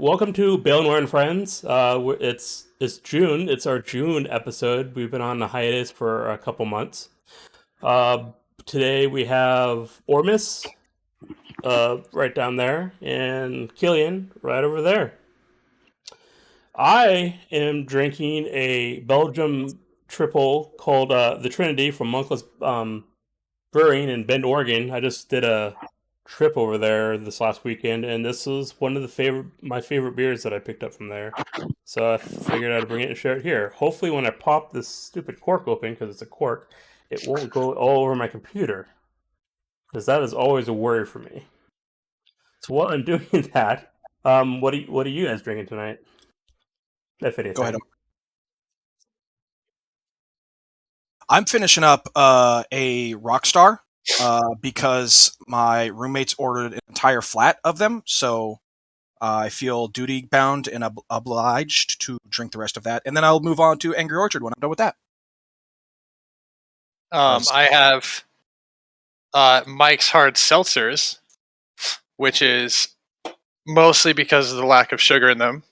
Welcome to Baelnorn and Friends. It's June. It's our June episode. We've been on a hiatus for a couple months. Uh, Today we have Ormus right down there and Killian right over there. I am drinking a Belgium triple called the Trinity from Monkless Brewing in Bend, Oregon. I just did a trip over there this last weekend, and this was one of my favorite beers that I picked up from there. So I figured I'd bring it and share it here. Hopefully, when I pop this stupid cork open, because it's a cork, it won't go all over my computer, because that is always a worry for me. So while I'm doing that, what are you guys drinking tonight, if Go ahead. anything? I'm finishing up a Rockstar because my roommates ordered an entire flat of them, so I feel duty bound and obliged to drink the rest of that, and then I'll move on to Angry Orchard when I'm done with that. I have Mike's Hard Seltzers, which is mostly because of the lack of sugar in them.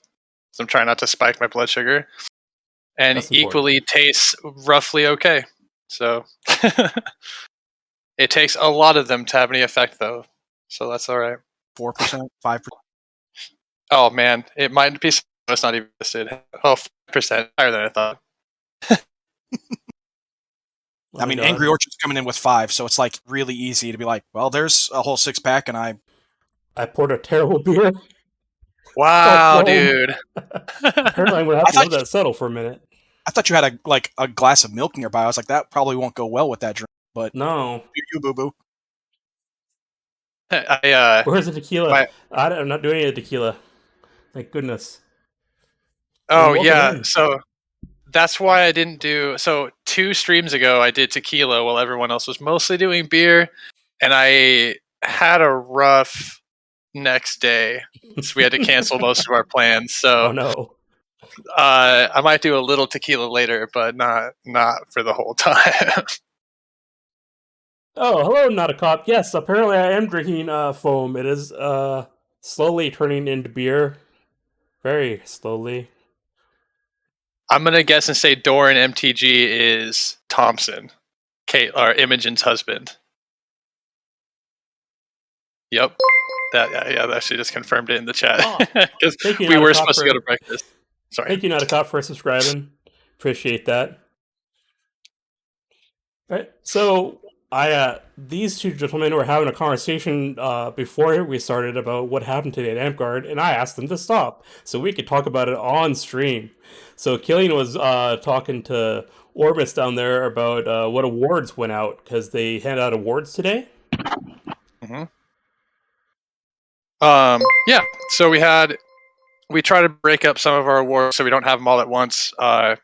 So I'm trying not to spike my blood sugar. And That's important. equally tastes roughly okay. So it takes a lot of them to have any effect, though. So that's all right. 4%, 5%. Oh, man. It might be it's not even listed. Oh, 5% higher than I thought. I mean, Angry Orchard's coming in with 5, so it's like really easy to be like, well, there's a whole 6-pack, and I poured a terrible beer. Wow, dude. Apparently, I'm gonna have to let that settle for a minute. I thought you had a glass of milk nearby. I was like, that probably won't go well with that drink. But no, you boo boo. Where's the tequila? I'm not doing any tequila. Thank goodness. Oh yeah, so that's why I didn't do. So 2 streams ago, I did tequila while everyone else was mostly doing beer, and I had a rough next day, so we had to cancel most of our plans. So oh no. I might do a little tequila later, but not for the whole time. Oh, hello, not a cop. Yes, apparently I am drinking foam. It is slowly turning into beer. Very slowly. I'm gonna guess and say Doran MTG is Thompson, Kate or Imogen's husband. Yep. That actually just confirmed it in the chat because we were supposed to go to breakfast. Sorry. Thank you, not a cop, for subscribing. Appreciate that. All right, so these two gentlemen were having a conversation before we started about what happened today at Ampguard, and I asked them to stop so we could talk about it on stream. So Killian was talking to Orbis down there about what awards went out because they handed out awards today. Mm-hmm. Yeah. So we try to break up some of our awards so we don't have them all at once. And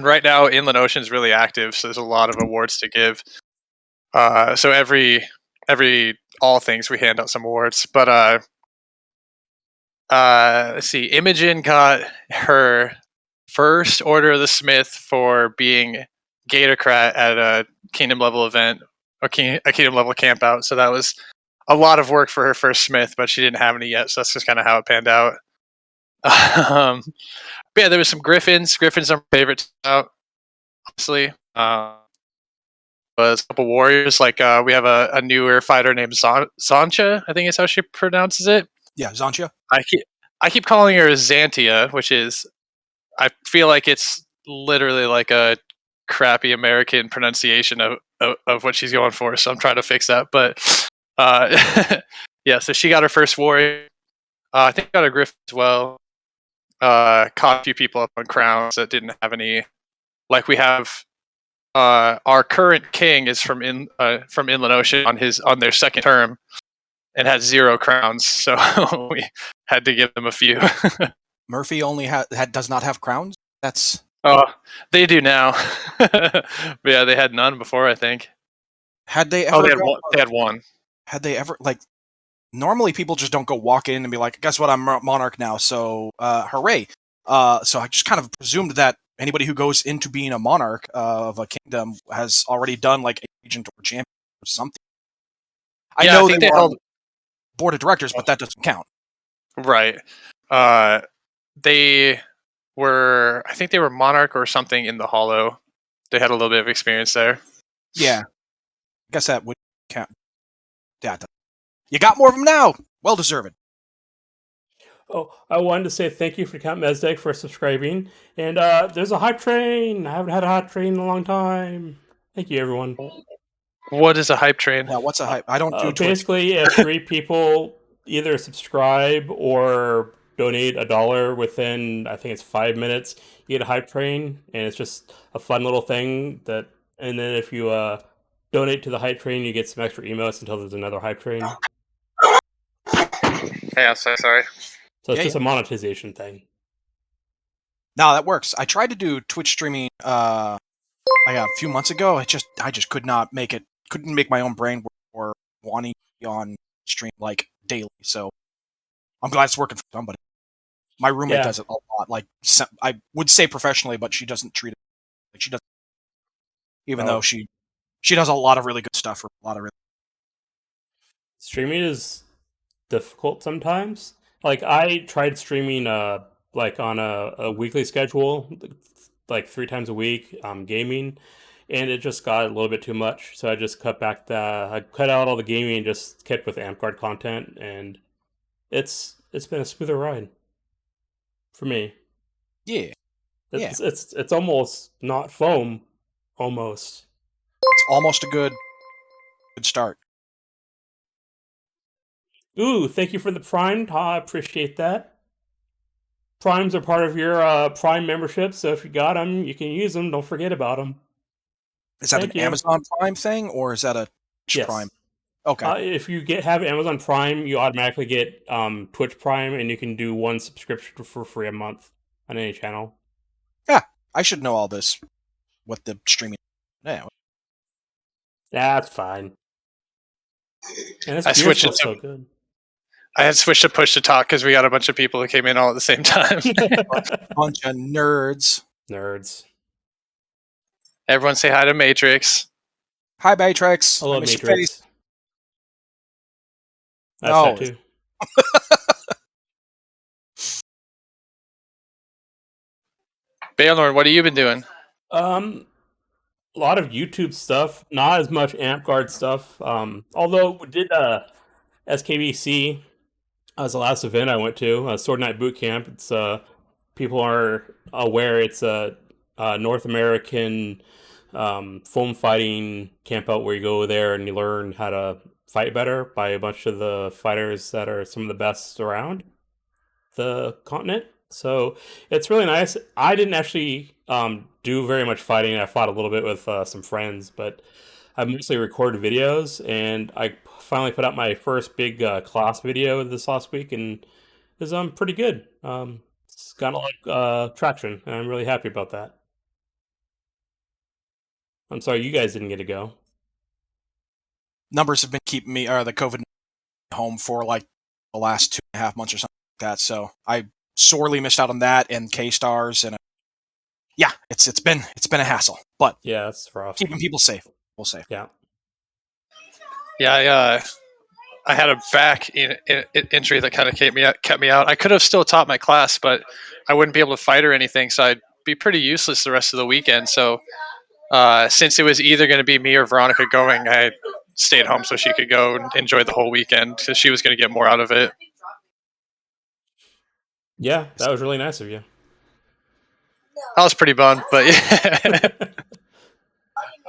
right now, Inland Ocean is really active, so there's a lot of awards to give. So every all things we hand out some awards. But let's see. Imogen got her first Order of the Smith for being Gatorcrat at a Kingdom level event or a Kingdom level camp out. So that was a lot of work for her first Smith, but she didn't have any yet. So that's just kind of how it panned out. But yeah, there was some Griffins. Griffins are my favorite out, honestly. Was a couple warriors. Like we have a newer fighter named Zancha, I think is how she pronounces it. Yeah, Zancha. I keep calling her Xantia, which is I feel like it's literally like a crappy American pronunciation of what she's going for. So I'm trying to fix that. But yeah, so she got her first warrior. I think got a Griffin as well. Caught a few people up on crowns that didn't have any. Like we have our current king is from Inland Ocean on their second term and has 0 crowns, so we had to give them a few. Murphy only does not have crowns. That's they do now. But yeah, they had none before, I think. Had they ever? They had one. Had they ever normally people just don't go walk in and be like, guess what, I'm monarch now, so hooray. So I just kind of presumed that anybody who goes into being a monarch of a kingdom has already done like agent or champion or something. I know they held board of directors, but that doesn't count. Right. They were, I think they were Monarch or something in the Hollow. They had a little bit of experience there. Yeah, I guess that would count. Yeah, you got more of them now. Well deserved. Oh, I wanted to say thank you for Count Mezdek for subscribing. And there's a hype train. I haven't had a hype train in a long time. Thank you, everyone. What is a hype train? Yeah, what's a hype? I don't do Twitch. Basically, if 3 people either subscribe or donate $1 within, I think it's 5 minutes, you get a hype train, and it's just a fun little thing that. And then if you donate to the hype train, you get some extra emails until there's another hype train. Yeah, so sorry. So it's just a monetization thing. No, that works. I tried to do Twitch streaming a few months ago. I just could not make it. Couldn't make my own brain work for wanting to be on stream like daily. So I'm glad it's working for somebody. My roommate does it a lot. Like I would say professionally, but she doesn't treat it like she does. Even though she does a lot of really good stuff for a lot of really. Streaming is difficult sometimes. Like I tried streaming like on a weekly schedule, like 3 times a week, gaming, and it just got a little bit too much. So I just cut back I cut out all the gaming and just kept with Amp Guard content, and it's been a smoother ride for me. Yeah. It's almost not foam, almost. It's almost a good start. Ooh, thank you for the Prime. I appreciate that. Primes are part of your Prime membership, so if you got them, you can use them. Don't forget about them. Is that an Amazon Prime thing, or is that a Twitch Prime? Okay. If you have Amazon Prime, you automatically get Twitch Prime, and you can do one subscription for free a month on any channel. Yeah, I should know all this. What the streaming? Yeah, that's fine. And I switched it so good. I had switched to push to talk because we got a bunch of people who came in all at the same time. Bunch of nerds. Everyone say hi to Matrix. Hi, Matrix. Hello, Matrix. That's no. that too. Baelnorn, what have you been doing? A lot of YouTube stuff, not as much Amp Guard stuff. Although we did SKBC as the last event I went to, Sword Night Boot Camp. It's people are aware it's a North American foam fighting camp out where you go there and you learn how to fight better by a bunch of the fighters that are some of the best around the continent. So it's really nice. I didn't actually do very much fighting. I fought a little bit with some friends, but I mostly recorded videos, and I finally put out my first big class video this last week, and it was pretty good. It's got a lot of traction, and I'm really happy about that. I'm sorry you guys didn't get to go. Numbers have been keeping me, the COVID home for like the last 2.5 months or something like that. So I sorely missed out on that and K-Stars, and yeah, it's been a hassle. But yeah, it's rough. Keeping people safe. We'll say. Yeah. Yeah, I had a back injury that kind of kept me out. I could have still taught my class, but I wouldn't be able to fight or anything, so I'd be pretty useless the rest of the weekend. So since it was either going to be me or Veronica going, I stayed home so she could go and enjoy the whole weekend because she was going to get more out of it. Yeah, that was really nice of you. I was pretty bummed, but yeah.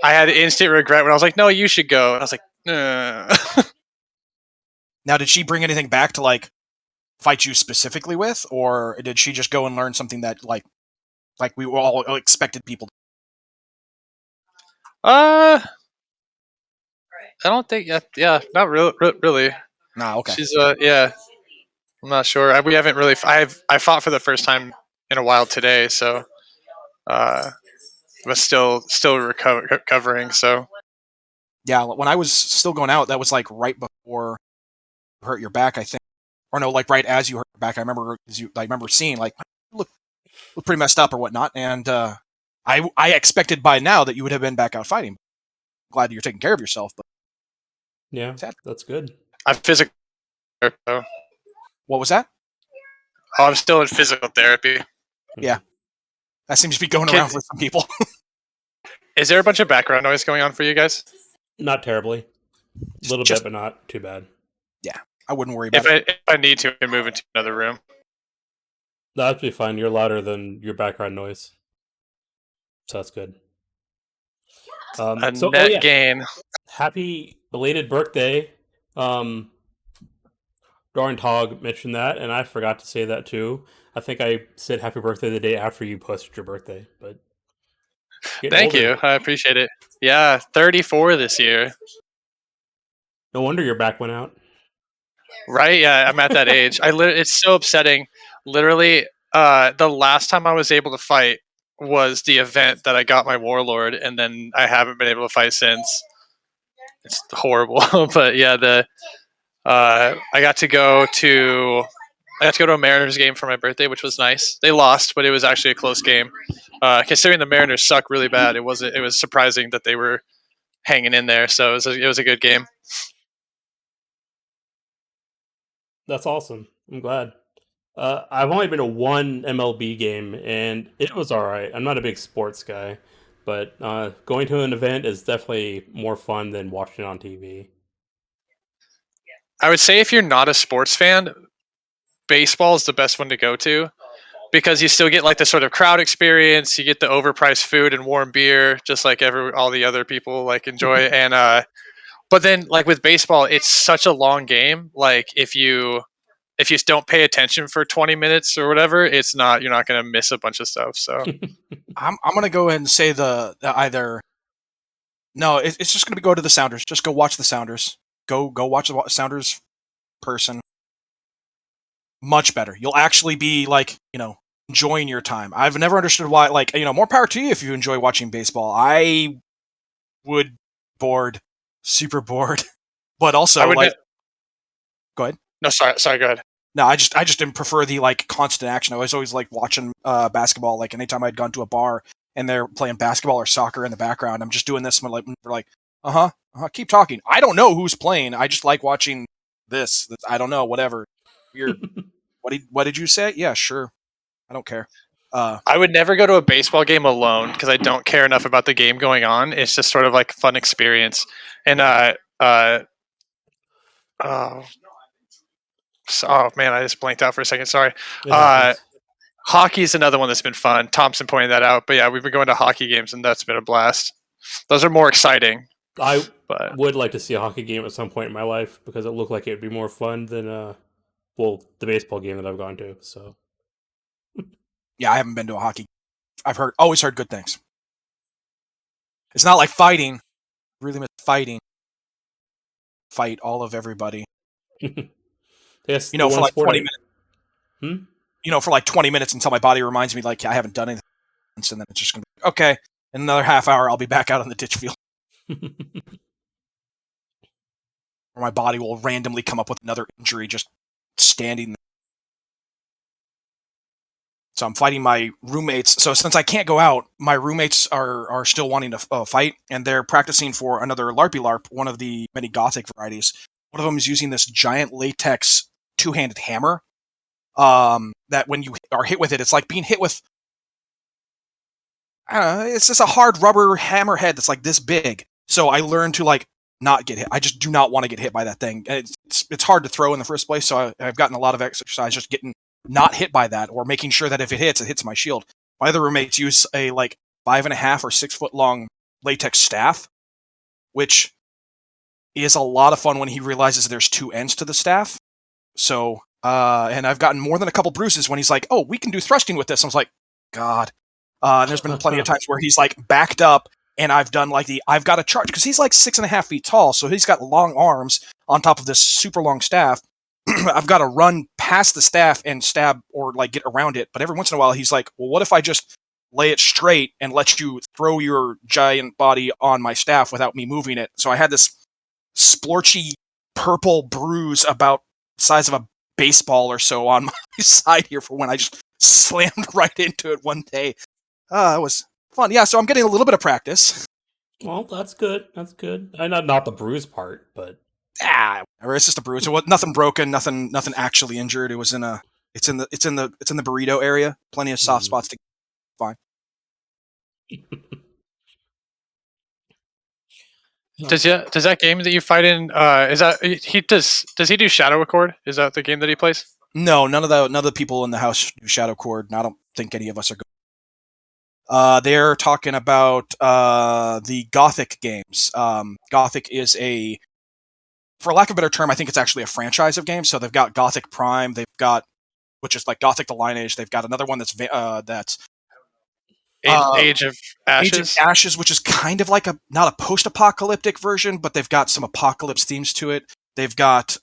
I had instant regret when I was like, no, you should go. And I was like, Now, did she bring anything back to like fight you specifically with, or did she just go and learn something that like we all expected people to? I don't think. Yeah, not really. Nah, okay. She's yeah. I'm not sure. We haven't really. I fought for the first time in a while today, so was still recovering. So yeah, when I was still going out, that was like right before you hurt your back, I think, or no, like right as you hurt your back. I remember seeing like look pretty messed up or whatnot, and I expected by now that you would have been back out fighting. Glad you're taking care of yourself, but yeah, that's good. I'm physically. What was that? Oh, I'm still in physical therapy. Yeah. That seems to be going Can- around for some people. Is there a bunch of background noise going on for you guys? Not terribly. A little Just- bit, but not too bad. Yeah, I wouldn't worry about it. If I need to, I can move into another room. That'd be fine. You're louder than your background noise, so that's good. A So, net gain. happy belated birthday. Um, Darn Tog mentioned that, and I forgot to say that too. I think I said happy birthday the day after you posted your birthday, but getting Thank older. you. I appreciate it. Yeah, 34 this year. No wonder your back went out. Right? Yeah, I'm at that age. It's so upsetting. Literally, the last time I was able to fight was the event that I got my warlord, and then I haven't been able to fight since. It's horrible, but yeah, I got to go to a Mariners game for my birthday, which was nice. They lost, but it was actually a close game. Considering the Mariners suck really bad, it was surprising that they were hanging in there. So it was a good game. That's awesome. I'm glad. I've only been to one MLB game, and it was all right. I'm not a big sports guy, but going to an event is definitely more fun than watching it on TV. I would say if you're not a sports fan, baseball is the best one to go to because you still get like the sort of crowd experience. You get the overpriced food and warm beer, just like all the other people like enjoy. And but then like with baseball, it's such a long game. Like if you don't pay attention for 20 minutes or whatever, you're not going to miss a bunch of stuff. So I'm gonna go ahead and say the either. No, it's just gonna go to the Sounders. Just go watch the Sounders. Go watch the Sounders person. Much better. You'll actually be like enjoying your time. I've never understood why. Like more power to you if you enjoy watching baseball. I would bored, super bored, but also I would like. Go ahead. No, sorry, go ahead. No, I just didn't prefer the like constant action. I was always like watching basketball. Like anytime I'd gone to a bar and they're playing basketball or soccer in the background, I'm just doing this. And we're like, keep talking. I don't know who's playing. I just like watching this. I don't know, whatever. Weird. What did you say? Yeah, sure. I don't care. I would never go to a baseball game alone because I don't care enough about the game going on. It's just sort of like a fun experience. And oh man, I just blanked out for a second. Sorry. Hockey is another one that's been fun. Thompson pointed that out. But yeah, we've been going to hockey games and that's been a blast. Those are more exciting. I would like to see a hockey game at some point in my life because it looked like it would be more fun than the baseball game that I've gone to. So yeah, I haven't been to a hockey. I've always heard good things. It's not like fighting. Really miss fighting. Fight all of everybody. Yes, for like 20 minutes. For like 20 minutes until my body reminds me like I haven't done anything, and then it's just gonna be okay. In another half hour, I'll be back out on the ditch field. Or my body will randomly come up with another injury just standing there. So I'm fighting my roommates. So since I can't go out, my roommates are still wanting to fight, and they're practicing for another LARPy LARP, one of the many gothic varieties. One of them is using this giant latex two-handed hammer. That when you are hit with it, it's like being hit with. I don't know, it's just a hard rubber hammer head that's like this big. So I learned to like not get hit. I just do not want to get hit by that thing. It's hard to throw in the first place, so I've gotten a lot of exercise just getting not hit by that, or making sure that if it hits my shield. My other roommates use a like 5.5 or 6 foot long latex staff, which is a lot of fun when he realizes there's two ends to the staff. So, and I've gotten more than a couple bruises when he's like, "Oh, we can do thrusting with this." I was like, "God." And there's been plenty of times where he's like backed up, and I've done like I've got to charge because he's like 6.5 feet tall, so he's got long arms on top of this super long staff. I've got to run past the staff and stab or like get around it. But every once in a while, he's like, "Well, what if I just lay it straight and let you throw your giant body on my staff without me moving it?" So I had this splorchy purple bruise about the size of a baseball or so on my side here for when I just slammed right into it one day. It was fun. Yeah, so I'm getting a little bit of practice. Well, that's good. That's good. Not the bruise part, but It's just a bruise. It was nothing broken, nothing actually injured. It was in a It's in the burrito area. Plenty of soft spots to fine. Does that game that you fight in is that does he do Shadow Accord? Is that the game that he plays? No, none of the people in the house do Shadow Cord, and I don't think any of us are going. They're talking about the Gothic games. Gothic is for lack of a better term, I think it's actually a franchise of games. So they've got Gothic Prime, they've got, which is like Gothic: The Lineage. They've got another one that's Age of Ashes. Age of Ashes, which is kind of like not a post-apocalyptic version, but they've got some apocalypse themes to it. They've got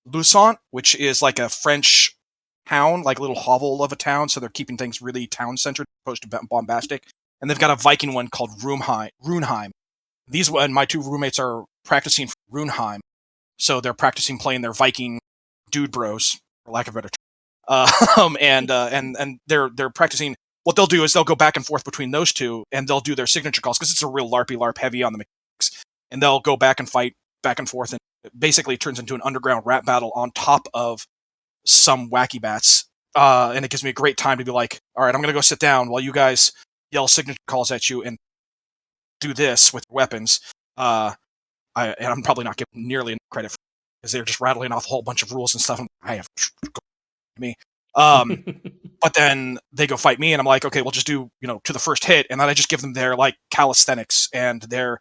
Lusant, which is like a French town, like a little hovel of a town, so they're keeping things really town-centered, opposed to bombastic. And they've got a Viking one called Runeheim. And my two roommates are practicing for Runeheim, so they're practicing playing their Viking dude bros, for lack of a better term. And they're practicing. What they'll do is they'll go back and forth between those two, and they'll do their signature calls, because it's a real LARP heavy on the mechanics. And they'll go back and fight back and forth, and basically it turns into an underground rap battle on top of some wacky bats. And it gives me a great time to be like, all right, I'm going to go sit down while you guys yell signature calls at you and do this with weapons. And I'm probably not giving nearly enough credit for it, because they're just rattling off a whole bunch of rules and stuff. I have me. But then they go fight me, and I'm like, okay, we'll just do, to the first hit, and then I just give them their like calisthenics and their,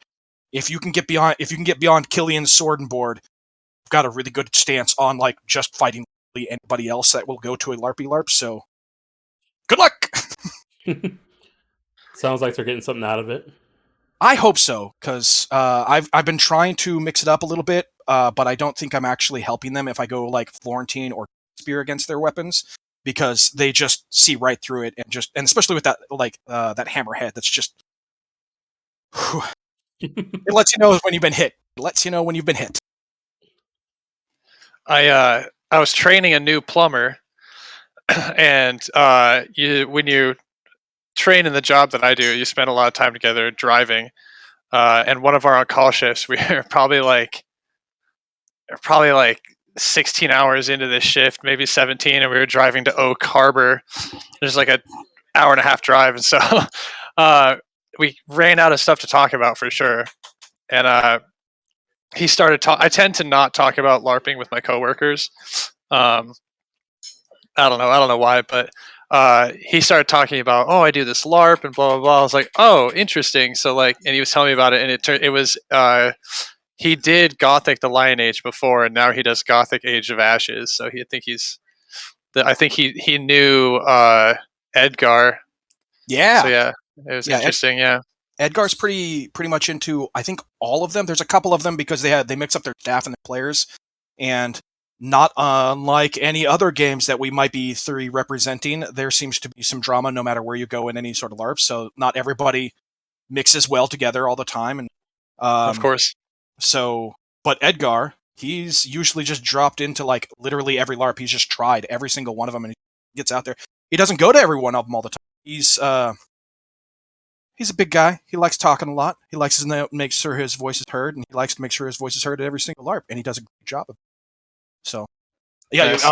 if you can get beyond Killian's sword and board, you've got a really good stance on like just fighting anybody else that will go to a LARP. So good luck. Sounds like they're getting something out of it. I hope so, because I've been trying to mix it up a little bit, but I don't think I'm actually helping them if I go like Florentine or Spear against their weapons, because they just see right through it, and especially with that that hammerhead, that's just it lets you know when you've been hit. It lets you know when you've been hit. I was training a new plumber, and when you train in the job that I do, you spend a lot of time together driving. And one of our on-call shifts, we were probably like 16 hours into this shift, maybe 17, and we were driving to Oak Harbor. There's like an hour and a half drive, and so we ran out of stuff to talk about for sure. And he started I tend to not talk about LARPing with my coworkers. I don't know why, but he started talking about, I do this LARP and blah blah blah. I was like, oh, interesting. So and he was telling me about it, and it was he did Gothic: The Lineage before, and now he does Gothic: Age of Ashes. So I think he knew Edgar. Yeah. So yeah, it was interesting. Yeah. Edgar's pretty much into, I think, all of them. There's a couple of them because they mix up their staff and their players, and not unlike any other games that we might be representing, there seems to be some drama no matter where you go in any sort of LARP. So not everybody mixes well together all the time, and of course. So, but Edgar, he's usually just dropped into like literally every LARP. He's just tried every single one of them, and he gets out there. He doesn't go to every one of them all the time. He's a big guy. He likes talking a lot. He likes to make sure his voice is heard, and he likes to make sure his voice is heard at every single LARP, and he does a great job of it. So, yeah, nice.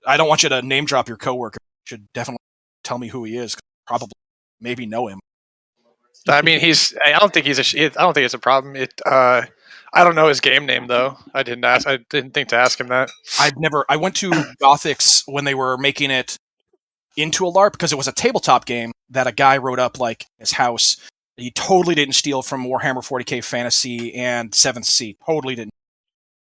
I don't want you to name drop your coworker. You should definitely tell me who he is. Probably, maybe know him. I mean, I don't think it's a problem. I don't know his game name though. I didn't think to ask him that. I went to Gothics when they were making it into a LARP, because it was a tabletop game that a guy wrote up like his house. He totally didn't steal from Warhammer 40k Fantasy and 7th Sea. Totally didn't.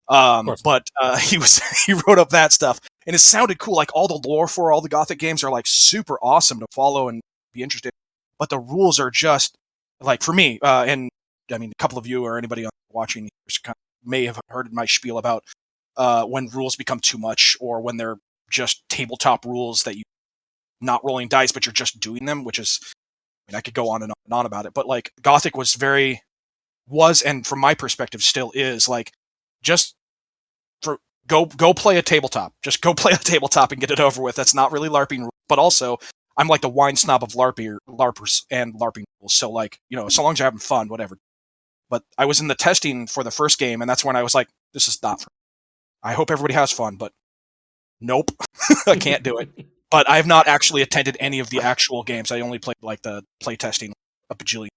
But he wrote up that stuff, and it sounded cool. Like all the lore for all the Gothic games are like super awesome to follow and be interested. But the rules are just like, for me, and I mean, a couple of you or anybody watching may have heard my spiel about when rules become too much, or when they're just tabletop rules that you not rolling dice, but you're just doing them, which is, I mean, I could go on and on about it, but like Gothic was, and from my perspective still is, like, just go play a tabletop. Just go play a tabletop and get it over with. That's not really LARPing, but also I'm like the wine snob of LARPers and LARPing rules. So like, so long as you're having fun, whatever. But I was in the testing for the first game, and that's when I was like, this is not for me. I hope everybody has fun, but nope, I can't do it. But I have not actually attended any of the actual games. I only played like the playtesting a bajillion.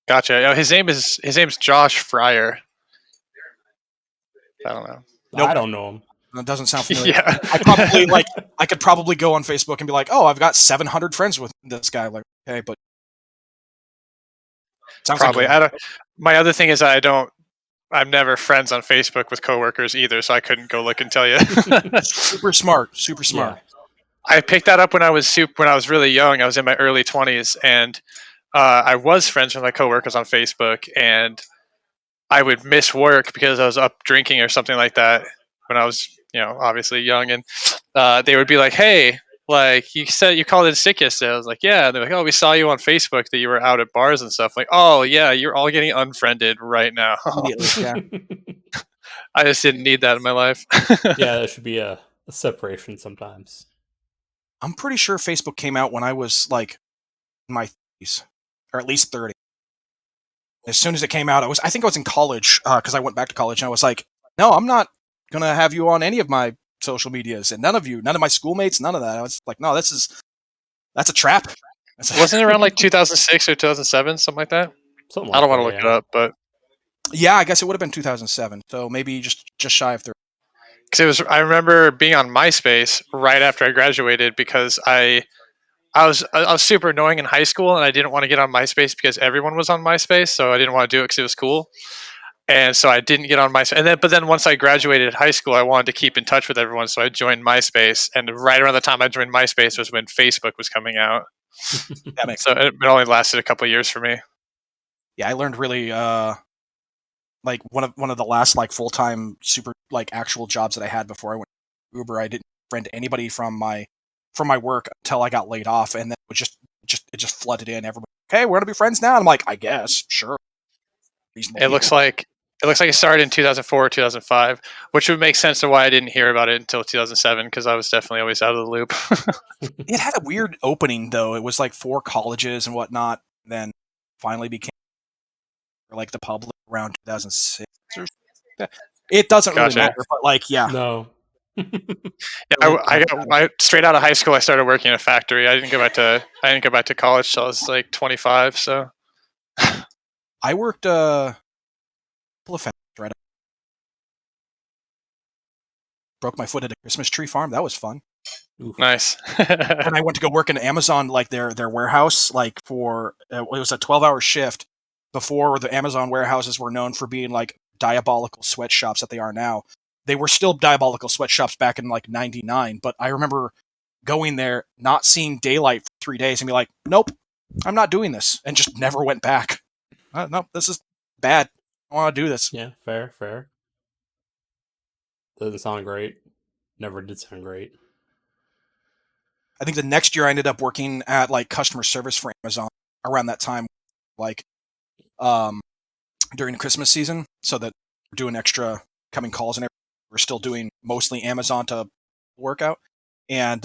Gotcha. His name's Josh Fryer. I don't know. Nope. I don't know him. That doesn't sound familiar. Yeah. I could probably go on Facebook and be like, oh, I've got 700 friends with this guy. Like, okay, but sounds Probably. like My other thing is I'm never friends on Facebook with coworkers either, so I couldn't go look and tell you. super smart. Yeah. I picked that up when I was really young. I was in my early 20s, and I was friends with my coworkers on Facebook, and I would miss work because I was up drinking or something like that when I was, obviously young, and they would be like, "Hey, like you said you called in sick yesterday." I was like, "Yeah." And they're like, "Oh, we saw you on Facebook that you were out at bars and stuff." Like, "Oh yeah, you're all getting unfriended right now." immediately. Yeah. I just didn't need that in my life. Yeah, there should be a separation sometimes. I'm pretty sure Facebook came out when I was like in my 30s, or at least 30. As soon as it came out, I think I was in college because I went back to college, and I was like, no, I'm not gonna have you on any of my social medias, and none of my schoolmates, none of that. I was like, no, that's a trap. Wasn't it around like 2006 or 2007, something like that? Something I like don't want that, to look yeah. it up, but Yeah, I guess it would have been 2007, so maybe just shy of 30. because I remember being on MySpace right after I graduated because I was super annoying in high school and I didn't want to get on MySpace because everyone was on MySpace, so I didn't want to do it because it was cool. And so I didn't get on MySpace. But then once I graduated high school, I wanted to keep in touch with everyone, so I joined MySpace. And right around the time I joined MySpace was when Facebook was coming out. That makes So it only lasted a couple of years for me. Yeah, I learned really like one of the last like full time super like actual jobs that I had before I went to Uber. I didn't friend anybody from my work until I got laid off, and then it just flooded in. Everybody, okay, we're gonna be friends now. And I'm like, I guess, sure. Reasonable It looks people. like it started in 2004 or 2005, which would make sense to why I didn't hear about it until 2007 because I was definitely always out of the loop. It had a weird opening though. It was like 4 colleges and whatnot. Then finally became like the public around 2006 or something. It doesn't really Gotcha. matter, but like, yeah. No. Yeah, I straight out of high school. I started working in a factory. I didn't go back to college till I was like 25. So I worked a couple of factories, right? Broke my foot at a Christmas tree farm. That was fun. Oof. nice. And I went to go work in Amazon, like their warehouse, like for it was a 12-hour shift. Before the Amazon warehouses were known for being like diabolical sweatshops that they are now. They were still diabolical sweatshops back in like '99, but I remember going there, not seeing daylight for 3 days, and be like, "Nope, I'm not doing this," and just never went back. No, this is bad. I want to do this. Yeah, fair. Doesn't sound great. Never did sound great. I think the next year I ended up working at like customer service for Amazon around that time, like during the Christmas season, so that we're doing extra coming calls and everything. We're still doing mostly Amazon to work out. And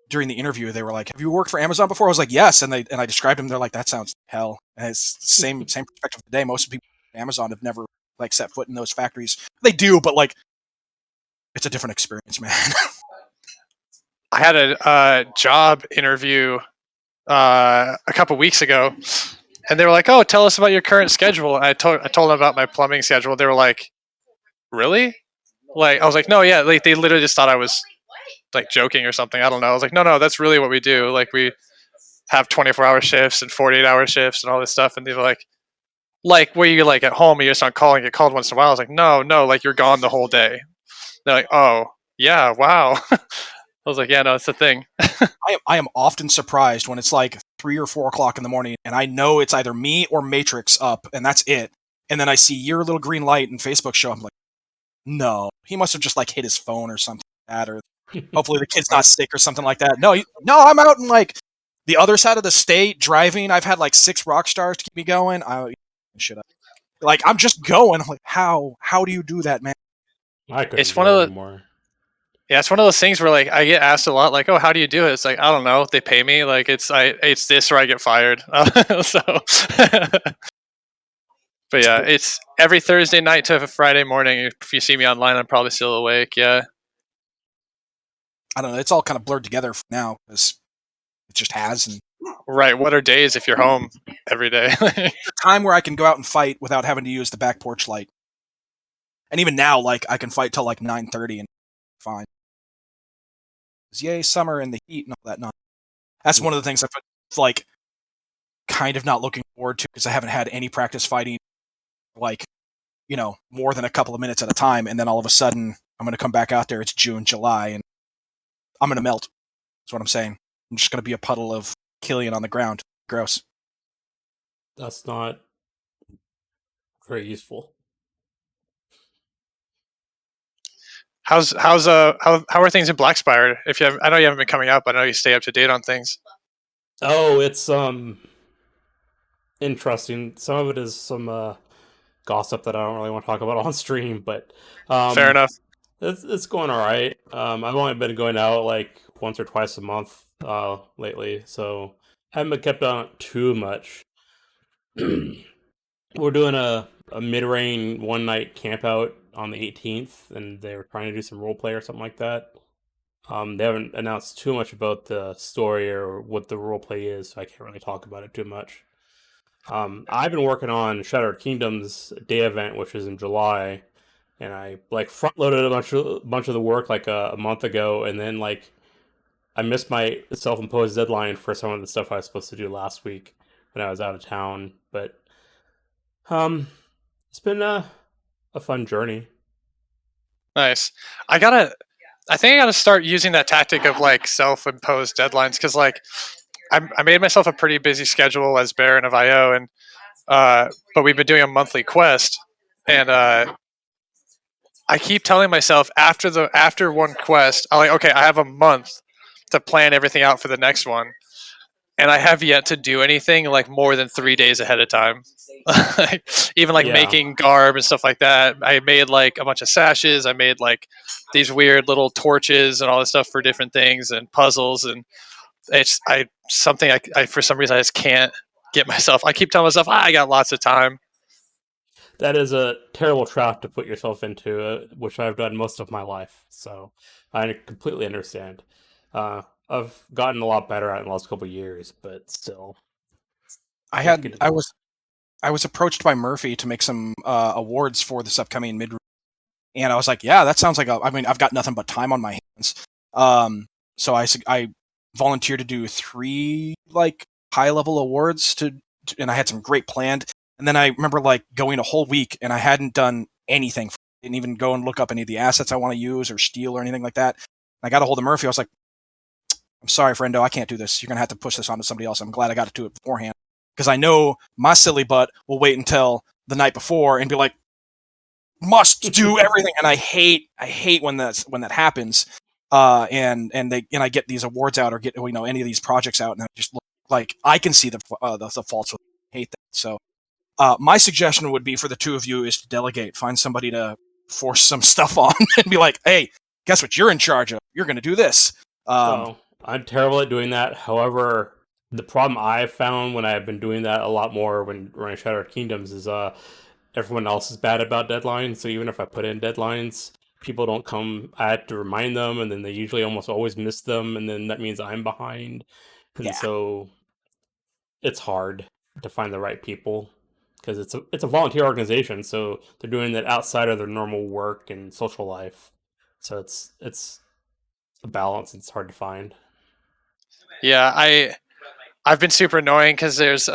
during the interview, they were like, "Have you worked for Amazon before?" I was like, "Yes," and I described them. They're like, "That sounds like hell." And it's the same perspective today. Most people at Amazon have never like set foot in those factories. They do, but like, it's a different experience, man. I had a job interview a couple weeks ago, and they were like, "Oh, tell us about your current schedule." And I told them about my plumbing schedule. They were like, "Really?" Like I was like, "No, yeah." Like they literally just thought I was like joking or something. I don't know. I was like, "No, that's really what we do. Like we have 24-hour shifts and 48-hour shifts and all this stuff." And they were like where you like at home, you just on call and get called once in a while. I was like, no, like you're gone the whole day. They're like, oh yeah, wow. I was like, yeah, no, it's a thing. I am often surprised when it's like 3 or 4 o'clock in the morning, and I know it's either me or Matrix up, and that's it. And then I see your little green light and Facebook show. I'm like, no, he must have just like hit his phone or something like that, or hopefully the kid's not sick or something like that. No, I'm out in like the other side of the state driving. I've had like 6 rock stars to keep me going. Shit up. Like I'm just going. I'm like, how do you do that, man? I couldn't It's do one it of the anymore. Yeah, it's one of those things where like I get asked a lot, like, "Oh, how do you do it?" It's like I don't know. They pay me. Like it's this or I get fired. So But yeah, it's every Thursday night to Friday morning. If you see me online, I'm probably still awake. Yeah. I don't know. It's all kind of blurred together for now because it just has. And Right. What are days if you're home every day? the time where I can go out and fight without having to use the back porch light. And even now, like I can fight till like 9:30 and fine. Yay, summer and the heat and all that. No, that's one of the things I've like kind of not looking forward to because I haven't had any practice fighting, like more than a couple of minutes at a time, and then all of a sudden I'm going to come back out there. It's June, July, and I'm going to melt. That's what I'm saying. I'm just going to be a puddle of Killian on the ground. Gross. That's not very useful. How are things in Blackspire? If you have, I know you haven't been coming out, but I know you stay up to date on things. Oh, it's interesting. Some of it is some gossip that I don't really want to talk about on stream, but Fair enough. it's going all right. I've only been going out like once or twice a month lately, so I haven't been kept on it too much. We're doing a mid-rain one night camp out on the 18th, and they were trying to do some role play or something like that. They haven't announced too much about the story or what the role play is, so I can't really talk about it too much. I've been working on Shattered Kingdoms day event, which is in July, and I like front loaded a bunch of the work like a month ago, and then like I missed my self imposed deadline for some of the stuff I was supposed to do last week when I was out of town. But um, it's been a fun journey. Nice. I think I gotta start using that tactic of like self-imposed deadlines because like I made myself a pretty busy schedule as Baron of IO, and but we've been doing a monthly quest, and I keep telling myself after one quest, I'm like, okay, I have a month to plan everything out for the next one, and I have yet to do anything like more than 3 days ahead of time. Even like Yeah, making garb and stuff like that. I made like a bunch of sashes. I made like these weird little torches and all this stuff for different things and puzzles. And it's something I for some reason I just can't get myself. I keep telling myself I got lots of time. that is a terrible trap to put yourself into, which I've done most of my life. So I completely understand. I've gotten a lot better at it in the last couple of years, but still, I you have to had get to I the was I was approached by Murphy to make some awards for this upcoming mid, and I was like, yeah, that sounds like I mean, I've got nothing but time on my hands. So I volunteered to do 3 like high level awards and I had some great planned. And then I remember like going a whole week and I hadn't done anything. Didn't even go and look up any of the assets I want to use or steal or anything like that. And I got a hold of Murphy. I was like, I'm sorry, friendo, I can't do this. You're gonna have to push this on to somebody else. I'm glad I got to do it beforehand because I know my silly butt will wait until the night before and be like, must do everything. And I hate when that happens. And I get these awards out or get any of these projects out, and I just look like I can see the faults. With it. I hate that. So my suggestion would be for the two of you is to delegate, find somebody to force some stuff on, and be like, hey, guess what you're in charge of? You're going to do this. Oh, I'm terrible at doing that. However, the problem I've found when I've been doing that a lot more when running Shattered Kingdoms is everyone else is bad about deadlines. So even if I put in deadlines, people don't come. I have to remind them, and then they usually almost always miss them, and then that means I'm behind. And Yeah. so it's hard to find the right people because it's a volunteer organization, so they're doing that outside of their normal work and social life. So it's a balance. It's hard to find. Yeah, I've been super annoying because there's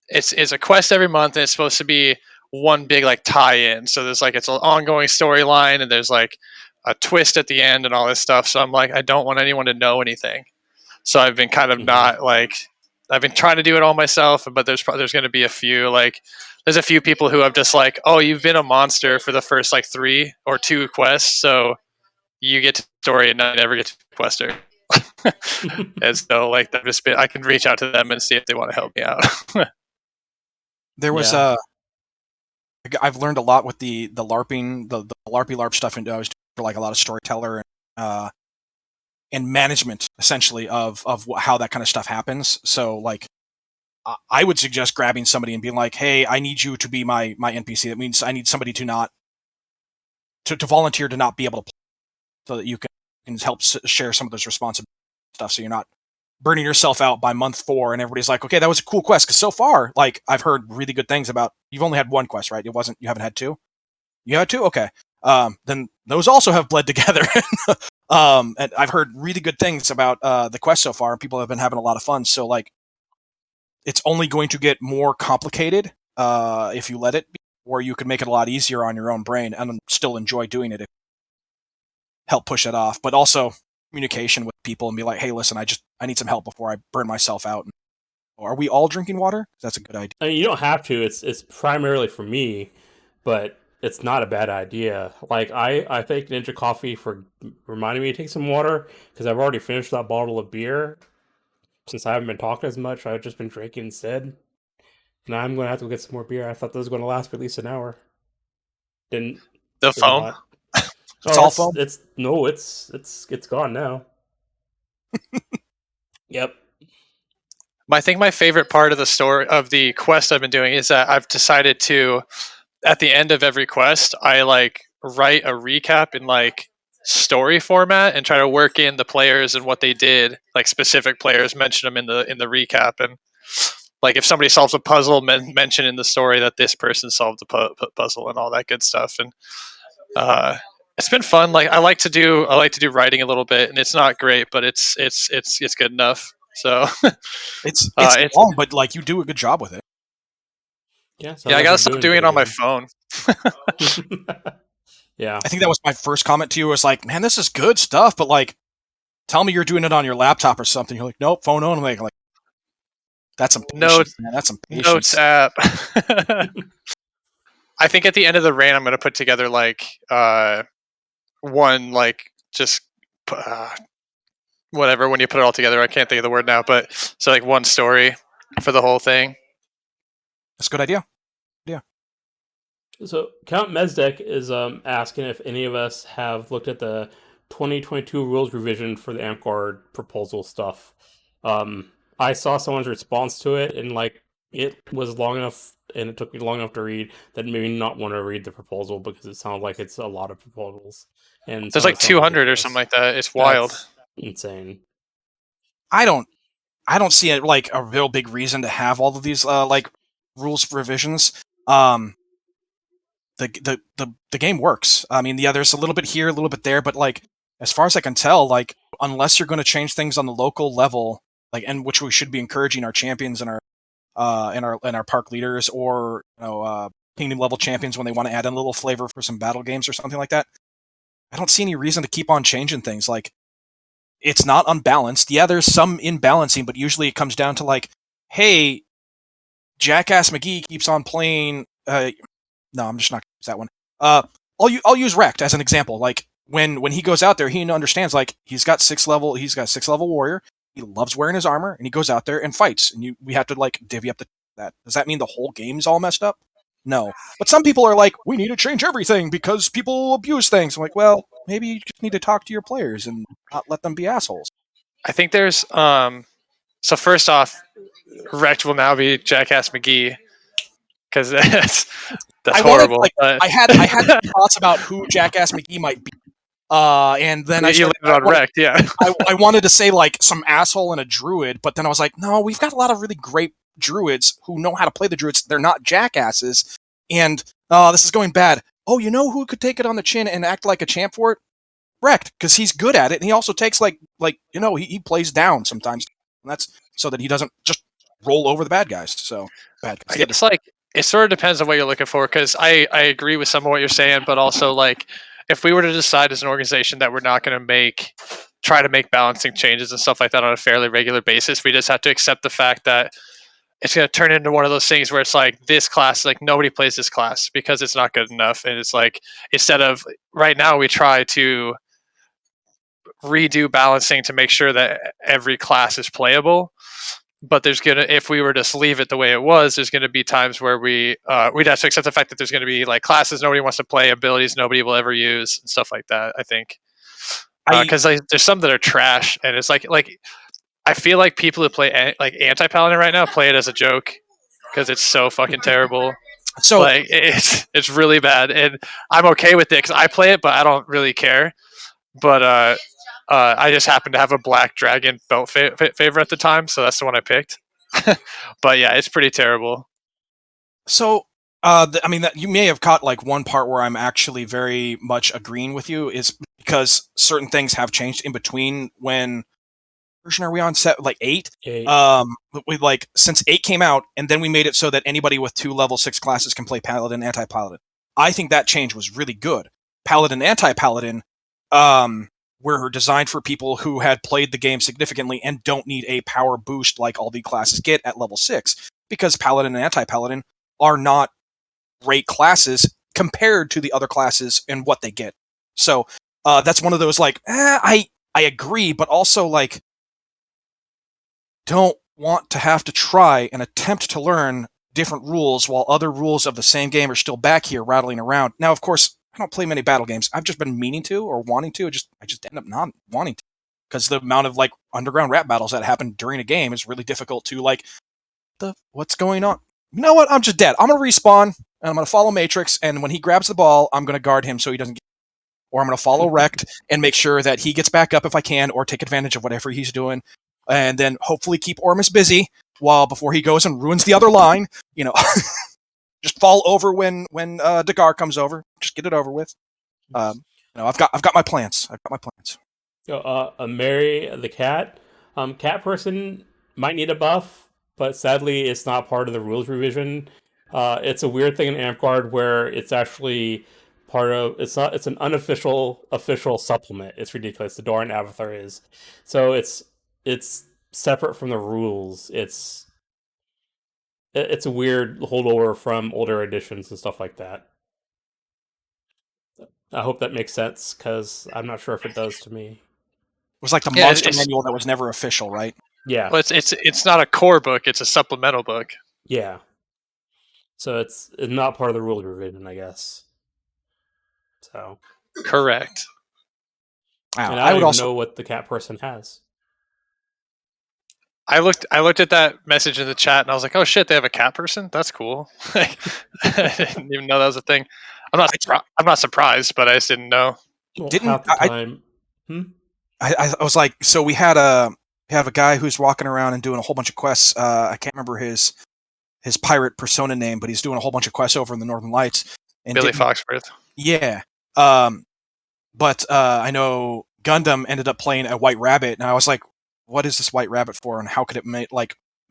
it's a quest every month and it's supposed to be one big like tie-in. So there's like it's an ongoing storyline and there's like a twist at the end and all this stuff. So I'm like I don't want anyone to know anything. So I've been kind of Hmm. not like I've been trying to do it all myself, but there's going to be a few like there's a few people who have just like, oh, you've been a monster for the first like 3 or 2 quests, so you get to story and I never get to quester. And so like I can reach out to them and see if they want to help me out. There was Yeah. I've learned a lot with the LARPing, the LARPy LARP stuff, and I was doing for like a lot of storyteller and management essentially of how that kind of stuff happens. So like I would suggest grabbing somebody and being like, "Hey, I need you to be my NPC." That means I need somebody to not to volunteer to not be able to play, so that you can help share some of those responsibilities stuff. So you're not burning yourself out by month 4, and everybody's like, "Okay, that was a cool quest." Because so far, like I've heard really good things about. You've only had one quest, right? You haven't had 2. You had 2, okay. Then those also have bled together. And I've heard really good things about the quest so far, and people have been having a lot of fun. So like, it's only going to get more complicated if you let it be, or you can make it a lot easier on your own brain and still enjoy doing it. Help push it off, but also communication with people and be like, "Hey, listen, I need some help before I burn myself out." Are we all drinking water? That's a good idea. I mean, you don't have to. It's primarily for me, but it's not a bad idea. Like I thank Ninja Coffee for reminding me to take some water because I've already finished that bottle of beer. Since I haven't been talking as much, I've just been drinking instead. Now I'm gonna have to go get some more beer. I thought this was gonna last for at least an hour. Didn't The did foam. not. It's Oh, all foam. it's gone now. Yep. I think my favorite part of the story of the quest I've been doing is that I've decided to, at the end of every quest, I like write a recap in like story format and try to work in the players and what they did, like specific players, mention them in the recap, and like if somebody solves a puzzle, mention in the story that this person solved the puzzle and all that good stuff. And uh, it's been fun. Like I like to do writing a little bit, and it's not great, but it's good enough. So It's it's long, but like you do a good job with it. Yeah. Sounds yeah, I like gotta you're stop doing doing it pretty on my good. phone. Yeah. I think that was my first comment to you. Was like, "Man, this is good stuff," but like, tell me you're doing it on your laptop or something. You're like, "Nope, phone on." I'm like, that's some patience, Notes man. That's some notes patience. app. I think at the end of the reign, I'm gonna put together like one like just uh, whatever when you put it all together. I can't think of the word now, but so like one story for the whole thing. That's a good idea. Yeah. So Count Mezdek is asking if any of us have looked at the 2022 rules revision for the Amp Guard proposal stuff. I saw someone's response to it, and like it was long enough, and it took me long enough to read that made me not want to read the proposal because it sounded like it's a lot of proposals, and There's some of like it sounds 200 or something ridiculous. like that. It's wild. That's insane. I don't I don't see it like a real big reason to have all of these like rules revisions. Um, the game works. I mean, yeah, there's a little bit here, a little bit there, but like as far as I can tell, like unless you're going to change things on the local level, like and which we should be encouraging our champions and our and our park leaders or kingdom level champions when they want to add in a little flavor for some battle games or something like that. I don't see any reason to keep on changing things. Like it's not unbalanced. Yeah, there's some imbalancing, but usually it comes down to like, hey, Jackass McGee keeps on playing. No, I'm just not gonna use that one. I'll use Wrecked as an example. Like when he goes out there, he understands like he's got 6 level warrior. He loves wearing his armor, and he goes out there and fights. And we have to like divvy up that. Does that mean the whole game's all messed up? No. But some people are like, we need to change everything because people abuse things. I'm like, well, maybe you just need to talk to your players and not let them be assholes. I think there's so first off, Wrecked will now be Jackass McGee because that's I wanted horrible. like I had thoughts about who Jackass McGee might be, and then I You started. landed on Wrecked, yeah. I wanted to say like some asshole and a druid, but then I was like, no, we've got a lot of really great druids who know how to play the druids. They're not jackasses, and this is going bad. Oh, you know who could take it on the chin and act like a champ for it? Wrecked, because he's good at it, and he also takes he plays down sometimes, and that's so that he doesn't just roll over the bad guys. So bad guys. I guess like it sort of depends on what you're looking for because I agree with some of what you're saying, but also like if we were to decide as an organization that we're not going to try to make balancing changes and stuff like that on a fairly regular basis, we just have to accept the fact that it's going to turn into one of those things where it's like this class, like nobody plays this class because it's not good enough, and it's like instead of right now we try to redo balancing to make sure that every class is playable, but there's gonna if we were to just leave it the way it was, there's gonna be times where we'd have to accept the fact that there's gonna be like classes nobody wants to play, abilities nobody will ever use, and stuff like that. I think I because there's some that are trash, and it's like I feel like people who play like anti-paladin right now play it as a joke because it's so fucking terrible. So Like it's really bad, and I'm okay with it because I play it, but I don't really care. But I just happen to have a black dragon belt favor at the time, so that's the one I picked. But yeah, it's pretty terrible. So, I mean, that you may have caught like one part where I'm actually very much agreeing with you is because certain things have changed in between. When version are we on? Set like 8. 8. We like since 8 came out, and then we made it so that anybody with 2 level 6 classes can play paladin, anti-paladin. I think that change was really good. Paladin, anti-paladin, were designed for people who had played the game significantly and don't need a power boost like all the classes get at level 6, because paladin and anti-paladin are not great classes compared to the other classes and what they get. So that's one of those like I agree, but also like don't want to have to try and attempt to learn different rules while other rules of the same game are still back here rattling around. Now, of course, I don't play many battle games. I've just been meaning to or wanting to. I just end up not wanting to because the amount of like underground rap battles that happen during a game is really difficult to like. What's going on? You know what? I'm just dead. I'm gonna respawn and I'm gonna follow Matrix. And when he grabs the ball, I'm gonna guard him so he doesn't get. Or I'm gonna follow Rect and make sure that he gets back up if I can, or take advantage of whatever he's doing, and then hopefully keep Ormus busy before he goes and ruins the other line. You know, just fall over when Dagar comes over. Just get it over with. You know, I've got my plans. I've got my plans. Mary the cat. Cat person might need a buff, but sadly, it's not part of the rules revision. It's a weird thing in Amtgard where it's actually part of. It's not. It's an unofficial official supplement. It's ridiculous. The Doran Avatar is, so it's separate from the rules. It's a weird holdover from older editions and stuff like that. I hope that makes sense because I'm not sure if it does to me. It was like the monster manual that was never official, right? Yeah. Well, it's not a core book; it's a supplemental book. Yeah. So it's not part of the rules revision, I guess. So correct. And I don't even know what the cat person has. I looked at that message in the chat and I was like, oh shit, they have a cat person? That's cool. I didn't even know that was a thing. I'm not surprised, but I just didn't know. Well, half the time. I was like, so we have a guy who's walking around and doing a whole bunch of quests. I can't remember his pirate persona name, but he's doing a whole bunch of quests over in the Northern Lights. And Billy Foxworth. Yeah. But I know Gundam ended up playing a White Rabbit, and I was like, what is this White Rabbit for, and how could it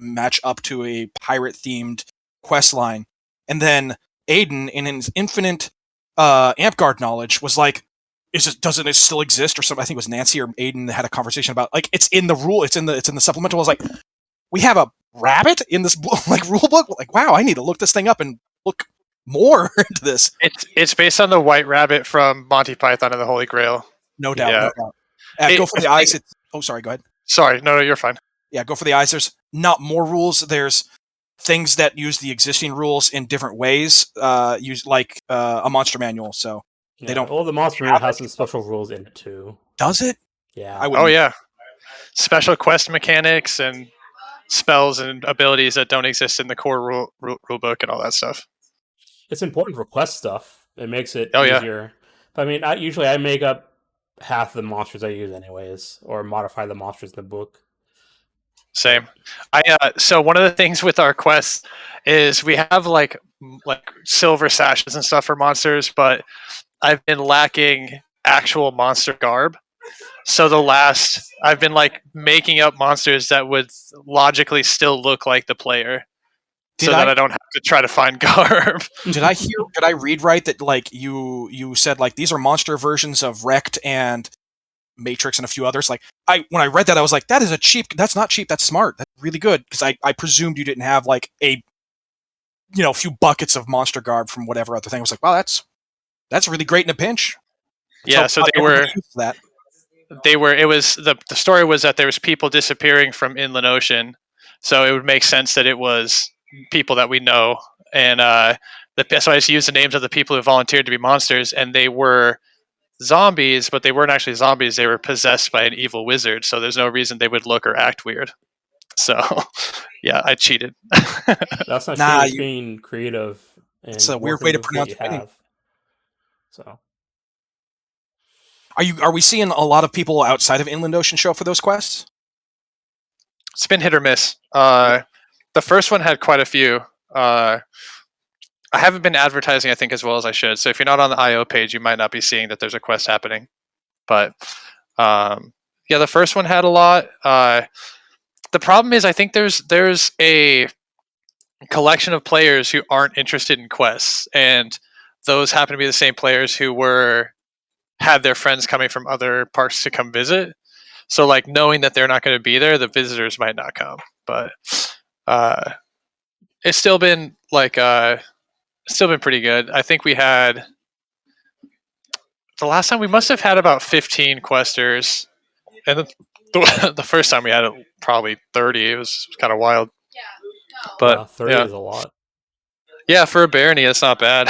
match up to a pirate-themed quest line? And then Aiden, in his infinite Amtgard knowledge, was like, doesn't it still exist or something? I think it was Nancy or Aiden that had a conversation about like it's in the rule, it's in the supplemental. I was like, we have a rabbit in this like rule book. Like, wow, I need to look this thing up and look more into this. It's based on the White Rabbit from Monty Python and the Holy Grail. No doubt, no doubt. Go for the eyes. Oh, sorry, go ahead. Sorry, no, you're fine. Yeah, go for the eyes. There's not more rules. There's things that use the existing rules in different ways. Use like a monster manual. So they don't. Well, the monster manual has some special rules in it too. Does it? Yeah. Oh yeah. Special quest mechanics and spells and abilities that don't exist in the core rule book and all that stuff. It's important for quest stuff. It makes it easier. Yeah. But I mean, I make up half the monsters I use anyways, or modify the monsters in the book. Same. So one of the things with our quests is we have like silver sashes and stuff for monsters, but I've been lacking actual monster garb. So I've been like making up monsters that would logically still look like the player. That I don't have to try to find garb. Did I read right that like you said like these are monster versions of Rect and Matrix and a few others? Like when I read that I was like, that's not cheap, that's smart, that's really good, because I presumed you didn't have like a few buckets of monster garb from whatever other thing. I was like, wow, that's really great in a pinch. Yeah, so they were that. It was the story was that there was people disappearing from Inland Ocean, so it would make sense that it was people that we know, and so I just used the names of the people who volunteered to be monsters, and they were zombies, but they weren't actually zombies. They were possessed by an evil wizard. So there's no reason they would look or act weird. So, yeah, I cheated. That's not Nah, cheating. It's being creative it's a and weird working way to with what pronounce you your name. have. So, Are we seeing a lot of people outside of Inland Ocean show up for those quests? It's been hit or miss. The first one had quite a few. I haven't been advertising, I think, as well as I should. So if you're not on the IO page, you might not be seeing that there's a quest happening. But yeah, the first one had a lot. The problem is, I think there's a collection of players who aren't interested in quests, and those happen to be the same players who had their friends coming from other parks to come visit. So, like, knowing that they're not going to be there, the visitors might not come. But it's still been pretty good. I think we had the last time we must have had about 15 questers, and the first time we had probably 30. It was kind of wild. But wow, 30 yeah, is a lot. yeah, for a barony, it's not bad.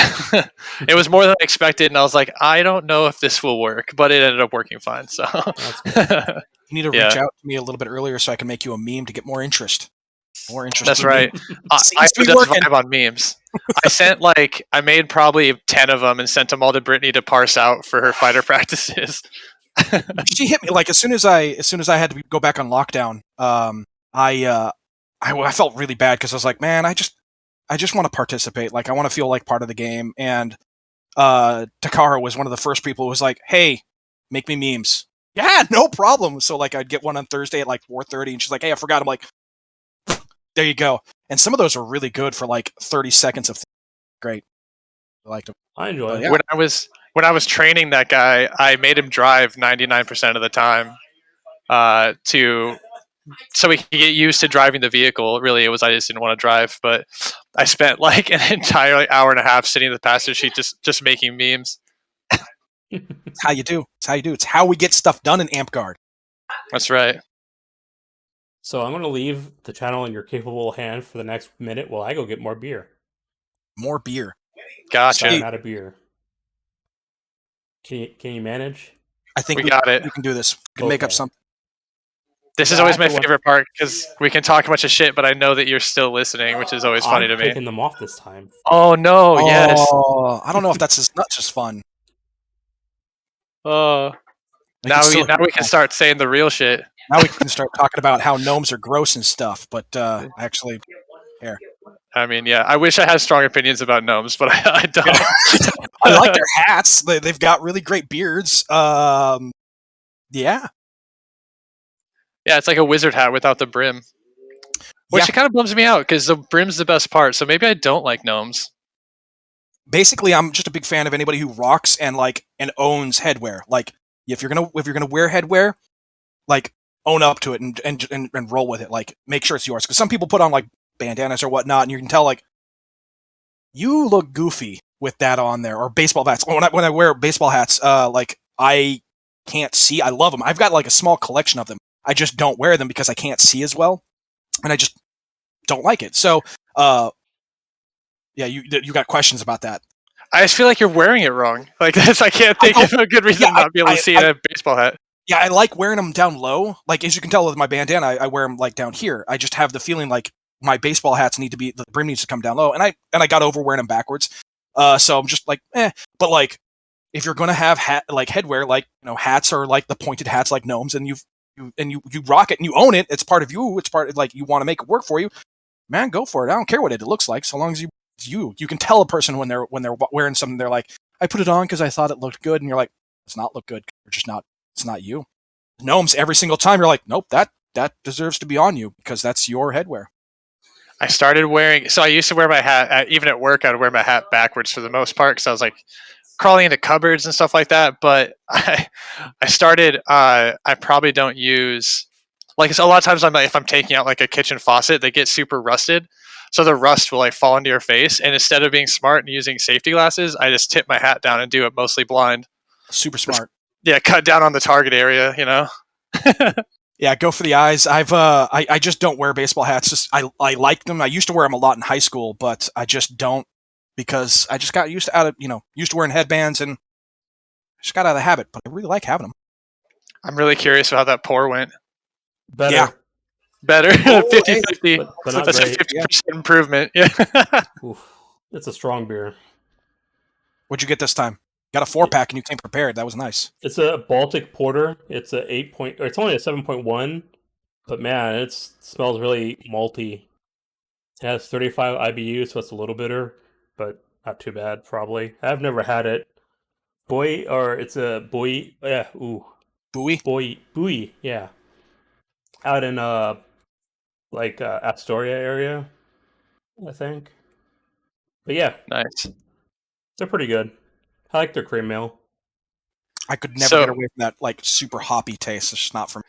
It was more than I expected, and I was like, I don't know if this will work, but it ended up working fine. So That's good. You need to Yeah. reach out to me a little bit earlier so I can make you a meme to get more interest. More interest. That's in right. me. I Seems to be just working. vibe on memes. I made probably 10 of them and sent them all to Brittany to parse out for her fighter practices. She hit me like as soon as I had to go back on lockdown. I felt really bad because I was like, man, I just want to participate. Like I want to feel like part of the game. And Takara was one of the first people who was like, hey, make me memes. Yeah, no problem. So like I'd get one on Thursday at like 4:30, and she's like, hey, I forgot. I'm like, there you go. And some of those are really good for like 30 seconds of great. I liked them. I enjoy it. Yeah. When I was training that guy, I made him drive 99% of the time so he could get used to driving the vehicle. Really, it was I just didn't want to drive, but I spent like an entire hour and a half sitting in the passenger seat just making memes. It's how you do. It's how you do. It's how we get stuff done in Ampguard. That's right. So I'm going to leave the channel in your capable hand for the next minute while I go get more beer. More beer. Gotcha. I'm out of beer. Can you manage? I think We got it. We can do this. We can make up Okay. something. This is always my favorite part because we can talk a bunch of shit, but I know that you're still listening, which is always funny I'm to me. picking them off this time. Oh no! Yes. Oh, I don't know if that's as much as fun. Oh. Like, Now it's we still- can start saying the real shit. Now we can start talking about how gnomes are gross and stuff. But actually, I mean, yeah, I wish I had strong opinions about gnomes, but I don't. I like their hats. They've got really great beards. Yeah. Yeah, it's like a wizard hat without the brim, which Yeah. it kind of bums me out because the brim's the best part. So maybe I don't like gnomes. Basically, I'm just a big fan of anybody who rocks and owns headwear. Like if you're gonna wear headwear, like own up to it and roll with it. Like make sure it's yours. Because some people put on like bandanas or whatnot, and you can tell like you look goofy with that on there. Or baseball bats. When I wear baseball hats, like I can't see. I love them. I've got like a small collection of them. I just don't wear them because I can't see as well, and I just don't like it. So, yeah, you got questions about that? I just feel like you're wearing it wrong. Like this, I can't think of a good reason to not be able to see a baseball hat. Yeah, I like wearing them down low. Like as you can tell with my bandana, I wear them like down here. I just have the feeling like my baseball hats the brim needs to come down low, and I got over wearing them backwards. So I'm just like, eh. But like, if you're gonna have headwear, like hats are like the pointed hats like gnomes, and you rock it and you own it. It's part of you. It's part of, like you want to make it work for you. Man, go for it. I don't care what it looks like, so long as you can tell a person when they're wearing something. They're like, I put it on because I thought it looked good, and you're like, it's not look good. You're just not. It's not you. Gnomes every single time. You're like, nope, that deserves to be on you because that's your headwear. I started wearing. So I used to wear my hat even at work. I'd wear my hat backwards for the most part because I was like crawling into cupboards and stuff like that. But I started. I probably don't use like a lot of times. If I'm taking out like a kitchen faucet, they get super rusted. So the rust will like fall into your face. And instead of being smart and using safety glasses, I just tip my hat down and do it mostly blind. Super smart. Yeah, cut down on the target area. Yeah, go for the eyes. I just don't wear baseball hats. Just I like them. I used to wear them a lot in high school, but I just don't because I just got used to wearing headbands, and Just got out of the habit, but I really like having them. I'm really curious about how that pour went. Better. Yeah. Better. Oh, 50-50. but not That's a great. 50% improvement. Yeah. Oof. It's a strong beer. What'd you get this time? Got a 4-pack and you came prepared. That was nice. It's a Baltic Porter. It's a 8 or it's only a 7.1, but man, it smells really malty. It has 35 IBU, so it's a little bitter, but not too bad probably. I've never had it. It's a boy. Yeah, ooh, Buoy. boy, yeah. Out in Astoria area, I think. But yeah, Nice. they're pretty good. I like their cream ale. I could never get away from that like super hoppy taste. It's just not for me.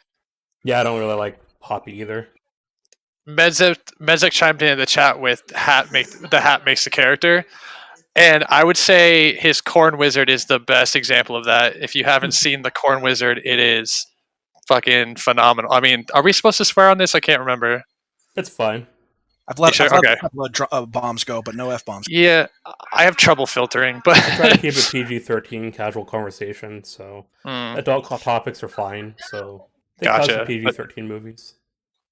Yeah, I don't really like hoppy either. Medzek chimed in the chat with the hat makes the character, and I would say his Corn Wizard is the best example of that. If you haven't seen the Corn Wizard, it is fucking phenomenal. I mean, are we supposed to swear on this? I can't remember. It's fine. I've let Sure? a Okay. couple of bombs go, but no F-bombs. Yeah, I have trouble filtering, but I try to keep it PG-13 casual conversation, so Mm, adult topics are fine. So they Gotcha. cause PG-13 movies.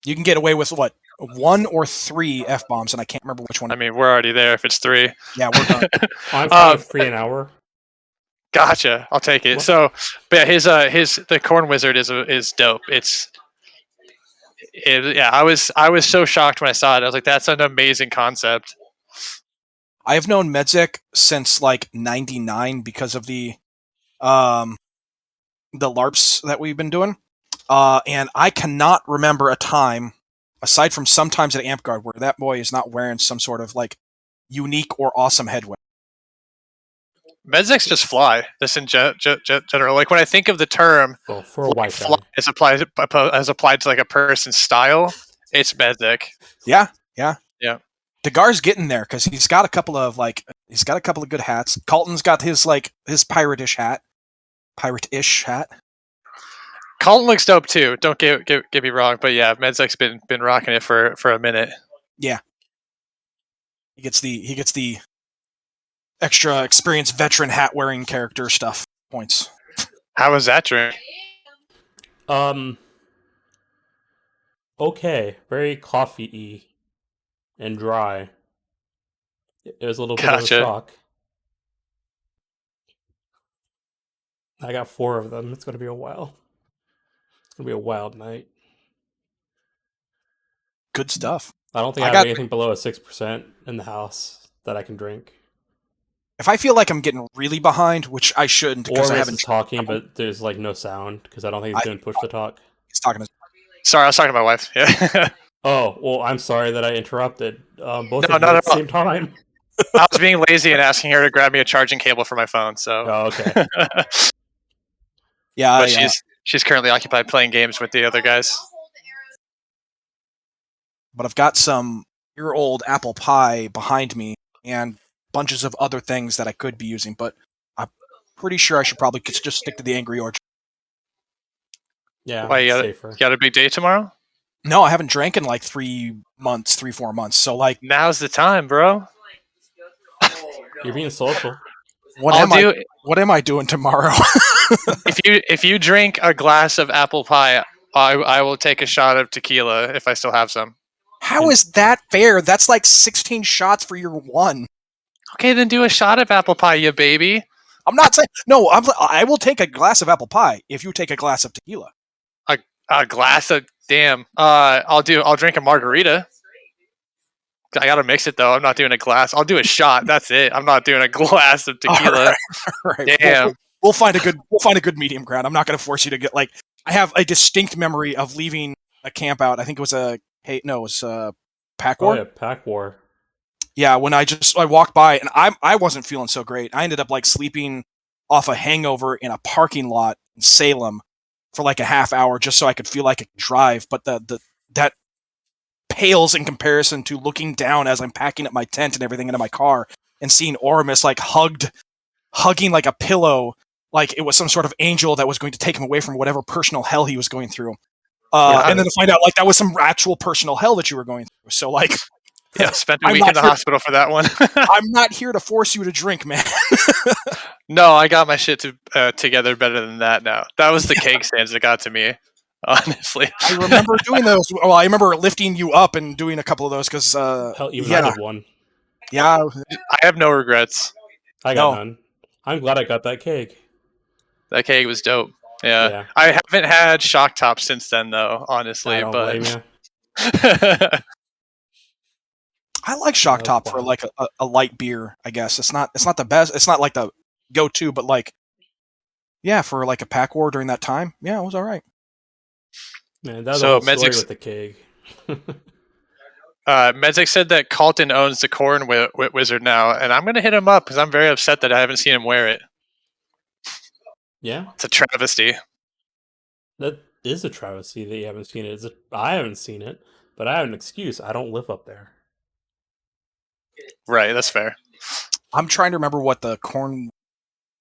You can get away with what, 1 or 3 F-bombs, and I can't remember which one. I mean, we're already there if it's 3. Yeah, we're done. I'm fine with 3 an hour. Gotcha. I'll take it. What? So, but yeah, his the Corn Wizard is dope. Yeah, I was so shocked when I saw it. I was like, that's an amazing concept. I have known Medzek since like '99 because of the LARPs that we've been doing, and I cannot remember a time, aside from sometimes at Amp Guard, where that boy is not wearing some sort of like unique or awesome headwear. Medzeks just fly. This in general. Like when I think of the term, Well, for a white fly guy. as applied to like a person's style, it's Medzek. Yeah. Degar's Degar's getting there because he's got a couple of good hats. Colton's got his pirate-ish hat. Colton looks dope too. Don't get me wrong, but yeah, Medzek's been rocking it for a minute. Yeah. He gets the extra experienced veteran hat wearing character stuff points. How was that drink? Okay, very coffee-y and dry. It was a little bit of a Gotcha. shock. I got 4 of them. It's gonna be a while. It's gonna be a wild night. Good stuff. I don't think I have anything below a 6% in the house that I can drink. If I feel like I'm getting really behind, which I shouldn't, because I haven't talking, but there's like no sound because I don't think he's doing push to talk. He's talking to. Sorry, I was talking to my wife. Yeah. Oh well, I'm sorry that I interrupted. Both No, of you not at at the all. same time. I was being lazy and asking her to grab me a charging cable for my phone. So, Oh, okay. Yeah, but she's currently occupied playing games with the other guys. But I've got some year-old apple pie behind me and bunches of other things that I could be using, but I'm pretty sure I should probably just stick to the Angry Orchard. Yeah, Why, safer. You got a big day tomorrow? No, I haven't drank in like 3 months, 3-4 months. So like, Now's the time, bro. You're being social. what am I doing tomorrow? If you drink a glass of apple pie, I will take a shot of tequila if I still have some. How is that fair? That's like 16 shots for your 1. Okay, then do a shot of apple pie, you baby. I'm not saying no. I will take a glass of apple pie if you take a glass of tequila. A glass of damn. I'll drink a margarita. I gotta mix it though. I'm not doing a glass. I'll do a shot. That's it. I'm not doing a glass of tequila. All right. Damn. We'll find a good medium ground. I'm not going to force you to get like. I have a distinct memory of leaving a camp out. I think it was Pack War. Oh yeah, Pack War. Yeah, when I walked by and I wasn't feeling so great. I ended up like sleeping off a hangover in a parking lot in Salem for like a half hour just so I could feel like I could drive. But that pales in comparison to looking down as I'm packing up my tent and everything into my car and seeing Oramus like hugging like a pillow, like it was some sort of angel that was going to take him away from whatever personal hell he was going through. And then to find out like that was some actual personal hell that you were going through. So like, yeah, spent a week in the hospital for that one. I'm not here to force you to drink, man. No, I got my shit together better than that now. That was the cake stands that got to me, honestly. I remember doing those. Well, I remember lifting you up and doing a couple of those because, Hell, even I yeah, did one. yeah, I have no regrets. I got no. none. I'm glad I got that cake. That cake was dope. Yeah. Yeah, I haven't had shock top since then though, I honestly, don't but blame you. I like Yeah, Shock that was Top for wild. like a light beer. I guess it's not the best. It's not like the go to, but like yeah, for like a pack war during that time, yeah, it was all right. Man, that was a so whole story Medzik with the cake. Medzik said that Carlton owns the corn wizard now, and I'm gonna hit him up because I'm very upset that I haven't seen him wear it. Yeah, It's a travesty. that is a travesty that you haven't seen it. I haven't seen it, but I have an excuse. I don't live up there. Right, that's fair. I'm trying to remember what the corn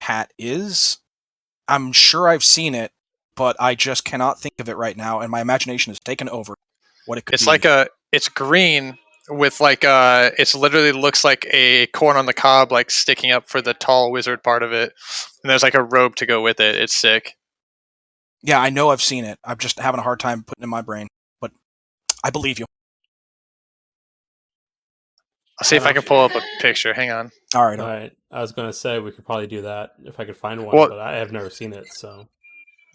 hat is. I'm sure I've seen it, but I just cannot think of it right now, and my imagination has taken over what it could It's be. like it's green with like it's literally looks like a corn on the cob like sticking up for the tall wizard part of it, and there's like a robe to go with it. It's sick. Yeah, I know I've seen it. I'm just having a hard time putting it in my brain, but I believe you. I'll see if I can pull up a picture. Hang on. All right. All right, I was gonna say we could probably do that if I could find one, Well, but I have never seen it. So,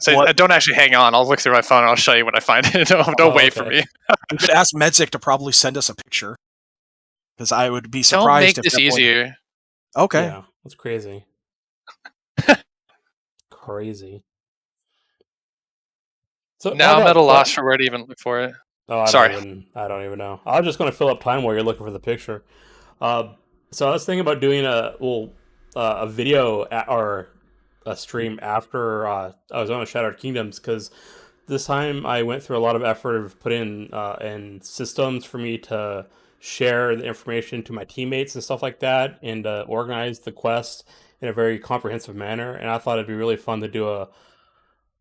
so What? don't actually hang on. I'll look through my phone and I'll show you when I find it. don't oh, wait for okay. me. We could ask Medzik to probably send us a picture because I would be Don't surprised make if this that wasn't- easier. Okay. Yeah, that's crazy. Crazy. So Now I I'm got at a loss que- for where to even look for it. Oh, Sorry. I don't even know. I was just gonna fill up time while you're looking for the picture. Uh, so I was thinking about doing a video or a stream after I was on Shattered Kingdoms because this time I went through a lot of effort of putting in systems for me to share the information to my teammates and stuff like that, and organize the quest in a very comprehensive manner. And I thought it'd be really fun to do a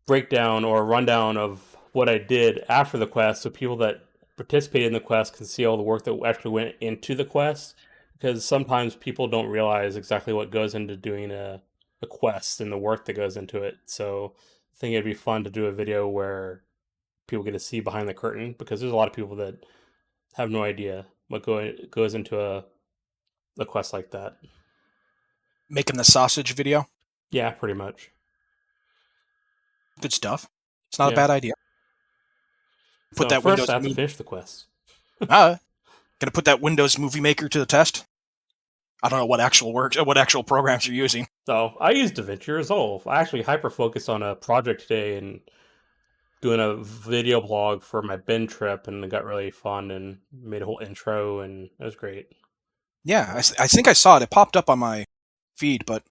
breakdown or a rundown of what I did after the quest, so people that participated in the quest can see all the work that actually went into the quest. Because sometimes people don't realize exactly what goes into doing a quest and the work that goes into it. So I think it'd be fun to do a video where people get to see behind the curtain because there's a lot of people that have no idea what goes into a quest like that. Making the sausage video. Yeah, pretty much. Good stuff. It's not a Yeah. bad idea. Put So that first, Windows I have to movie. finish the quest. Gonna put that Windows Movie Maker to the test. I don't know what actual programs you're using. So I used DaVinci Resolve. I actually hyper focused on a project today and doing a video blog for my bin trip, and it got really fun and made a whole intro, and it was great. Yeah, I think I saw it. It popped up on my feed, but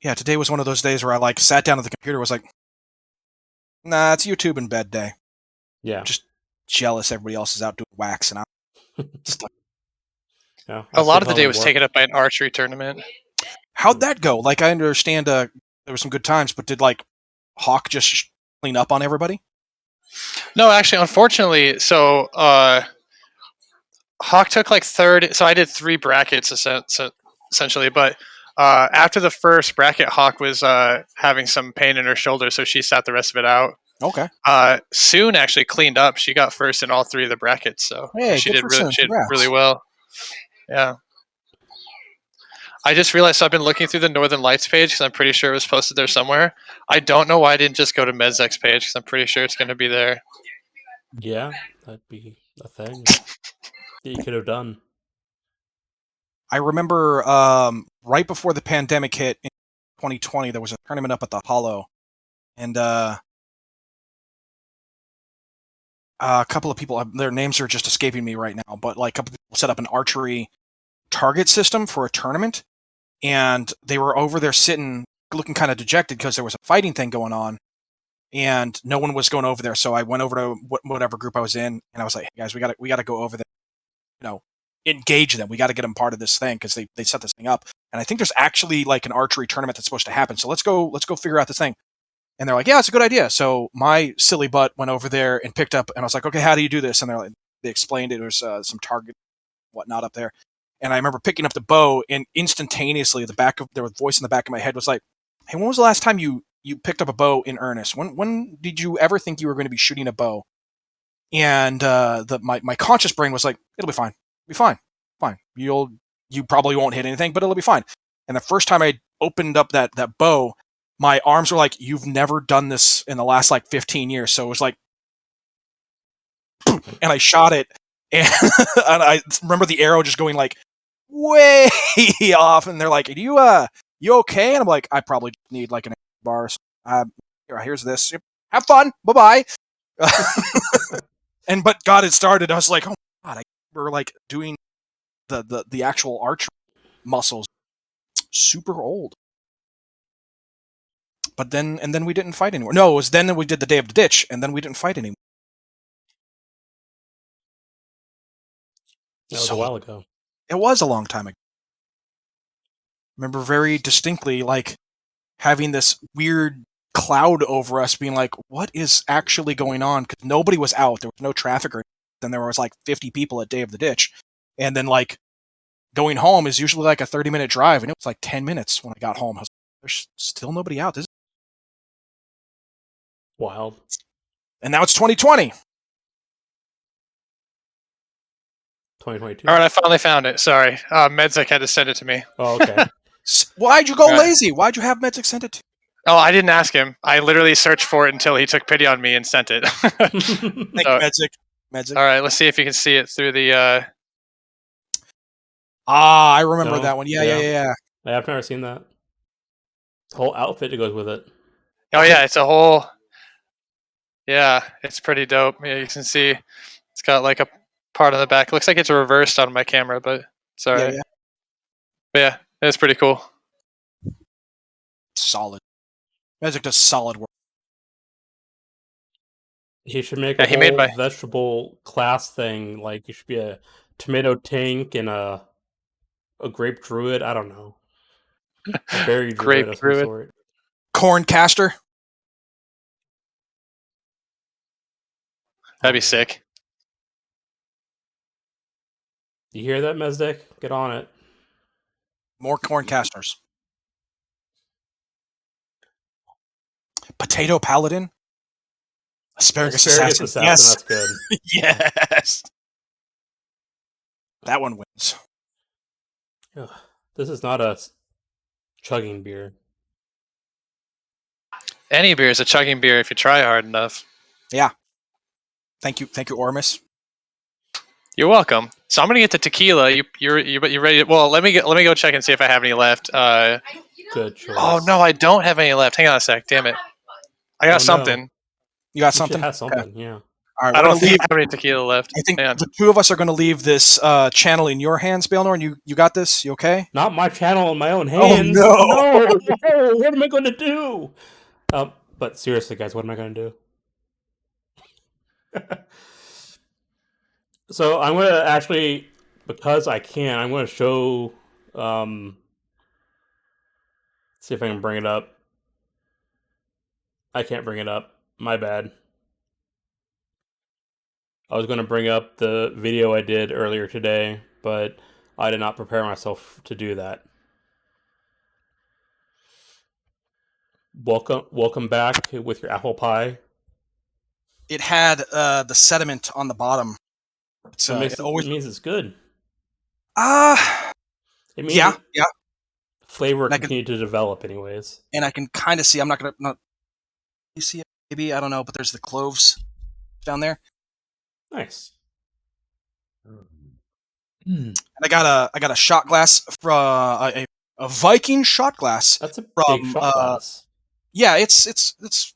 yeah, today was one of those days where I like sat down at the computer, was like, nah, it's YouTube in bed day. Yeah. Just jealous everybody else is out doing wax, and I'm stuck. Yeah. A I lot stayed of the home day and was worked. taken up by an archery tournament. How'd that go? Like, I understand there were some good times, but did like Hawk just clean up on everybody? No, actually, unfortunately, so Hawk took like third. So I did 3 brackets essentially, but after the first bracket, Hawk was having some pain in her shoulder, so she sat the rest of it out. Okay. Soon actually cleaned up. She got first in all 3 of the brackets, so Hey, she good did for really, Soon. she did Congrats. really well. Yeah. I just realized I've been looking through the Northern Lights page because I'm pretty sure it was posted there somewhere. I don't know why I didn't just go to Medzek's page because I'm pretty sure it's going to be there. Yeah, that'd be a thing that you could have done. I remember right before the pandemic hit in 2020, there was a tournament up at the Hollow, and a couple of people, their names are just escaping me right now, but like a couple of people set up an archery target system for a tournament, and they were over there sitting, looking kind of dejected because there was a fighting thing going on, and no one was going over there. So I went over to whatever group I was in, and I was like, "Hey guys, we got to go over there, engage them. We got to get them part of this thing because they set this thing up." And I think there's actually like an archery tournament that's supposed to happen. So let's go figure out this thing. And they're like, "Yeah, it's a good idea." So my silly butt went over there and picked up, and I was like, "Okay, how do you do this?" And they explained it was some target whatnot up there. And I remember picking up the bow, and instantaneously, the voice in the back of my head was like, "Hey, when was the last time you picked up a bow in earnest? When did you ever think you were going to be shooting a bow?" And my conscious brain was like, "It'll be fine, fine. You probably won't hit anything, but it'll be fine." And the first time I opened up that bow, my arms were like, "You've never done this in the last like 15 years." So it was like, and I shot it, and, and I remember the arrow just going like way off, and they're like, you okay?" And I'm like, "I probably need like an bar. So, here's this. Have fun. Bye bye." But God had started. I was like, "Oh my God!" I were like doing the actual arch muscles super old. But then we didn't fight anymore. No, it was then that we did the Day of the Ditch, and then we didn't fight anymore. That was a while ago. It was a long time ago. Remember very distinctly, like having this weird cloud over us, being like, "What is actually going on?" Because nobody was out. There was no traffic, or then there was like 50 people at Day of the Ditch, and then like going home is usually like a 30-minute drive, and it was like 10 minutes when I got home. I was like, "There's still nobody out." Wild. And now it's 2020. 2022. All right, I finally found it. Sorry, Medzik had to send it to me. Oh, okay. Why'd you go Right. lazy? Why'd you have Medzik send it to Oh, I didn't ask him. I literally searched for it until he took pity on me and sent it. you? Thank you, Medzik. All right, let's see if you can see it through the. I remember No, that one. Yeah. I've never seen that. The whole outfit that goes with it. Oh yeah, it's a whole. Yeah, it's pretty dope. Yeah, you can see it's got like a part on the back. It looks like it's reversed on my camera, but sorry. Yeah. But yeah, it's pretty cool. Solid. Medzik does solid work. He should make Yeah, a he made whole my. vegetable class thing. Like, you should be a tomato tank and a grape druid. I don't know. A berry druid Grape of some druid. sort. Corn caster. That'd Oh, be sick. You hear that, Mezdek? Get on it. More corn casters. Potato paladin. Asparagus assassin. Yes. That's good. Yes. That one wins. Ugh, this is not a chugging beer. Any beer is a chugging beer if you try hard enough. Yeah. Thank you, Ormus. You're welcome. So I'm gonna get the tequila. You ready? Well, let me go check and see if I have any left. Good choice. Oh no, I don't have any left. Hang on a sec. Damn it. I got something. You got You something? should have something, Okay. yeah. All right, I we're don't gonna leave. have any tequila left. I think Hang on. the two of us are going to leave this channel in your hands, Baelnorn. You got this? You okay? Not my channel in my own hands. no. No! What am I going to do? But seriously, guys, what am I going to do? So I'm going to actually, because I can, I'm going to show. See if I can bring it up. I can't bring it up. My bad. I was going to bring up the video I did earlier today, but I did not prepare myself to do that. Welcome back with your apple pie. It had the sediment on the bottom. It means it's good. It means yeah. Flavor continued to develop, anyways. And I can kind of see. I'm not gonna. You see it? Maybe I don't know, but there's the cloves down there. Nice. And I got a shot glass from a Viking shot glass. That's a from, big shot glass. Yeah, it's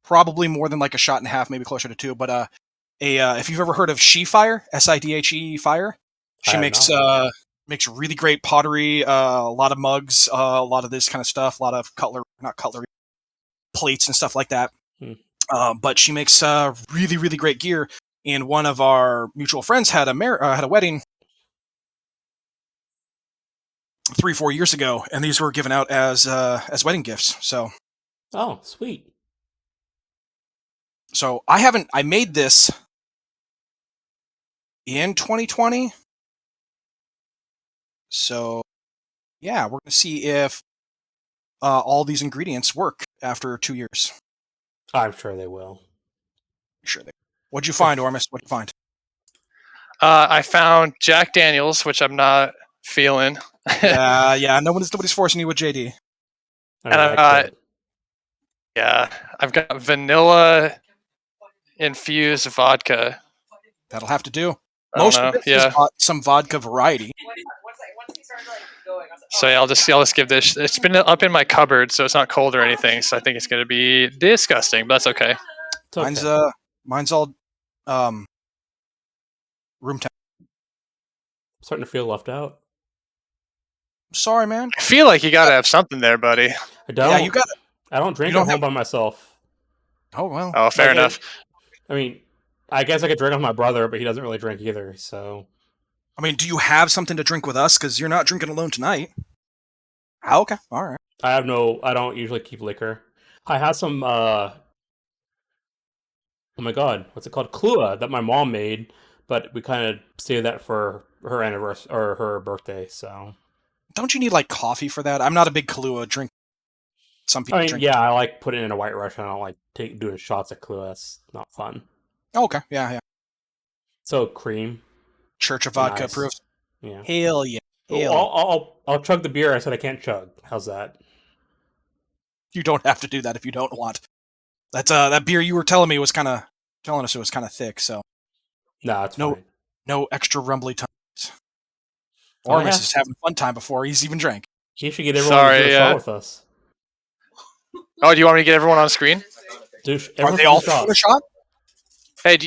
probably more than like a shot and a half, maybe closer to 2. But if you've ever heard of She Fire, Sidhe Fire, she makes really great pottery, a lot of mugs, a lot of this kind of stuff, a lot of not cutlery, plates and stuff like that. But she makes really, really great gear. And one of our mutual friends had a wedding 3-4 years ago, and these were given out as wedding gifts. So, oh, sweet. So I made this in 2020, So, yeah, we're going to see if all these ingredients work after 2 years. I'm sure they will. Sure they. What'd you find, Ormus? What'd you find? I found Jack Daniels, which I'm not feeling. Yeah. Nobody's forcing you with JD. I mean, And I could. Yeah, I've got vanilla infused vodka. That'll have to do. I don't Most know. of it is Yeah. some vodka variety. So yeah, I'll just give this. It's been up in my cupboard, so it's not cold or anything. So I think it's gonna be disgusting, but that's okay. It's okay. Mine's all room temp. I'm starting to feel left out. Sorry, man. I feel like you gotta have something there, buddy. I don't. Yeah, you got it. I don't drink You at don't home by myself. Oh well. Oh, fair Like, enough. I mean, I guess I could drink with my brother, but he doesn't really drink either. So, I mean, do you have something to drink with us? Because you're not drinking alone tonight. Oh, okay, all right. I don't usually keep liquor. I have some. Oh my god, what's it called? Kahlua that my mom made, but we kind of saved that for her anniversary or her birthday. So, Don't you need like coffee for that? I'm not a big Kahlua drink. Some people I mean, drink. yeah, I like putting it in a White Russian. I don't like doing shots of Kahlua. That's not fun. Oh, okay, yeah. So cream, Church of Vodka nice. approves. Yeah. Hell yeah. I'll chug the beer. I said I can't chug. How's that? You don't have to do that if you don't want. That's that beer you were telling us it was kind of thick. So No, it's fine. no extra rumbly tones. Oh, yeah. Ormus is having a fun time before he's even drank. You should get everyone to do a shot with us. Oh, do you want me to get everyone on screen? Are they all doing a shot? Hey,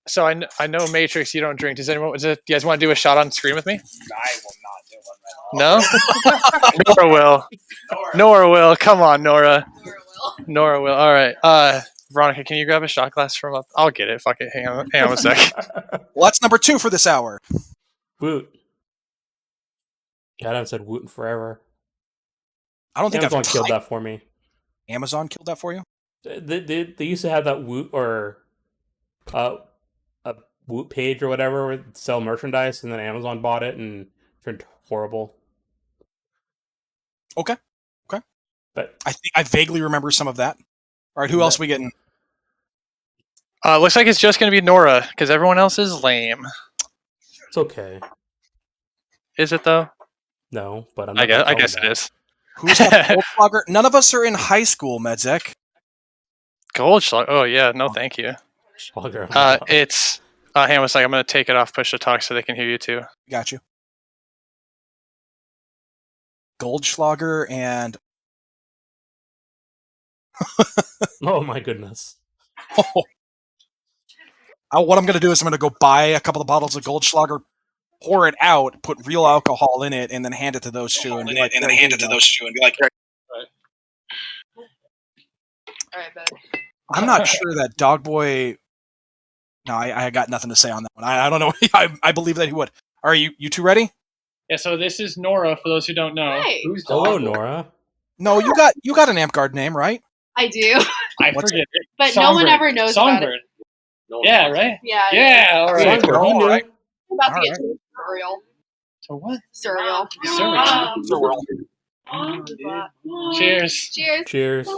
so I know Matrix. You don't drink. Do you guys want to do a shot on screen with me? I will not do one right now. No. Nora will. Nora will. Come on, Nora. Nora will. All right. Veronica, can you grab a shot glass from up? I'll get it. Fuck it. Hang on a sec. Well, that's number 2 for this hour. Woot. God, I haven't said woot in forever. I don't think Amazon killed that for me. Amazon killed that for you? They used to have that woot or a woot page or whatever where they'd sell merchandise, and then Amazon bought it and turned horrible. Okay. But I think I vaguely remember some of that. All right, who else are we getting? Looks like it's just going to be Nora because everyone else is lame. it's okay. Is it though? No, but I'm I not guess it is. Who's got the Goldschlager? None of us are in high school, Medzek. Goldschlager. Oh yeah, no, thank you. It's. Hang on a second. I'm going to take it off push to talk so they can hear you too. Got you. Goldschlager and Oh my goodness. What I'm going to do is I'm going to go buy a couple of bottles of Goldschlager, pour it out, put real alcohol in it, and then hand it to those two and be like, All right, bud. I'm not sure that Dogboy. No, I got nothing to say on that one. I don't know. I believe that he would. Are you two ready? Yeah, so this is Nora, for those who don't know. Hey. Who's Hello, Dog? Nora. No, you got an amp guard name, right? I do, I What's forget it. but no one ever knows about it. Songbird. Yeah, right? Yeah. Yeah, all right. Songbird, he knew. Alright. I'm about to All get to surreal. So what? Surreal. Cheers. Cheers. Cheers.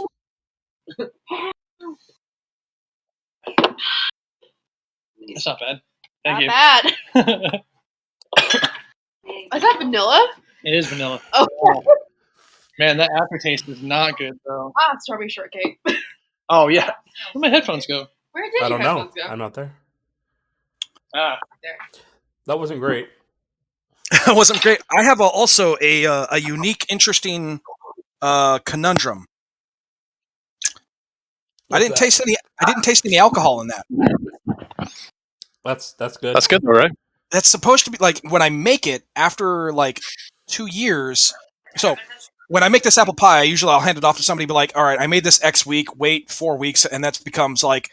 That's not bad. Thank Not you. bad. Is that vanilla? It is vanilla. Oh, Man, that aftertaste is not good, though. strawberry shortcake. Oh, yeah. Where'd my headphones go? Where did I your don't know. headphones go? I'm not there. Ah, That wasn't great. It wasn't great. I have also a unique, interesting conundrum. I didn't taste any alcohol in that. That's good. That's good, all right? That's supposed to be like when I make it after like 2 years. So when I make this apple pie, I'll hand it off to somebody and be like, all right, I made this X week, wait 4 weeks, and that becomes like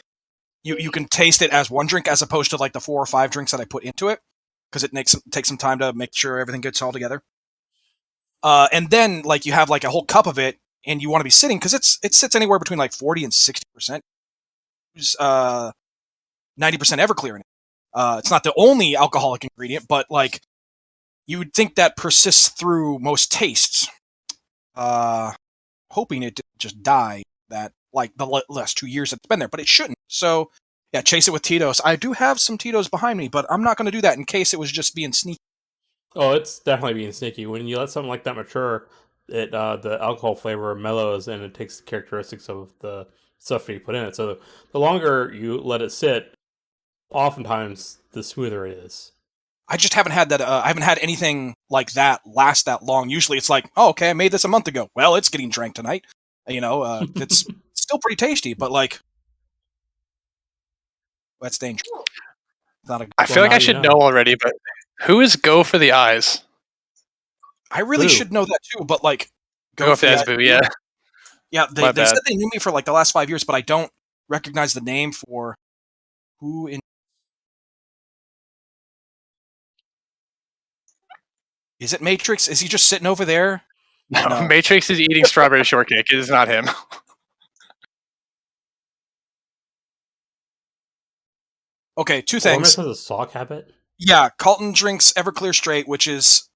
you can taste it as one drink as opposed to like the 4 or 5 drinks that I put into it, because it takes some time to make sure everything gets all together. And then like you have like a whole cup of it, and you want to be sitting because it sits anywhere between like 40 and 60%. 90% Everclear in it. It's not the only alcoholic ingredient, but like you would think that persists through most tastes. Hoping it didn't just die that like the last 2 years it's been there, but it shouldn't. So yeah, chase it with Tito's. I do have some Tito's behind me, but I'm not going to do that in case it was just being sneaky. Oh, it's definitely being sneaky. When you let something like that mature, it the alcohol flavor mellows and it takes the characteristics of the stuff that you put in it. So the longer you let it sit, oftentimes the smoother it is. I just haven't had that. I haven't had anything like that last that long. Usually, it's like, oh, okay, I made this a month ago. Well, it's getting drank tonight. It's still pretty tasty, but like, that's dangerous. Not a. I feel like I should know already, but who is Go for the Eyes? I really Boo. should know that too, but like, Go for the Eyes, Boo. Yeah. Yeah, My they bad. said they knew me for like the last 5 years, but I don't recognize the name for who in. Is it Matrix? Is he just sitting over there? No. Matrix is eating strawberry shortcake. It is not him. Okay, two things. Ormus has a sock habit? Yeah, Carlton drinks Everclear straight, which is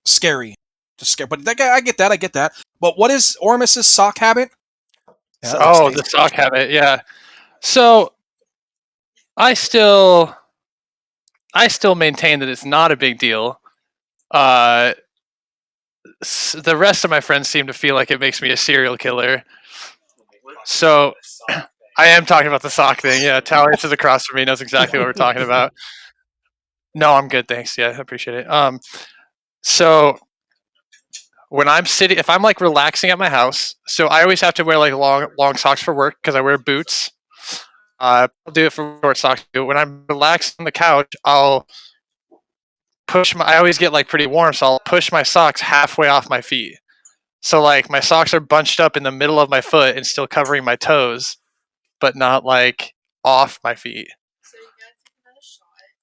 scary. Just scary. But I get that. But what is Ormus's sock habit? Yeah, the sock habit, yeah. So I still maintain that it's not a big deal. The rest of my friends seem to feel like it makes me a serial killer. So I am talking about the sock thing. Yeah, Talia sits across from me, knows exactly what we're talking about. No, I'm good, thanks. Yeah, I appreciate it. So when I'm sitting, if I'm like relaxing at my house, so I always have to wear like long socks for work because I wear boots. I'll do it for short socks too. When I'm relaxed on the couch, I'll I always get like pretty warm, so I'll push my socks halfway off my feet. So like my socks are bunched up in the middle of my foot and still covering my toes, but not like off my feet.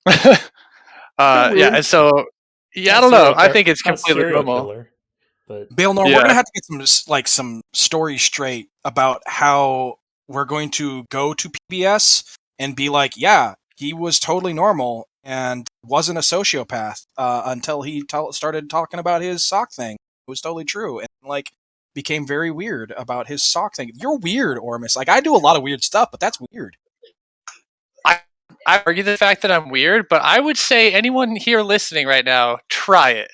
Yeah, and so I don't know. I think it's completely normal. Killer, but Baelnorn, we're gonna have to get some stories straight about how we're going to go to PBS and be like, yeah, he was totally normal and wasn't a sociopath until he started talking about his sock thing. It was totally true, and like became very weird about his sock thing. You're weird, Ormus. Like I do a lot of weird stuff, but that's weird. I argue the fact that I'm weird, but I would say anyone here listening right now, try it.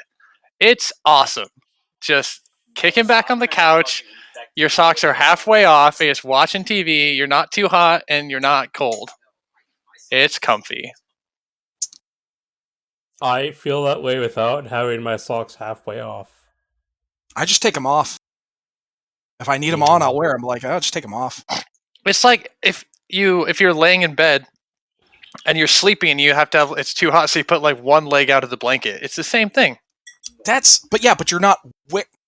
It's awesome. Just kicking back on the couch. Your socks are halfway off. You're just watching TV. You're not too hot and you're not cold. It's comfy. I feel that way without having my socks halfway off. I just take them off. If I need them on, I'll wear them. Like I'll just take them off. It's like if you're laying in bed and you're sleeping and you have to have it's too hot, so you put like one leg out of the blanket. It's the same thing. But you're not.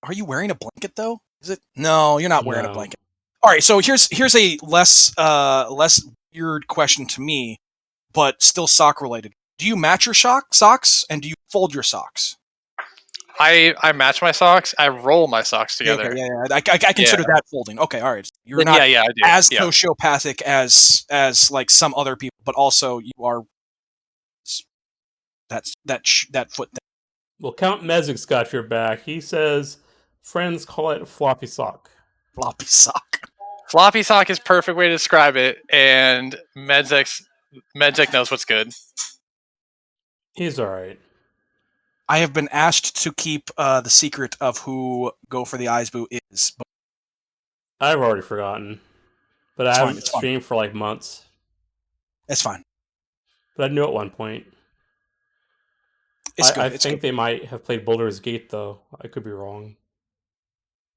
Are you wearing a blanket though? Is it? No, you're not wearing a blanket. All right, so here's a less weird question to me, but still sock related. Do you match your socks and do you fold your socks? I match my socks. I roll my socks together. Okay, yeah. I consider that folding. Okay, all right. You're not I do. as sociopathic as like some other people, but also you are that foot thing. Well, Count Mezig's got your back. He says friends call it floppy sock. Floppy sock. Floppy sock is perfect way to describe it, and Medzek knows what's good. He's all right. I have been asked to keep the secret of who Go for the Eyes Boo is. But I've already forgotten. But I haven't streamed for like months. It's fine. But I knew at one point. I think they might have played Baldur's Gate, though. I could be wrong.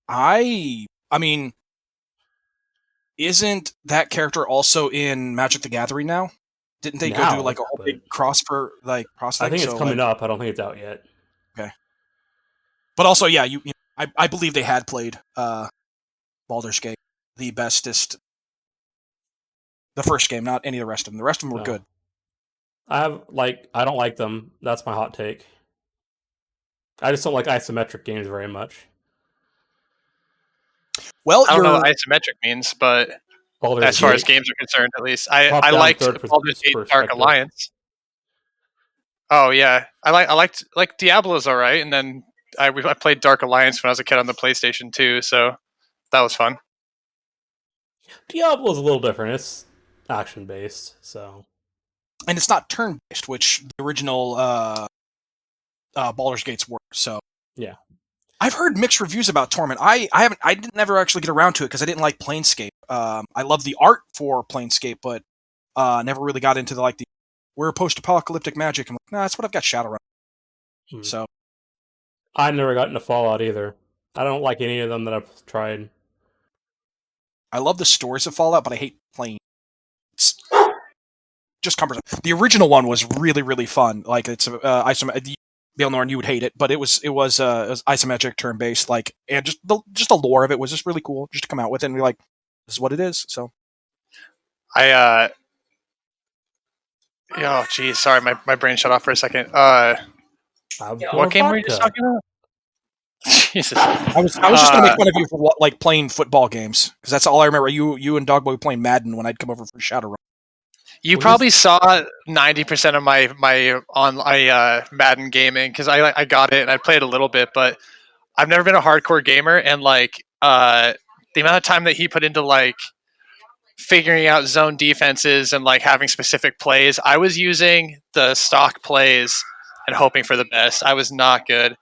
I mean, isn't that character also in Magic the Gathering now? Didn't they go do like a whole big cross thing? I think it's coming up. I don't think it's out yet. Okay. But also, yeah, I believe they had played Baldur's Gate, the bestest. The first game, not any of the rest of them. The rest of them were good. I don't like them. That's my hot take. I just don't like isometric games very much. Well, I don't know what isometric means, but as far as games are concerned, at least I like Baldur's Gate Dark Alliance. Oh yeah, I liked Diablo's all right, and then I played Dark Alliance when I was a kid on the PlayStation 2, so that was fun. Diablo's a little different. It's action based, so And it's not turn based, which the original Baldur's Gates were. So yeah. I've heard mixed reviews about Torment. I didn't never actually get around to it because I didn't like Planescape. I love the art for Planescape, but never really got into the we're post-apocalyptic magic. I'm like, nah, that's what I've got Shadowrun. Hmm. So I never got into Fallout either. I don't like any of them that I've tried. I love the stories of Fallout, but I hate playing. It's just cumbersome. The original one was really, really fun. Like it's Baelnorn, you would hate it, but it was isometric turn-based, and just the lore of it was just really cool. Just to come out with it and be like, this is what it is. So I oh geez, sorry, my brain shut off for a second. What game were you just talking about? Jesus. I was just gonna make fun of you for playing football games because that's all I remember. You and Dogboy playing Madden when I'd come over for Shadowrun. You probably saw 90% of my Madden gaming because I got it and I played a little bit, but I've never been a hardcore gamer, and the amount of time that he put into figuring out zone defenses and having specific plays, I was using the stock plays and hoping for the best. I was not good.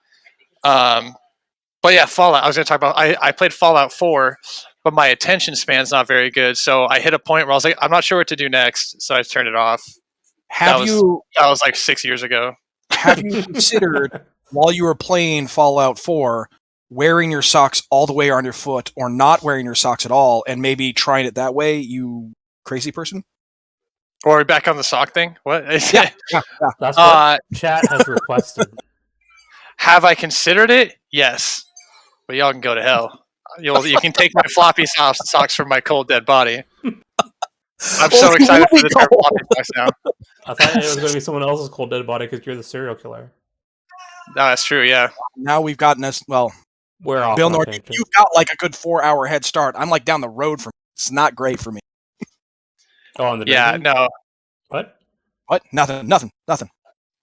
But yeah, Fallout. I was going to talk about. I played Fallout 4, but my attention span's not very good. So I hit a point where I was like, I'm not sure what to do next. So I turned it off. That was like 6 years ago. Have you considered while you were playing Fallout 4 wearing your socks all the way on your foot, or not wearing your socks at all, and maybe trying it that way? You crazy person. Or are we back on the sock thing? What? Yeah. That's what chat has requested. Have I considered it? Yes. But y'all can go to hell. You can take my floppy socks from my cold dead body. I'm so excited for the term floppy socks now. I thought it was going to be someone else's cold dead body because you're the serial killer. No, that's true. Yeah. Now we've gotten us. Well, we're off. Bill Norton, you've got a good 4-hour head start. I'm down the road from. It's not great for me. Oh, on the drinking? No. What? Nothing.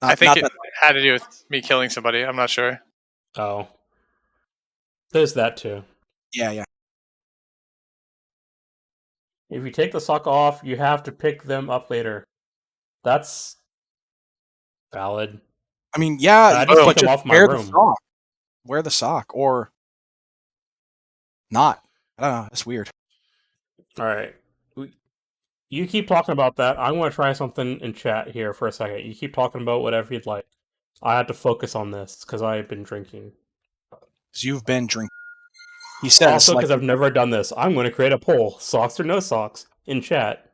I think it had to do with me killing somebody. I'm not sure. Oh. There's that too. Yeah. If you take the sock off, you have to pick them up later. That's valid. I mean, yeah, I just them off my wear room. The sock. Wear the sock or not. I don't know. It's weird. All right. You keep talking about that. I'm going to try something in chat here for a second. You keep talking about whatever you'd like. I had to focus on this because I've been drinking. You've been drinking. He says also because I've never done this. I'm going to create a poll: socks or no socks in chat.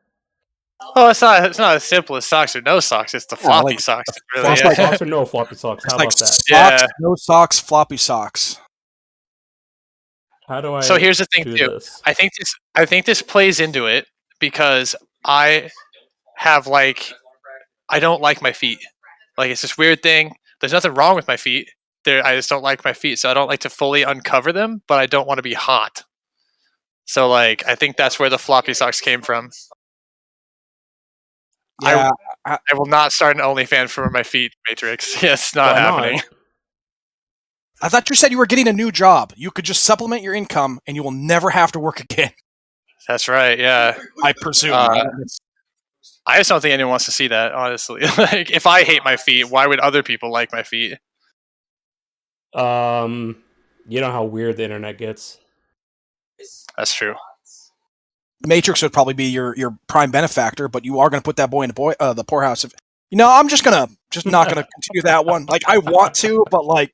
Oh, it's not as simple as socks or no socks. It's the floppy socks. Really, socks or no floppy socks. How about that? Socks, no socks, floppy socks. How do I? So here's the thing, too. This? I think this plays into it because I have I don't like my feet. It's this weird thing. There's nothing wrong with my feet. I just don't like my feet, so I don't like to fully uncover them, but I don't want to be hot. So I think that's where the floppy socks came from. Yeah, I will not start an OnlyFans for my feet, Matrix. It's not happening. Not? I thought you said you were getting a new job. You could just supplement your income, and you will never have to work again. That's right. Yeah, I presume. I just don't think anyone wants to see that. Honestly, if I hate my feet, why would other people like my feet? You know how weird the internet gets. That's true. Matrix would probably be your prime benefactor, but you are going to put that boy in the poorhouse. I'm just not going to continue that one. I want to, but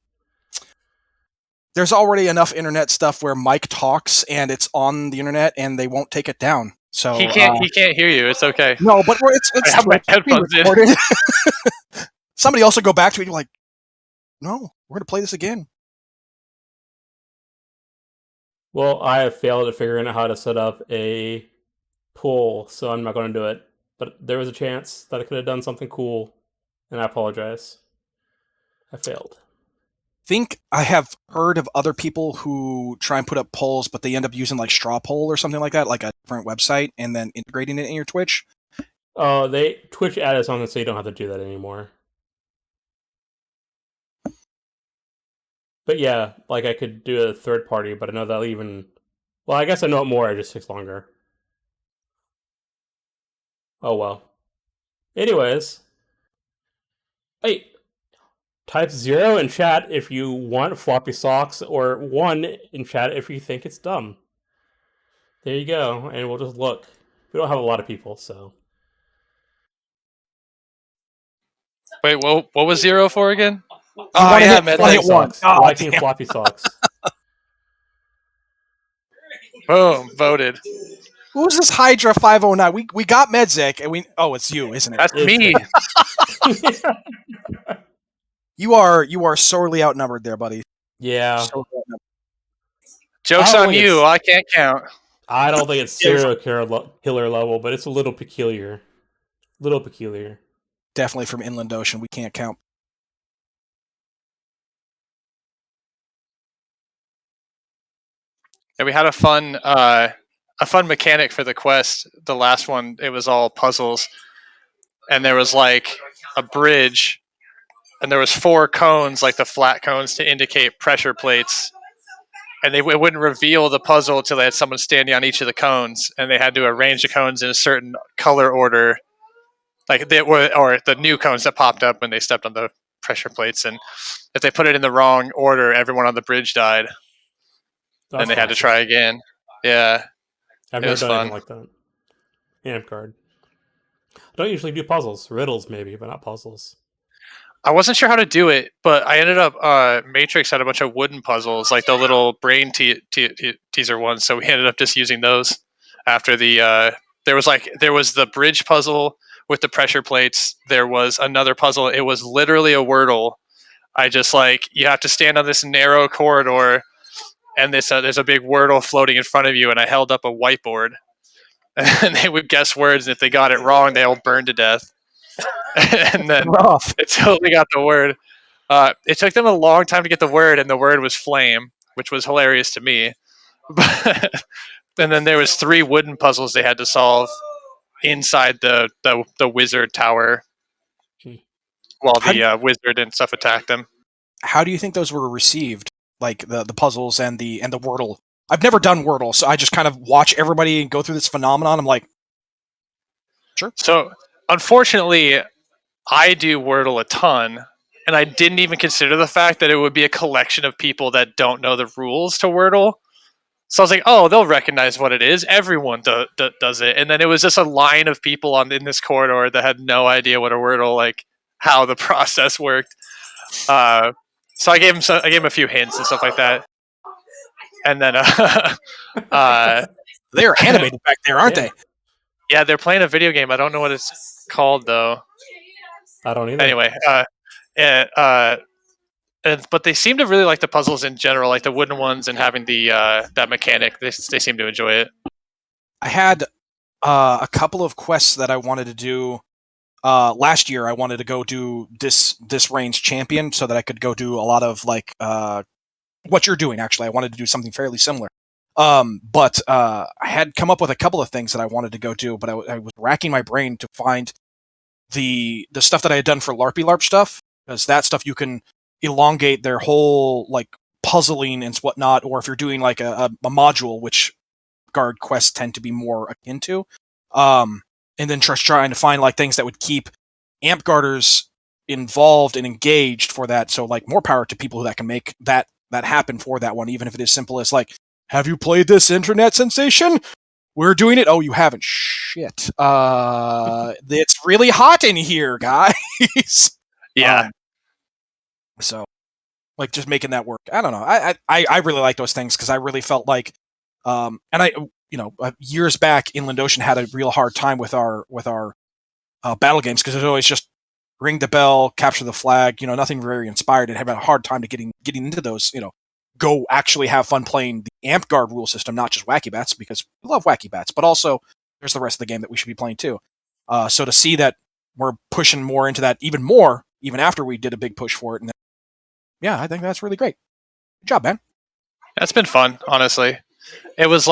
there's already enough internet stuff where Mike talks and it's on the internet and they won't take it down. So he can't hear you. It's okay. No, but it's I have my headphones in. Somebody also go back to it. You're like, no, we're going to play this again. Well, I have failed at figuring out how to set up a pool, so I'm not going to do it. But there was a chance that I could have done something cool, and I apologize. I failed. Think I have heard of other people who try and put up polls, but they end up using straw poll or something like that, like a different website, and then integrating it in your Twitch. Oh, Twitch added something so you don't have to do that anymore. But yeah, like I could do a third party, but I know that'll even. Well, I guess I know it more. It just takes longer. Oh well. Anyways, wait. Type 0 in chat if you want floppy socks, or 1 in chat if you think it's dumb. There you go, and we'll just look. We don't have a lot of people, so. Wait, what was 0 for again? You Oh wanna yeah, hit man. one Floppy hit one. socks. Oh, Liking damn. floppy socks. Boom, voted. Who's this Hydra 509? We got Medzek, and it's you, isn't it? That's It's me. You are sorely outnumbered there, buddy. yeah. Sorely outnumbered. Joke's I don't on think you. it's- I can't count. I don't think it's serial killer level, but it's a little peculiar. Little peculiar. Definitely from Inland Ocean. We can't count. Yeah, we had a fun mechanic for the quest. The last one, it was all puzzles, and there was like a bridge, and there was 4 cones, like the flat cones, to indicate pressure plates. And it wouldn't reveal the puzzle until they had someone standing on each of the cones, and they had to arrange the cones in a certain color order, like they were, or the new cones that popped up when they stepped on the pressure plates. And if they put it in the wrong order, everyone on the bridge died. Then they had to try again. Yeah, I've it never was done anything fun. like that. Amp card. I don't usually do puzzles. Riddles, maybe, but not puzzles. I wasn't sure how to do it, but I ended up. Matrix had a bunch of wooden puzzles, like the little brain teaser ones. So we ended up just using those. After the there was the bridge puzzle with the pressure plates. There was another puzzle. It was literally a Wordle. I just you have to stand on this narrow corridor, and there's a big Wordle floating in front of you. And I held up a whiteboard, and they would guess words. And if they got it wrong, they all burned to death. And then Rough. until they got the word. It took them a long time to get the word, and the word was flame, which was hilarious to me. And then there was 3 wooden puzzles they had to solve inside the wizard tower, while the wizard and stuff attacked them. How do you think those were received? Like the puzzles and the Wordle. I've never done Wordle, so I just kind of watch everybody go through this phenomenon. I'm like, sure. So unfortunately, I do Wordle a ton, and I didn't even consider the fact that it would be a collection of people that don't know the rules to Wordle. So I was like, oh, they'll recognize what it is. Everyone does it. And then it was just a line of people in this corridor that had no idea what a Wordle, how the process worked. So I gave him a few hints and stuff like that. And then They're animated back there, aren't Yeah. they? yeah, they're playing a video game. I don't know what it's called though. I don't either. Anyway, but they seem to really like the puzzles in general, like the wooden ones, and having the that mechanic. They seem to enjoy it. I had a couple of quests that I wanted to do. Last year, I wanted to go do this range champion so that I could go do a lot of what you're doing. Actually, I wanted to do something fairly similar. But I had come up with a couple of things that I wanted to go do, but I was racking my brain to find the stuff that I had done for LARP stuff, because that stuff you can elongate their whole puzzling and whatnot, or if you're doing a module, which guard quests tend to be more akin to, and then just trying to find things that would keep amp guarders involved and engaged for that. So more power to people that can make that happen for that one, even if it is simple as have you played this internet sensation? We're doing it. Oh, you haven't? Shit. It's really hot in here, guys. Yeah. So, just making that work. I don't know. I really like those things because I really felt and I, years back, Inland Ocean had a real hard time with our battle games because it was always just ring the bell, capture the flag. Nothing very inspired, and had a hard time to getting into those. Go actually have fun playing the Amp Guard rule system, not just Wacky Bats, because we love Wacky Bats, but also there's the rest of the game that we should be playing too. So to see that we're pushing more into that even more, even after we did a big push for it, and yeah, I think that's really great. Good job, man. That's been fun, honestly. It was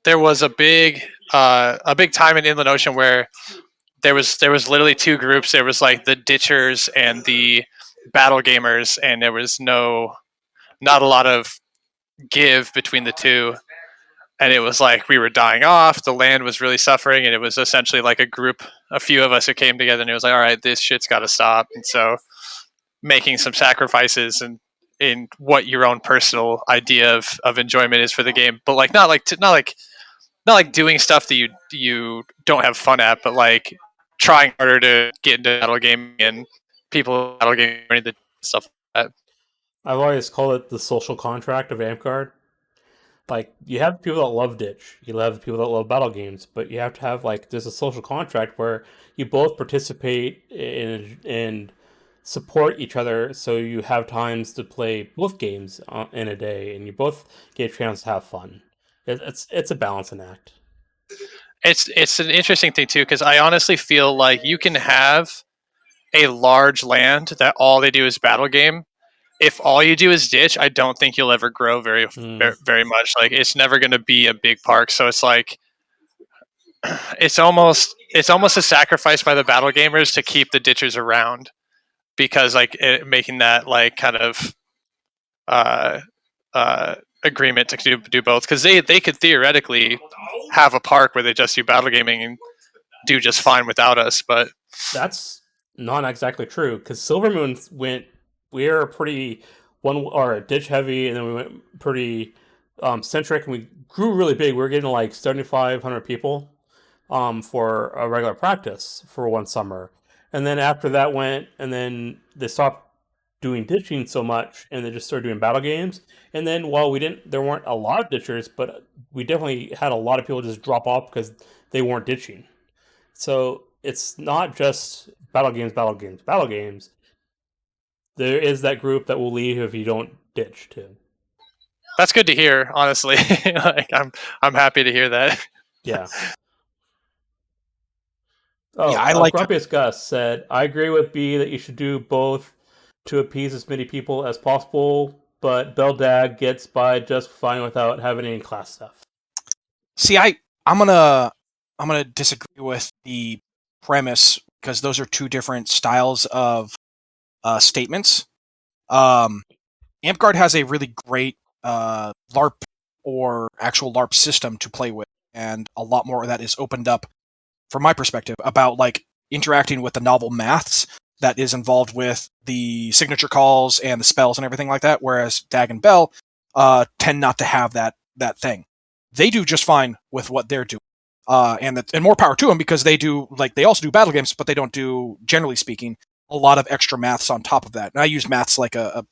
there was a big time in Inland Ocean where there was literally 2 groups. There was the ditchers and the battle gamers, and there was no not a lot of give between the two. And it was like we were dying off. The land was really suffering, and it was essentially like a few of us who came together, and it was like, all right, this shit's got to stop. And so making some sacrifices and in what your own personal idea of enjoyment is for the game, but like not like doing stuff that you don't have fun at, but like trying harder to get into battle gaming and people battle gaming and stuff like that. I've always called it the social contract of Amp. Like, you have people that love Ditch, you have people that love battle games, but you have to have, like, there's a social contract where you both participate in and support each other, so you have times to play both games in a day, and you both get a chance to have fun. It's a balancing act. It's an interesting thing too, because I honestly feel like you can have a large land that all they do is battle game. If all you do is ditch, I don't think you'll ever grow very much. Like it's never going to be a big park. So it's like it's almost a sacrifice by the battle gamers to keep the ditchers around, because like making that like kind of uh, agreement to do both, because they could theoretically have a park where they just do battle gaming and do just fine without us, but That's not exactly true, because Silver Moon went. We are pretty one or ditch heavy, and then we went pretty centric, and we grew really big. We were getting like 7,500 people for a regular practice for one summer, and then after that went, and then they stopped doing ditching so much, and they just started doing battle games. And then while there weren't a lot of ditchers, but we definitely had a lot of people just drop off because they weren't ditching. So it's not just battle games, battle games, battle games. There is that group that will leave if you don't ditch too. that's good to hear. Honestly, like I'm happy to hear that. Yeah. Oh, Yeah, I like Grumpiest Gus said, I agree with B that you should do both to appease as many people as possible, but Beldag gets by just fine without having any class stuff. See, I'm gonna disagree with the premise because those are two different styles of statements. Amp has a really great LARP or actual LARP system to play with, and a lot more of that is opened up from my perspective about like interacting with the novel maths that is involved with the signature calls and the spells and everything like that. Whereas Dag and Bell tend not to have that thing. They do just fine with what they're doing. And more power to them, because they also do battle games, but they don't do, generally speaking, a lot of extra maths on top of that. And I use maths like a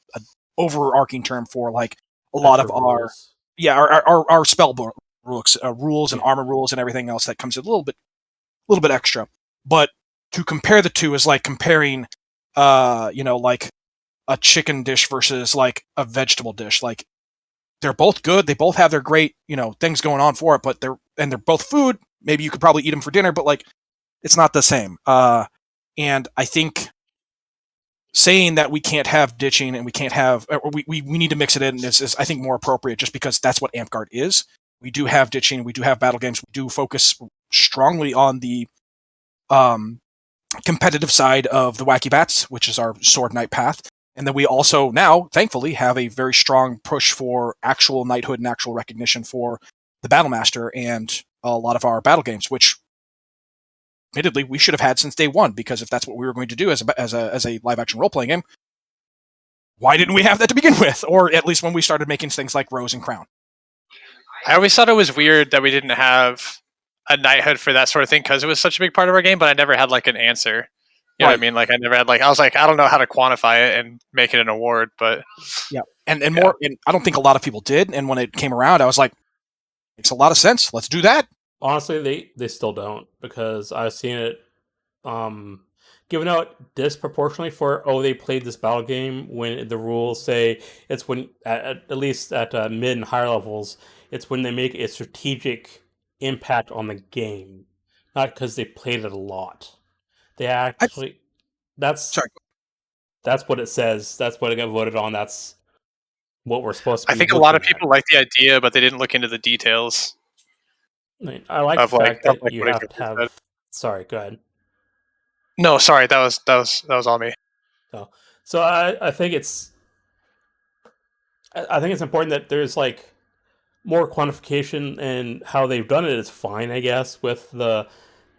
overarching term for like a lot of rules. our spell rules and Yeah. armor rules and everything else that comes a little bit extra. But to compare the two is like comparing, like a chicken dish versus like a vegetable dish. Like they're both good. They both have their great, things going on for it, but they're both food. Maybe you could probably eat them for dinner, but like it's not the same. And I think saying that we can't have ditching and we can't have, or we need to mix it in is I think more appropriate, just because that's what Amp is. We do have ditching, we do have battle games, we do focus strongly on the competitive side of the Wacky Bats, which is our Sword Knight path. And then we also now, thankfully, have a very strong push for actual knighthood and actual recognition for the Battlemaster and a lot of our battle games, which admittedly we should have had since day one, because if that's what we were going to do as a live action role playing game, why didn't we have that to begin with? Or at least when we started making things like Rose and Crown. I always thought it was weird that we didn't have a knighthood for that sort of thing, because it was such a big part of our game, but I never had like an answer. You know what I mean? Like I never had I was like, I don't know how to quantify it and make it an award, but yeah. And more, and I don't think a lot of people did. And when it came around, I was like, makes a lot of sense. Let's do that. Honestly, they still don't, because I've seen it given out disproportionately for they played this battle game, when the rules say it's when at least at mid and higher levels, it's when they make a strategic impact on the game, not because they played it a lot. They actually that's what it says. That's what it got voted on. That's what we're supposed to be. I think a lot of people like the idea, but they didn't look into the details. I like the fact that you have to have. Sorry, go ahead. No, sorry, that was all me. So I think I think it's important that there's like more quantification, and how they've done it is fine, I guess. With the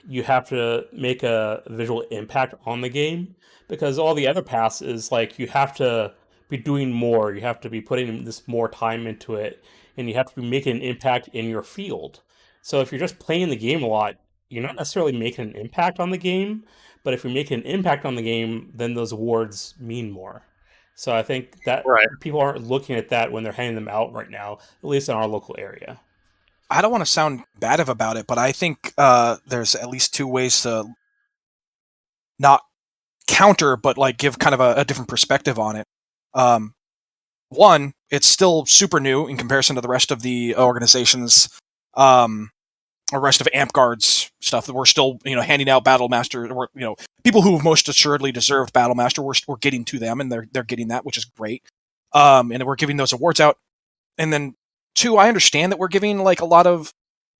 you have to make a visual impact on the game, because all the other paths is like you have to be doing more, you have to be putting this more time into it, and you have to be making an impact in your field. So if you're just playing the game a lot, you're not necessarily making an impact on the game, but if you're making an impact on the game, then those awards mean more. So I think that Right. people aren't looking at that when they're handing them out right now, at least in our local area. I don't want to sound bad about it, but I think there's at least two ways to not counter, but like give kind of a different perspective on it. Um, One, it's still super new in comparison to the rest of the organizations, or rest of AmpGuard's stuff. That we're still, handing out Battle Master, or people who have most assuredly deserved Battle Master. We're getting to them, and they're getting that, which is great. And we're giving those awards out. And then two, I understand that we're giving like a lot of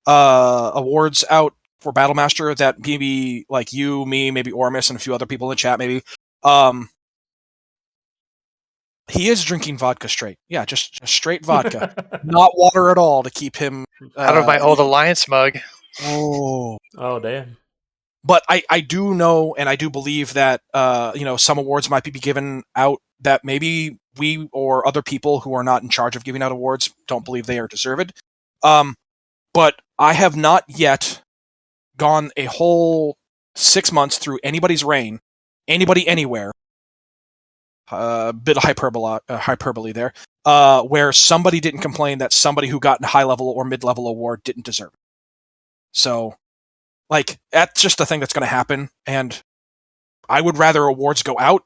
awards out for Battle Master that maybe like you, me, maybe Ormus, and a few other people in the chat, maybe. He is drinking vodka straight. Yeah, just straight vodka, not water at all to keep him Out of my old Alliance mug. Oh, Oh damn. but I do know, and I do believe that some awards might be given out that maybe we or other people who are not in charge of giving out awards don't believe they are deserved. But I have not yet gone a whole 6 months through anybody's reign, anybody anywhere. A bit of hyperbole there, where somebody didn't complain that somebody who got a high level or mid level award didn't deserve it. So, like, that's just a thing that's going to happen, and I would rather awards go out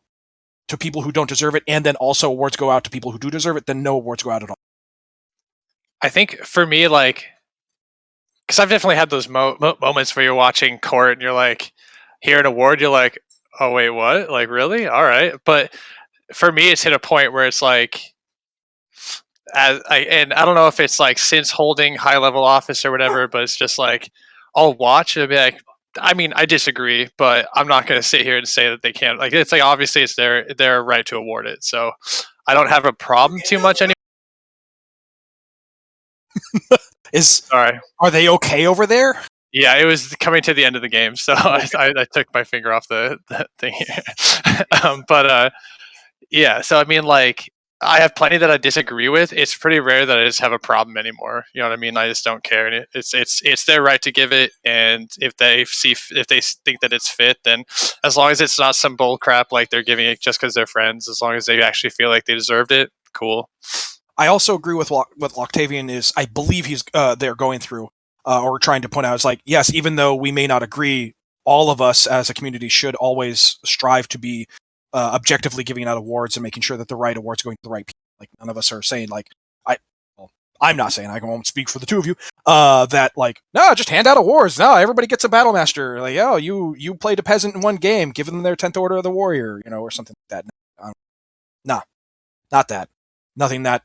to people who don't deserve it, and then also awards go out to people who do deserve it, than no awards go out at all. I think for me, like, because I've definitely had those moments where you're watching court and you're like, hear an award, you're like, oh wait, what? Like, really? All right. But for me, it's hit a point where it's like, and I don't know if it's like since holding high level office or whatever, but it's just like I'll watch and be like, I mean, I disagree, but I'm not going to sit here and say that they can't. Like, it's like obviously it's their right to award it, so I don't have a problem too much anymore. Sorry. Are they okay over there? Yeah, it was coming to the end of the game, so I took my finger off the thing here. Yeah, so I mean, like, I have plenty that I disagree with. It's pretty rare that I just have a problem anymore. You know what I mean? I just don't care, and it's their right to give it. And if they think that it's fit, then as long as it's not some bull crap like they're giving it just because they're friends, as long as they actually feel like they deserved it, cool. I also agree with what Octavian is. I believe he's they're going through or trying to point out. It's like, yes, even though we may not agree, all of us as a community should always strive to be objectively giving out awards and making sure that the right awards are going to the right people. Like, none of us are saying like I'm not saying, I won't speak for the two of you, that like, no, just hand out awards. No, everybody gets a battle master. Like, oh, you played a peasant in one game, give them their 10th Order of the Warrior, or something like that. Nah, not that. Nothing that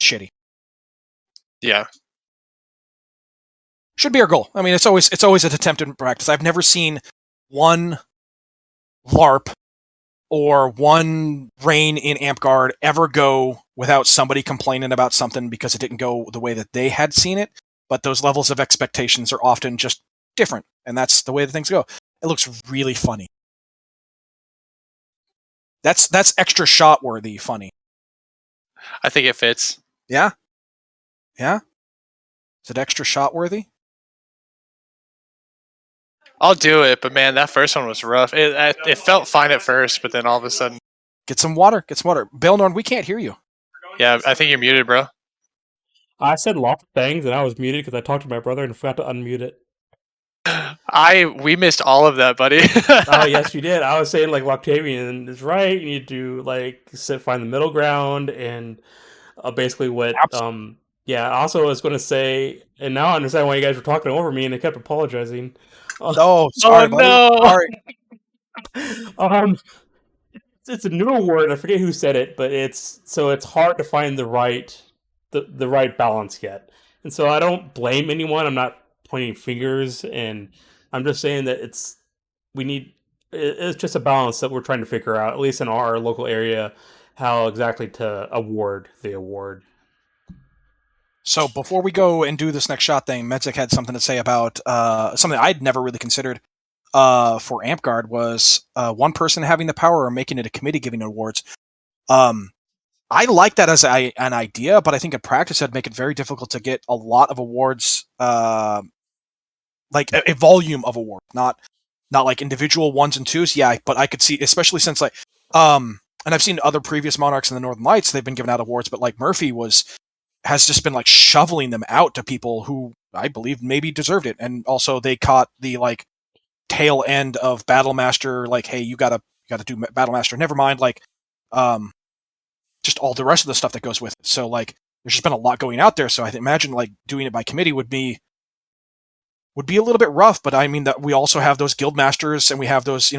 shitty. Yeah. Should be our goal. I mean, it's always an attempt in practice. I've never seen one LARP or one reign in AmpGuard ever go without somebody complaining about something because it didn't go the way that they had seen it. But those levels of expectations are often just different, and that's the way that things go. It looks really funny. That's extra shot worthy funny. I think it fits. Yeah? Yeah? Is it extra shot worthy? I'll do it, but man, that first one was rough. It felt fine at first, but then all of a sudden, Get some water. Baelnorn, we can't hear you. yeah, I think you're muted, bro. I said lots of things, and I was muted because I talked to my brother and forgot to unmute it. We missed all of that, buddy. Oh yes, you did. I was saying like Octavian is right. You need to like find the middle ground, and basically what. Yeah. Also, I was going to say, and now I understand why you guys were talking over me, and I kept apologizing. Oh, sorry, buddy. Sorry. It's a new award. I forget who said it, but it's hard to find the right balance yet. And so I don't blame anyone. I'm not pointing fingers, and I'm just saying that it's just a balance that we're trying to figure out, at least in our local area. how exactly to award the award. So before we go and do this next shot thing, Medzik had something to say about something I'd never really considered for AmpGuard was one person having the power or making it a committee giving awards. I like that as an idea, but I think in practice it'd make it very difficult to get a lot of awards, like a volume of awards, not like individual ones and twos. Yeah, but I could see, especially since and I've seen other previous monarchs in the Northern Lights, they've been given out awards, but like Murphy has just been like shoveling them out to people who I believe maybe deserved it, and also they caught the like tail end of Battlemaster, like, hey, you gotta do Battlemaster. Never mind, like, just all the rest of the stuff that goes with it. So like, there's just been a lot going out there. So I imagine like doing it by committee would be a little bit rough. But I mean that we also have those guild masters and we have those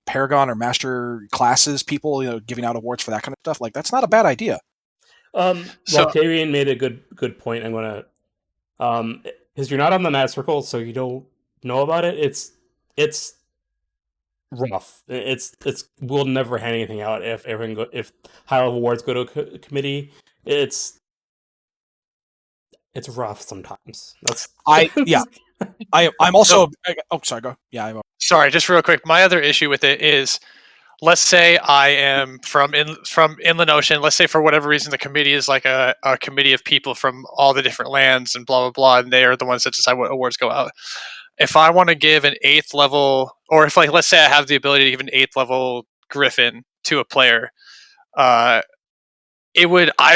Paragon or master classes people giving out awards for that kind of stuff. Like that's not a bad idea. So- Octavian made a good point. I'm gonna because you're not on the Mad Circle, so you don't know about it. It's rough. It's we'll never hand anything out if if high level awards go to a committee. It's rough sometimes. I'm also. Oh, sorry. Go. Yeah. Sorry, just real quick. My other issue with it is, let's say I am from Inland Ocean. Let's say for whatever reason the committee is like a committee of people from all the different lands and blah blah blah, and they are the ones that decide what awards go out. If I want to give an 8th level, or if like let's say I have the ability to give an 8th level Griffin to a player, I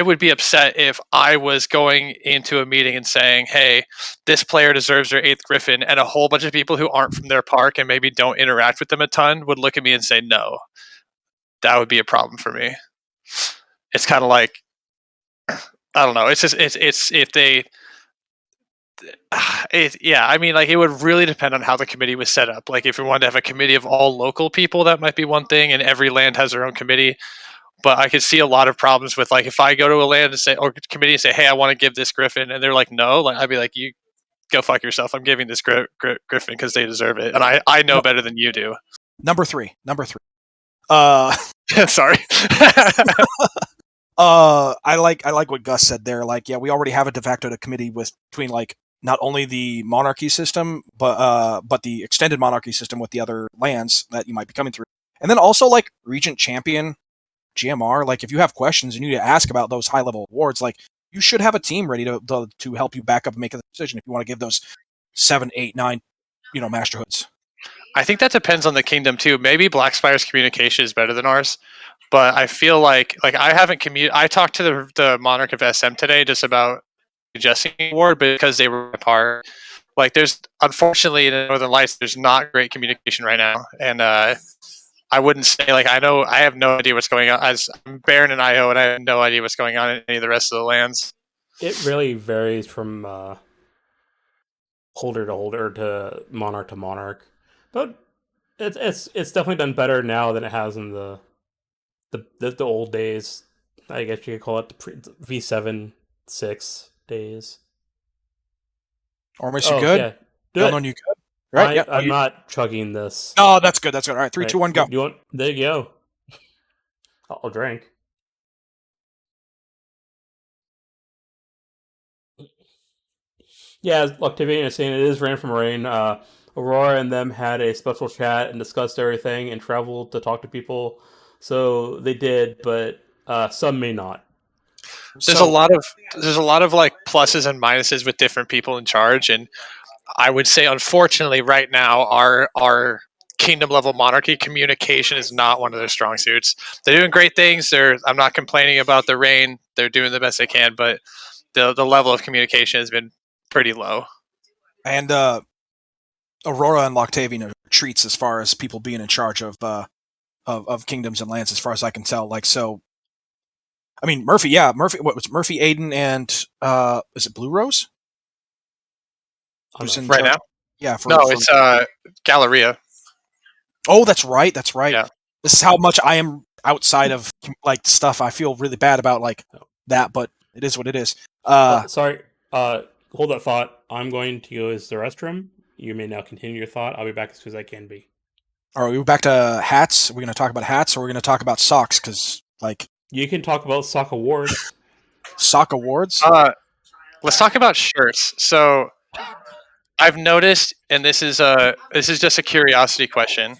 would be upset if I was going into a meeting and saying, hey, this player deserves their 8th Griffin, and a whole bunch of people who aren't from their park and maybe don't interact with them a ton would look at me and say no. That would be a problem for me. It's kind of like, I don't know. It's just it's if they yeah, I mean, like it would really depend on how the committee was set up. Like if we wanted to have a committee of all local people, that might be one thing, and every land has their own committee. But I could see a lot of problems with like if I go to a land and say or committee and say, "Hey, I want to give this Griffin," and they're like, "No," like I'd be like, "You go fuck yourself. I'm giving this Griffin because they deserve it, and I know better than you do." Number three. Sorry. I like what Gus said there. Like, yeah, we already have a de facto committee between like not only the monarchy system, but the extended monarchy system with the other lands that you might be coming through, and then also like Regent Champion, GMR. Like, if you have questions and you need to ask about those high level awards, like you should have a team ready to help you back up and make a decision if you want to give those 7, 8, 9, masterhoods. I think that depends on the kingdom too. Maybe Blackspire's communication is better than ours, but I feel like I haven't I talked to the Monarch of SM today just about suggesting award because they were apart. Like there's unfortunately in the Northern Lights there's not great communication right now, and I wouldn't say like I have no idea what's going on. As I'm Baron and IO, and I have no idea what's going on in any of the rest of the lands. It really varies from holder to holder to monarch, but it's definitely done better now than it has in the old days. I guess you could call it the V7 6 days. Almost you good? Yeah, Baelnorn, you good? Right? Yeah. I'm not chugging this. Oh, that's good. All right, 3, 2, 1, go. You want? There you go. I'll drink. Yeah, as Octavian is saying, it is Rain from Rain. Aurora and them had a special chat and discussed everything and traveled to talk to people. So they did, but some may not. There's a lot of like pluses and minuses with different people in charge, and I would say unfortunately right now our kingdom level monarchy communication is not one of their strong suits. They're doing great things. I'm not complaining about the reign. They're doing the best they can, but the level of communication has been pretty low. And Aurora and Loctavian are treats as far as people being in charge of kingdoms and lands, as far as I can tell. Like, so, I mean, Murphy. What was Murphy, Aiden, and is it Blue Rose? Who's in right now? Yeah. It's Galleria. Oh, that's right. Yeah. This is how much I am outside of like stuff. I feel really bad about like that, but it is what it is. Sorry. Hold that thought. I'm going to use the restroom. You may now continue your thought. I'll be back as soon as I can be. Are we back to hats? Are we going to talk about hats, or are we going to talk about socks? Because like You can talk about sock awards. sock awards. Let's talk about shirts. So I've noticed, and this is just a curiosity question.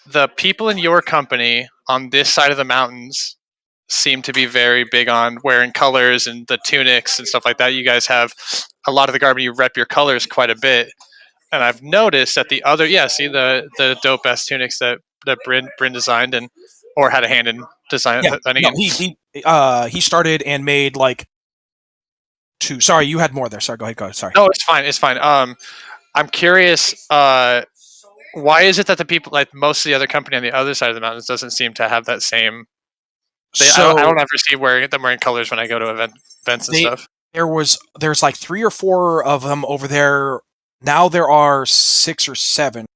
The people in your company on this side of the mountains seem to be very big on wearing colors and the tunics and stuff like that. You guys have a lot of the garb. You rep your colors quite a bit, and I've noticed that the other, see the dope ass tunics that Bryn designed and or had a hand in design. Yeah, I no, mean, he started and made like two. Sorry, you had more there. Sorry, go ahead. Sorry. no, it's fine. It's fine. I'm curious. Why is it that the people, like most of the other company on the other side of the mountains, doesn't seem to have that same? I don't ever see them wearing colors when I go to events and stuff. There's like 3 or 4 of them over there. Now there are 6 or 7.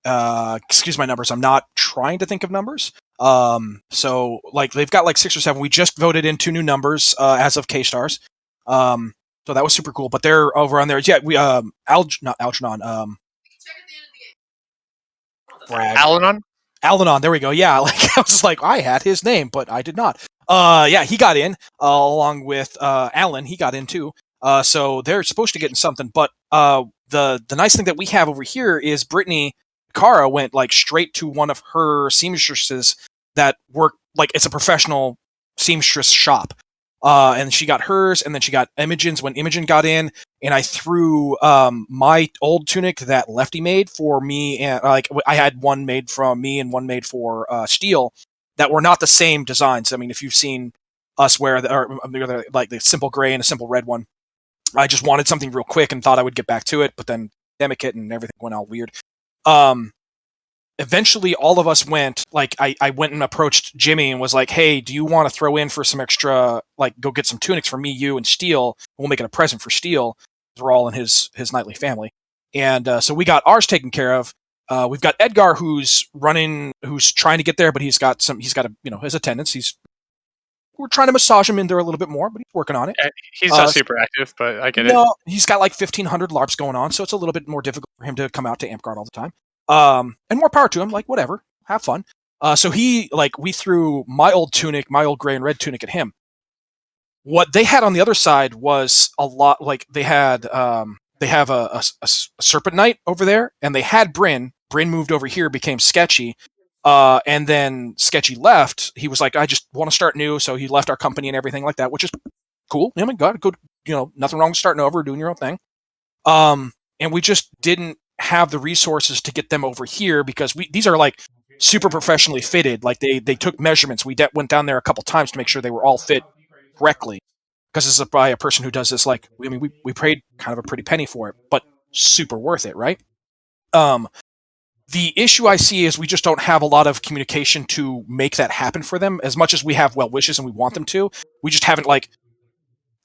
Excuse my numbers. I'm not trying to think of numbers. So like they've got like 6 or 7. We just voted in 2 new numbers as of K-Stars. So that was super cool. But they're over on there. Yeah, we not Algernon. Brag. Alanon, there we go. Yeah, like I was just like, I had his name, but I did not. Yeah, he got in along with Alan. He got in too. So they're supposed to get in something. But the nice thing that we have over here is Brittany Cara went like straight to one of her seamstresses that work like it's a professional seamstress shop. And she got hers, and then she got Imogen's when Imogen got in, and I threw my old tunic that Lefty made for me, and like I had one made from me and one made for Steel that were not the same designs. I mean, if you've seen us wear like the simple gray and a simple red one, I just wanted something real quick and thought I would get back to it, but then pandemic hit and everything went all weird. Eventually all of us went, like, I went and approached Jimmy and was like, hey, do you want to throw in for some extra, like, go get some tunics for me, you, and Steel? We'll make it a present for Steel. We're all in his knightly family. And so we got ours taken care of. We've got Edgar who's trying to get there, but he's got his attendance. We're trying to massage him in there a little bit more, but he's working on it. He's not super active, but I get it. No, he's got like 1,500 LARPs going on, so it's a little bit more difficult for him to come out to Amp Guard all the time. And more power to him, like, whatever, have fun. So we threw my old tunic, my old gray and red tunic at him. What they had on the other side was a lot, like, they have a Serpent Knight over there, and they had Bryn. Bryn moved over here, became Sketchy, and then Sketchy left. He was like, I just want to start new, so he left our company and everything like that, which is cool. I mean, good, nothing wrong with starting over, doing your own thing. And we just didn't have the resources to get them over here because these are like super professionally fitted. Like they took measurements. We went down there a couple times to make sure they were all fit correctly. Because this is by a person who does this. Like, I mean, we paid kind of a pretty penny for it, but super worth it, right? The issue I see is we just don't have a lot of communication to make that happen for them. As much as we have well wishes and we want them to, we just haven't like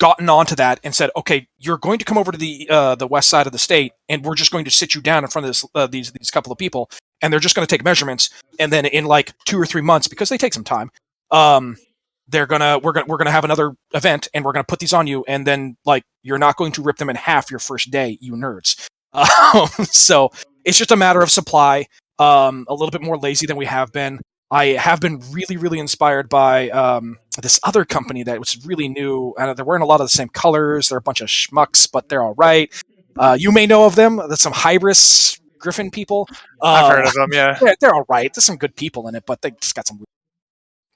gotten onto that and said, okay, you're going to come over to the west side of the state, and we're just going to sit you down in front of these couple of people, and they're just going to take measurements, and then in like 2 or 3 months, because they take some time, we're gonna have another event, and we're gonna put these on you, and then like you're not going to rip them in half your first day, you nerds. So it's just a matter of supply. A little bit more lazy than we have been. I have been really, really inspired by this other company that was really new. They're wearing a lot of the same colors. They're a bunch of schmucks, but they're all right. You may know of them. That's some Hybris Griffin people. I've heard of them, yeah. They're all right. There's some good people in it, but they just got some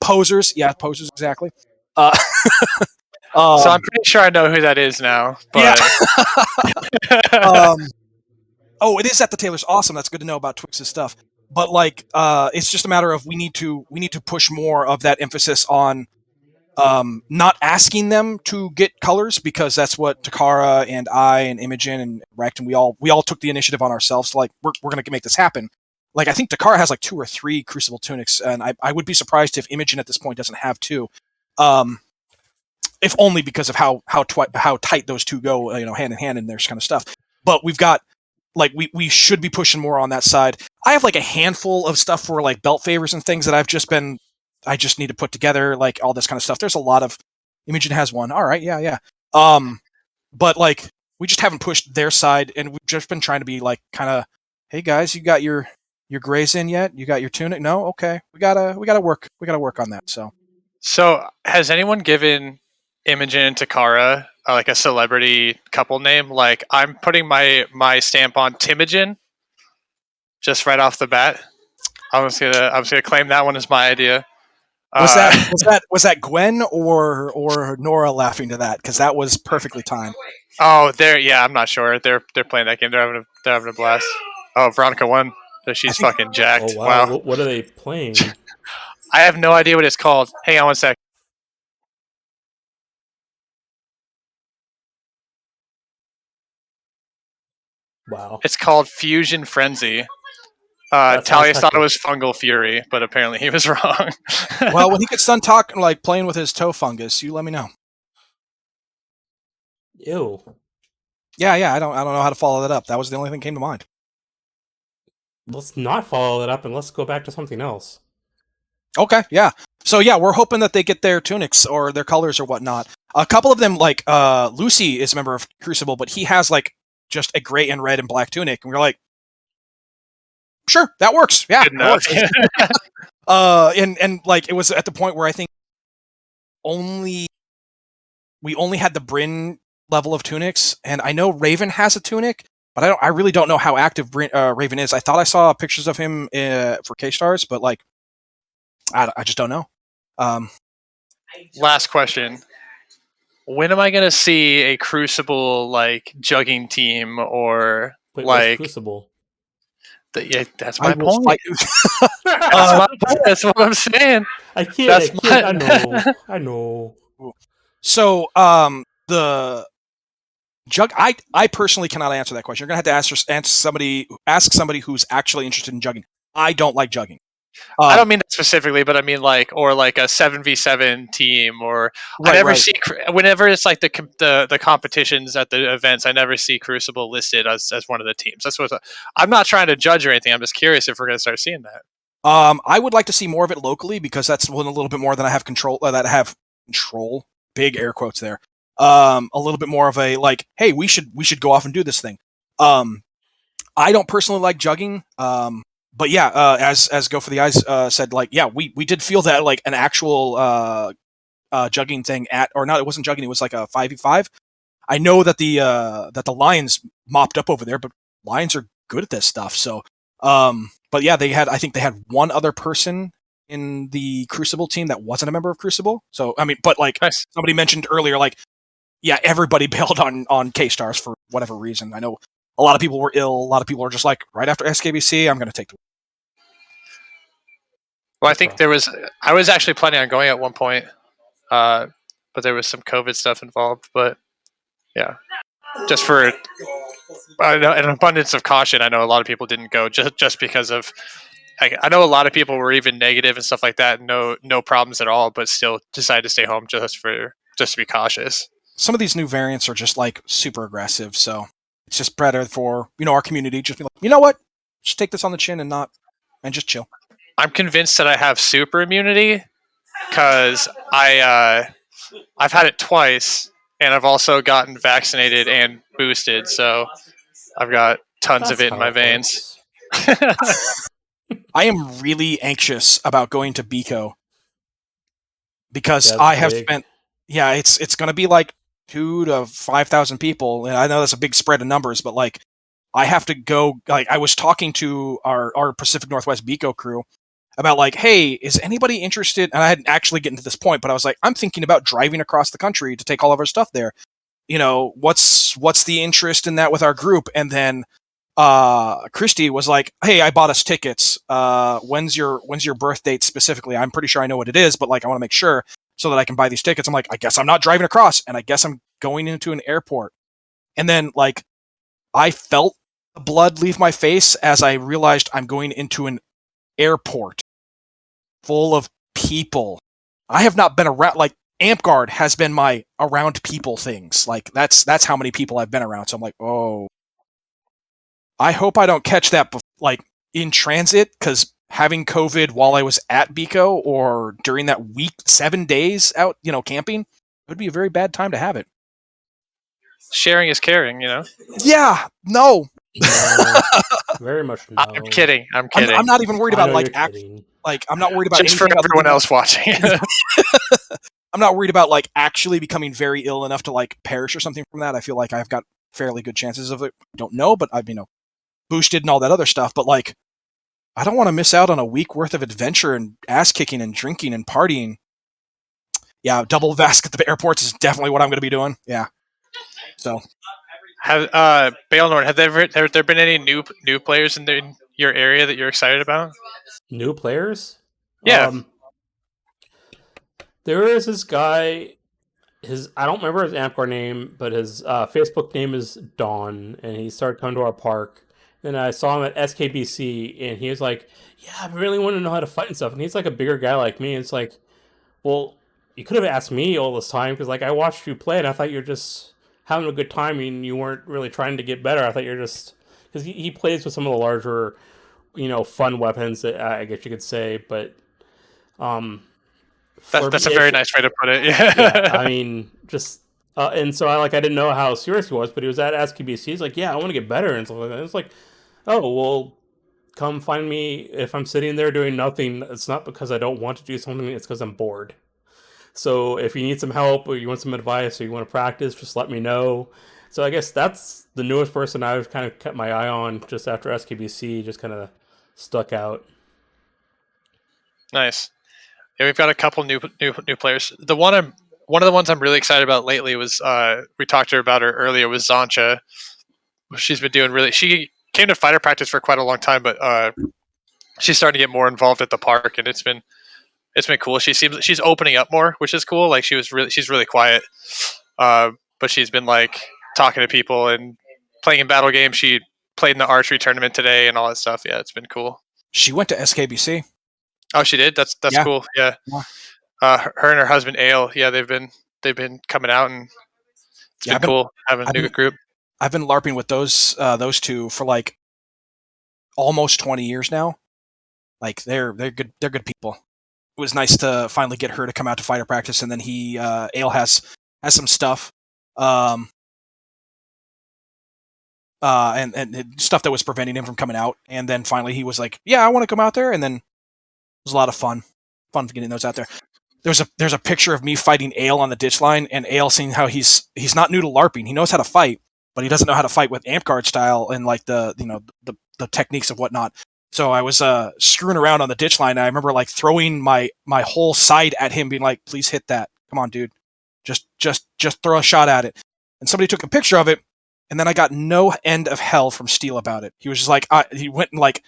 posers. Yeah, posers, exactly. So I'm pretty sure I know who that is now. But... Yeah. Oh, it is at the Taylor's. Awesome. That's good to know about Twix's stuff. But like, it's just a matter of we need to push more of that emphasis on not asking them to get colors, because that's what Takara and I and Imogen and Rect and we all took the initiative on ourselves. Like we're going to make this happen. Like I think Takara has like 2 or 3 Crucible tunics, and I would be surprised if Imogen at this point doesn't have 2. If only because of how tight those two go, hand in hand and their kind of stuff. But we've got. Like we should be pushing more on that side. I have like a handful of stuff for like belt favors and things that I just need to put together, like all this kind of stuff. There's a lot of Imogen has one. All right, yeah. But like we just haven't pushed their side, and we've just been trying to be like kind of, hey guys, you got your your grays in yet? You got your tunic? No, okay. We gotta work on that. So, has anyone given Imogen and Takara like a celebrity couple name? Like, I'm putting my stamp on Timogen, just right off the bat. I'm just gonna claim that one as my idea. Was that Gwen or Nora laughing to that? Because that was perfectly timed. Oh, yeah. I'm not sure. They're playing that game. They're having a blast. Oh, Veronica won. So she's fucking jacked. Oh wow, Wow. what are they playing? I have no idea what it's called. Hang on one sec. Wow. It's called Fusion Frenzy. That sounds Talia thought it hectic. was Fungal Fury, but apparently he was wrong. Well, when he gets done talking, like playing with his toe fungus, you let me know. Ew. Yeah. I don't know how to follow that up. That was the only thing that came to mind. Let's not follow that up and let's go back to something else. Okay, yeah. So yeah, we're hoping that they get their tunics or their colors or whatnot. A couple of them, like Lucy, is a member of Crucible, but he has like just a gray and red and black tunic, and we're like, sure, that works. Yeah, Good that enough. works. And like it was at the point where I think we only had the Bryn level of tunics, and I know Raven has a tunic, but I really don't know how active Raven is. I thought I saw pictures of him for K-Stars, but like I just don't know. Last question. When am I gonna see a Crucible like jugging team or Wait, what's like? Crucible? Yeah, that's I my will point. fight. That's what I'm saying. I can't. That's I can't. my- I know. So the jug. I personally cannot answer that question. You're gonna have to ask somebody who's actually interested in jugging. I don't like jugging. I don't mean that specifically, but I mean like or like a 7v7 team, or I Right, never right. see whenever it's like the competitions at the events. I never see Crucible listed as one of the teams. That's what I'm not trying to judge or anything. I'm just curious if we're gonna start seeing that. I would like to see more of it locally because that's one a little bit more than I have control. That I have control. Big air quotes there. A little bit more of a like, hey, we should go off and do this thing. I don't personally like jugging. But yeah, as Go for the Eyes said, like, yeah, we did feel that like an actual jugging thing or not. It wasn't jugging. It was like a 5v5. I know that the Lions mopped up over there, but Lions are good at this stuff. So, but yeah, I think they had one other person in the Crucible team that wasn't a member of Crucible. So, I mean, but like Nice. somebody mentioned earlier, like, yeah, everybody bailed on K-Stars for whatever reason. I know a lot of people were ill. A lot of people are just like, right after SKBC, I'm going to take the. Well, I think I was actually planning on going at one point, but there was some COVID stuff involved. But yeah, just for an abundance of caution, I know a lot of people didn't go just because of. I know a lot of people were even negative and stuff like that. No problems at all, but still decided to stay home just to be cautious. Some of these new variants are just like super aggressive, so it's just better for our community. Just be like, you know what? Just take this on the chin and just chill. I'm convinced that I have super immunity because I've had it twice, and I've also gotten vaccinated and boosted, so I've got tons of That's it in how my it veins. I am really anxious about going to Bico because That's I have big. spent. Yeah, it's going to be like 2,000 to 5,000 people, and I know that's a big spread of numbers, but like I have to go. Like I was talking to our Pacific Northwest Bico crew about like, hey, is anybody interested? And I hadn't actually gotten to this point, but I was like, I'm thinking about driving across the country to take all of our stuff there. What's the interest in that with our group? And then Christy was like, hey, I bought us tickets. When's your birth date specifically? I'm pretty sure I know what it is, but like I want to make sure so that I can buy these tickets. I'm like, I guess I'm not driving across, and I guess I'm going into an airport. And then like I felt the blood leave my face as I realized I'm going into an airport full of people. I have not been around. Like AmpGuard has been my around people things. Like that's how many people I've been around. So I'm like, oh, I hope I don't catch that like in transit, because having COVID while I was at Bico or during that week, 7 days out, camping, it would be a very bad time to have it. Sharing is caring, Yeah, no. No. very much no. I'm kidding. I'm kidding. I'm not even worried I about know like you're kidding. I'm not worried about Just for anything other everyone than, else watching. I'm not worried about like actually becoming very ill enough to like perish or something from that. I feel like I've got fairly good chances of it. I don't know, but I've boosted and all that other stuff. But like, I don't want to miss out on a week worth of adventure and ass kicking and drinking and partying. Yeah, double vask at the airports is definitely what I'm going to be doing. Yeah. So Have Baelnorn, have there been any new players in your area that you're excited about? New players? Yeah. There is this guy. I don't remember his Amcor name, but his Facebook name is Dawn, and he started coming to our park. And I saw him at SKBC, and he was like, "Yeah, I really want to know how to fight and stuff." And he's like a bigger guy like me. And it's like, well, you could have asked me all this time because like I watched you play, and I thought you were just having a good time, and you weren't really trying to get better. I thought you're just because he plays with some of the larger, fun weapons that I guess you could say, but um, That's a very nice way to put it. Yeah. yeah, I mean, just and so I didn't know how serious he was, but he was at SKBC. He's like, "Yeah, I want to get better," and stuff like that. It's like, oh well, come find me if I'm sitting there doing nothing. It's not because I don't want to do something; it's because I'm bored. So if you need some help or you want some advice or you want to practice, just let me know. So I guess that's the newest person I've kind of kept my eye on just after SKBC, just kind of stuck out. Nice. Yeah, we've got a couple new players. One of the ones I'm really excited about lately was we talked to her about her earlier was Zancha. She's been doing really. She came to fighter practice for quite a long time, but she's starting to get more involved at the park, and it's been cool. She's opening up more, which is cool. Like she's really quiet, but she's been like talking to people and playing in battle games. She played in the archery tournament today and all that stuff. Yeah, it's been cool. she went to SKBC. Oh, she did. That's Yeah. cool. Yeah. Her and her husband Ale. Yeah, they've been coming out, and it's been cool having a new group. I've been LARPing with those two for like almost 20 years now. Like they're good people. It was nice to finally get her to come out to fighter practice, and then Ale has some stuff, and stuff that was preventing him from coming out. And then finally he was like, "Yeah, I want to come out there." And then it was a lot of fun getting those out there. There's a picture of me fighting Ale on the ditch line, and Ale seeing how he's not new to LARPing. He knows how to fight, but he doesn't know how to fight with amp guard style and like the techniques of whatnot. So I was screwing around on the ditch line. And I remember like throwing my whole side at him, being like, "Please hit that! Come on, dude! Just throw a shot at it." And somebody took a picture of it, and then I got no end of hell from Steele about it. He was just like, he went and like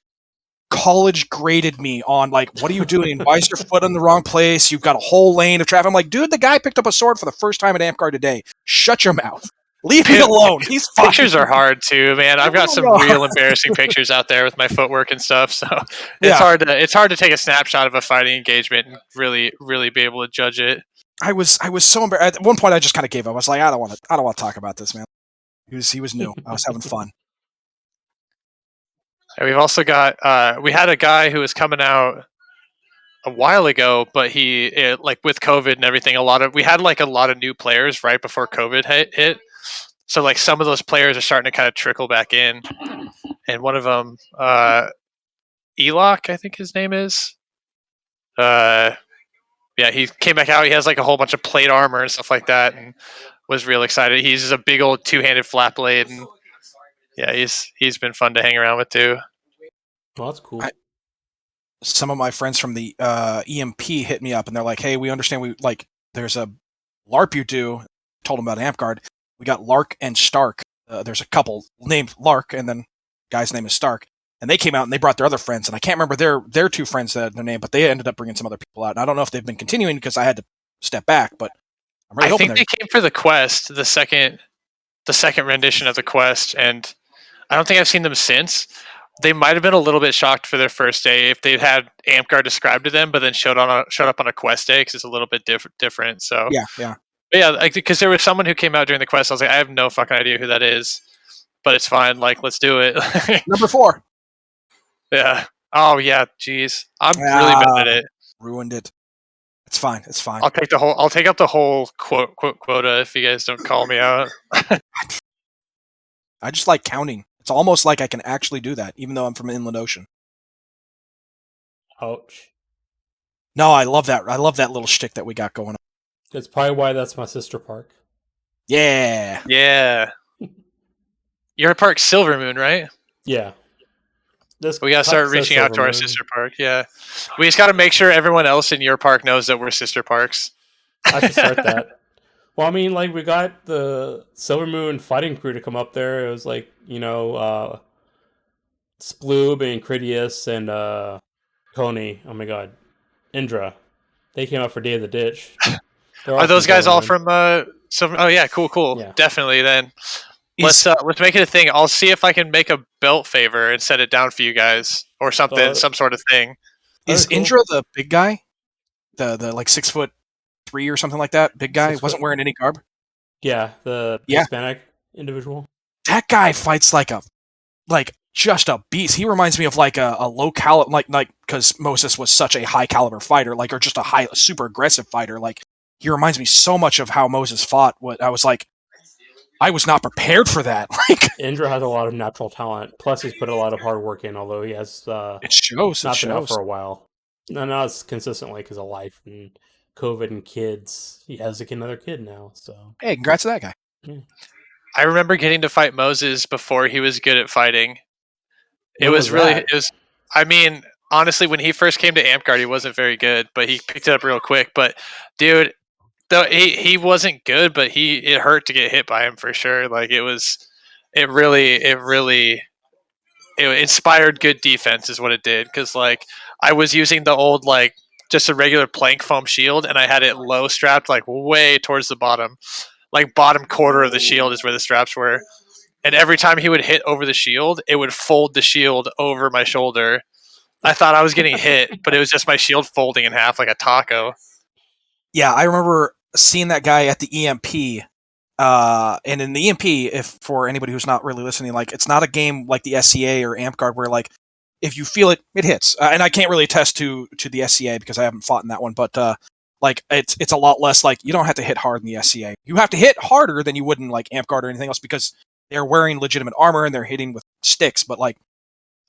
college graded me on like, "What are you doing? Why is your foot in the wrong place? You've got a whole lane of traffic." I'm like, "Dude, the guy picked up a sword for the first time at Amp Guard today. Shut your mouth. Leave me alone. He's fine." Pictures are hard too, man. I've got some real embarrassing pictures out there with my footwork and stuff. So it's hard to take a snapshot of a fighting engagement and really be able to judge it. I was so embarrassed. At one point, I just kind of gave up. I was like, I don't want to talk about this, man. He was new. I was having fun. And we've also got we had a guy who was coming out a while ago, but like with COVID and everything, we had like a lot of new players right before COVID hit. So like some of those players are starting to kind of trickle back in, and one of them, Elok, I think his name is. Yeah, he came back out. He has like a whole bunch of plate armor and stuff like that, and was real excited. He's a big old two-handed flat blade, and yeah, he's been fun to hang around with too. Well, that's cool. Some of my friends from the EMP hit me up, and they're like, "Hey, we understand there's a LARP you do." Told them about Amp Guard. We got Lark and Stark. There's a couple named Lark, and then guy's name is Stark. And they came out and they brought their other friends, and I can't remember their two friends that had their name, but they ended up bringing some other people out. And I don't know if they've been continuing because I had to step back, but I'm really hoping I think they came for the quest, the second rendition of the quest, and I don't think I've seen them since. They might have been a little bit shocked for their first day if they'd had Amp Guard described to them, but then showed up on a quest day because it's a little bit different. So yeah. But yeah, because there was someone who came out during the quest. I was like, I have no fucking idea who that is, but it's fine. Like, let's do it. Number 4. Yeah. Oh yeah. Jeez, I'm really bad at it. Ruined it. It's fine. I'll take up the whole quota if you guys don't call me out. I just like counting. It's almost like I can actually do that, even though I'm from Inland Ocean. Ouch. No, I love that. I love that little shtick that we got going on. That's probably why that's my sister park. Yeah. Yeah. Your park's Silver Moon, right? Yeah. This We gotta cup start says reaching out to our Silver Moon. sister park. Yeah. We just gotta make sure everyone else in your park knows that we're sister parks. I should start that. Well, I mean, like, we got the Silver Moon fighting crew to come up there. It was like, Sploob and Critias and Coney. Oh my god. Indra. They came up for Day of the Ditch. They're Are those from guys all Silver from Silver? Oh yeah, cool. Yeah. Definitely then. Is, Let's make it a thing. I'll see if I can make a belt favor and set it down for you guys or something, some sort of thing. is cool. Indra the big guy? The like 6'3" or something like that? Big guy? 6 Wasn't foot. wearing any garb? Yeah, the Yeah. Hispanic individual. That guy fights like just a beast. He reminds me of like a low caliber, like because Moses was such a high caliber fighter, like, or just a super aggressive fighter. Like, he reminds me so much of how Moses fought. What I was like, I was not prepared for that. Like, Indra has a lot of natural talent. Plus, he's put a lot of hard work in, although he has it shows. It not been out shows. for a while. No, not as consistently because of life and COVID and kids. He has another kid now, so. Hey, congrats to that guy. I remember getting to fight Moses before he was good at fighting. When was that? I mean, honestly, when he first came to Amtgard, he wasn't very good, but he picked it up real quick. But dude, though he wasn't good, but it hurt to get hit by him for sure. Like, it inspired good defense is what it did. Because like I was using the old like just a regular plank foam shield, and I had it low strapped like way towards the bottom, like bottom quarter of the shield is where the straps were. And every time he would hit over the shield, it would fold the shield over my shoulder. I thought I was getting hit, but it was just my shield folding in half like a taco. Yeah, I remember seeing that guy at the EMP. And in the EMP, if for anybody who's not really listening, like, it's not a game like the SCA or Amtgard where like if you feel it, it hits. And I can't really attest to the SCA because I haven't fought in that one, but like it's a lot less like you don't have to hit hard in the SCA. You have to hit harder than you would in like Amtgard or anything else because they're wearing legitimate armor and they're hitting with sticks, but like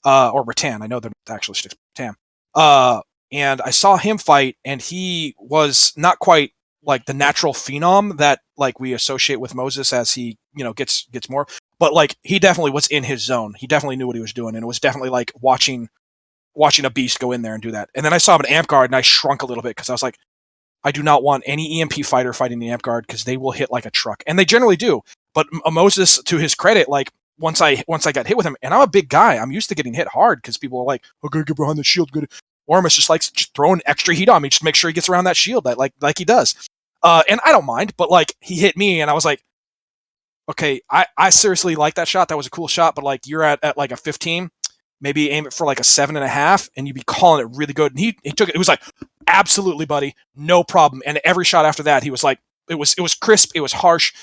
or rattan. I know they're not actually sticks, rattan. And I saw him fight, and he was not quite like the natural phenom that like we associate with Moses as he gets more, but like he definitely was in his zone. He definitely knew what he was doing, and it was definitely like watching a beast go in there and do that. And then I saw him at Amtgard, and I shrunk a little bit because I was like, I do not want any EMP fighter fighting the Amtgard because they will hit like a truck, and they generally do. But Moses, to his credit, like once I got hit with him, and I'm a big guy, I'm used to getting hit hard because people are like, okay, get behind the shield, good. Ormus just likes just throwing extra heat on me, just to make sure he gets around that shield, that like he does. And I don't mind, but like he hit me, and I was like, okay, I seriously like that shot. That was a cool shot, but like you're at like a 15, maybe aim it for like a 7.5, and you'd be calling it really good. And he took it. It was like, absolutely, buddy, no problem. And every shot after that, he was like, it was crisp, it was harsh,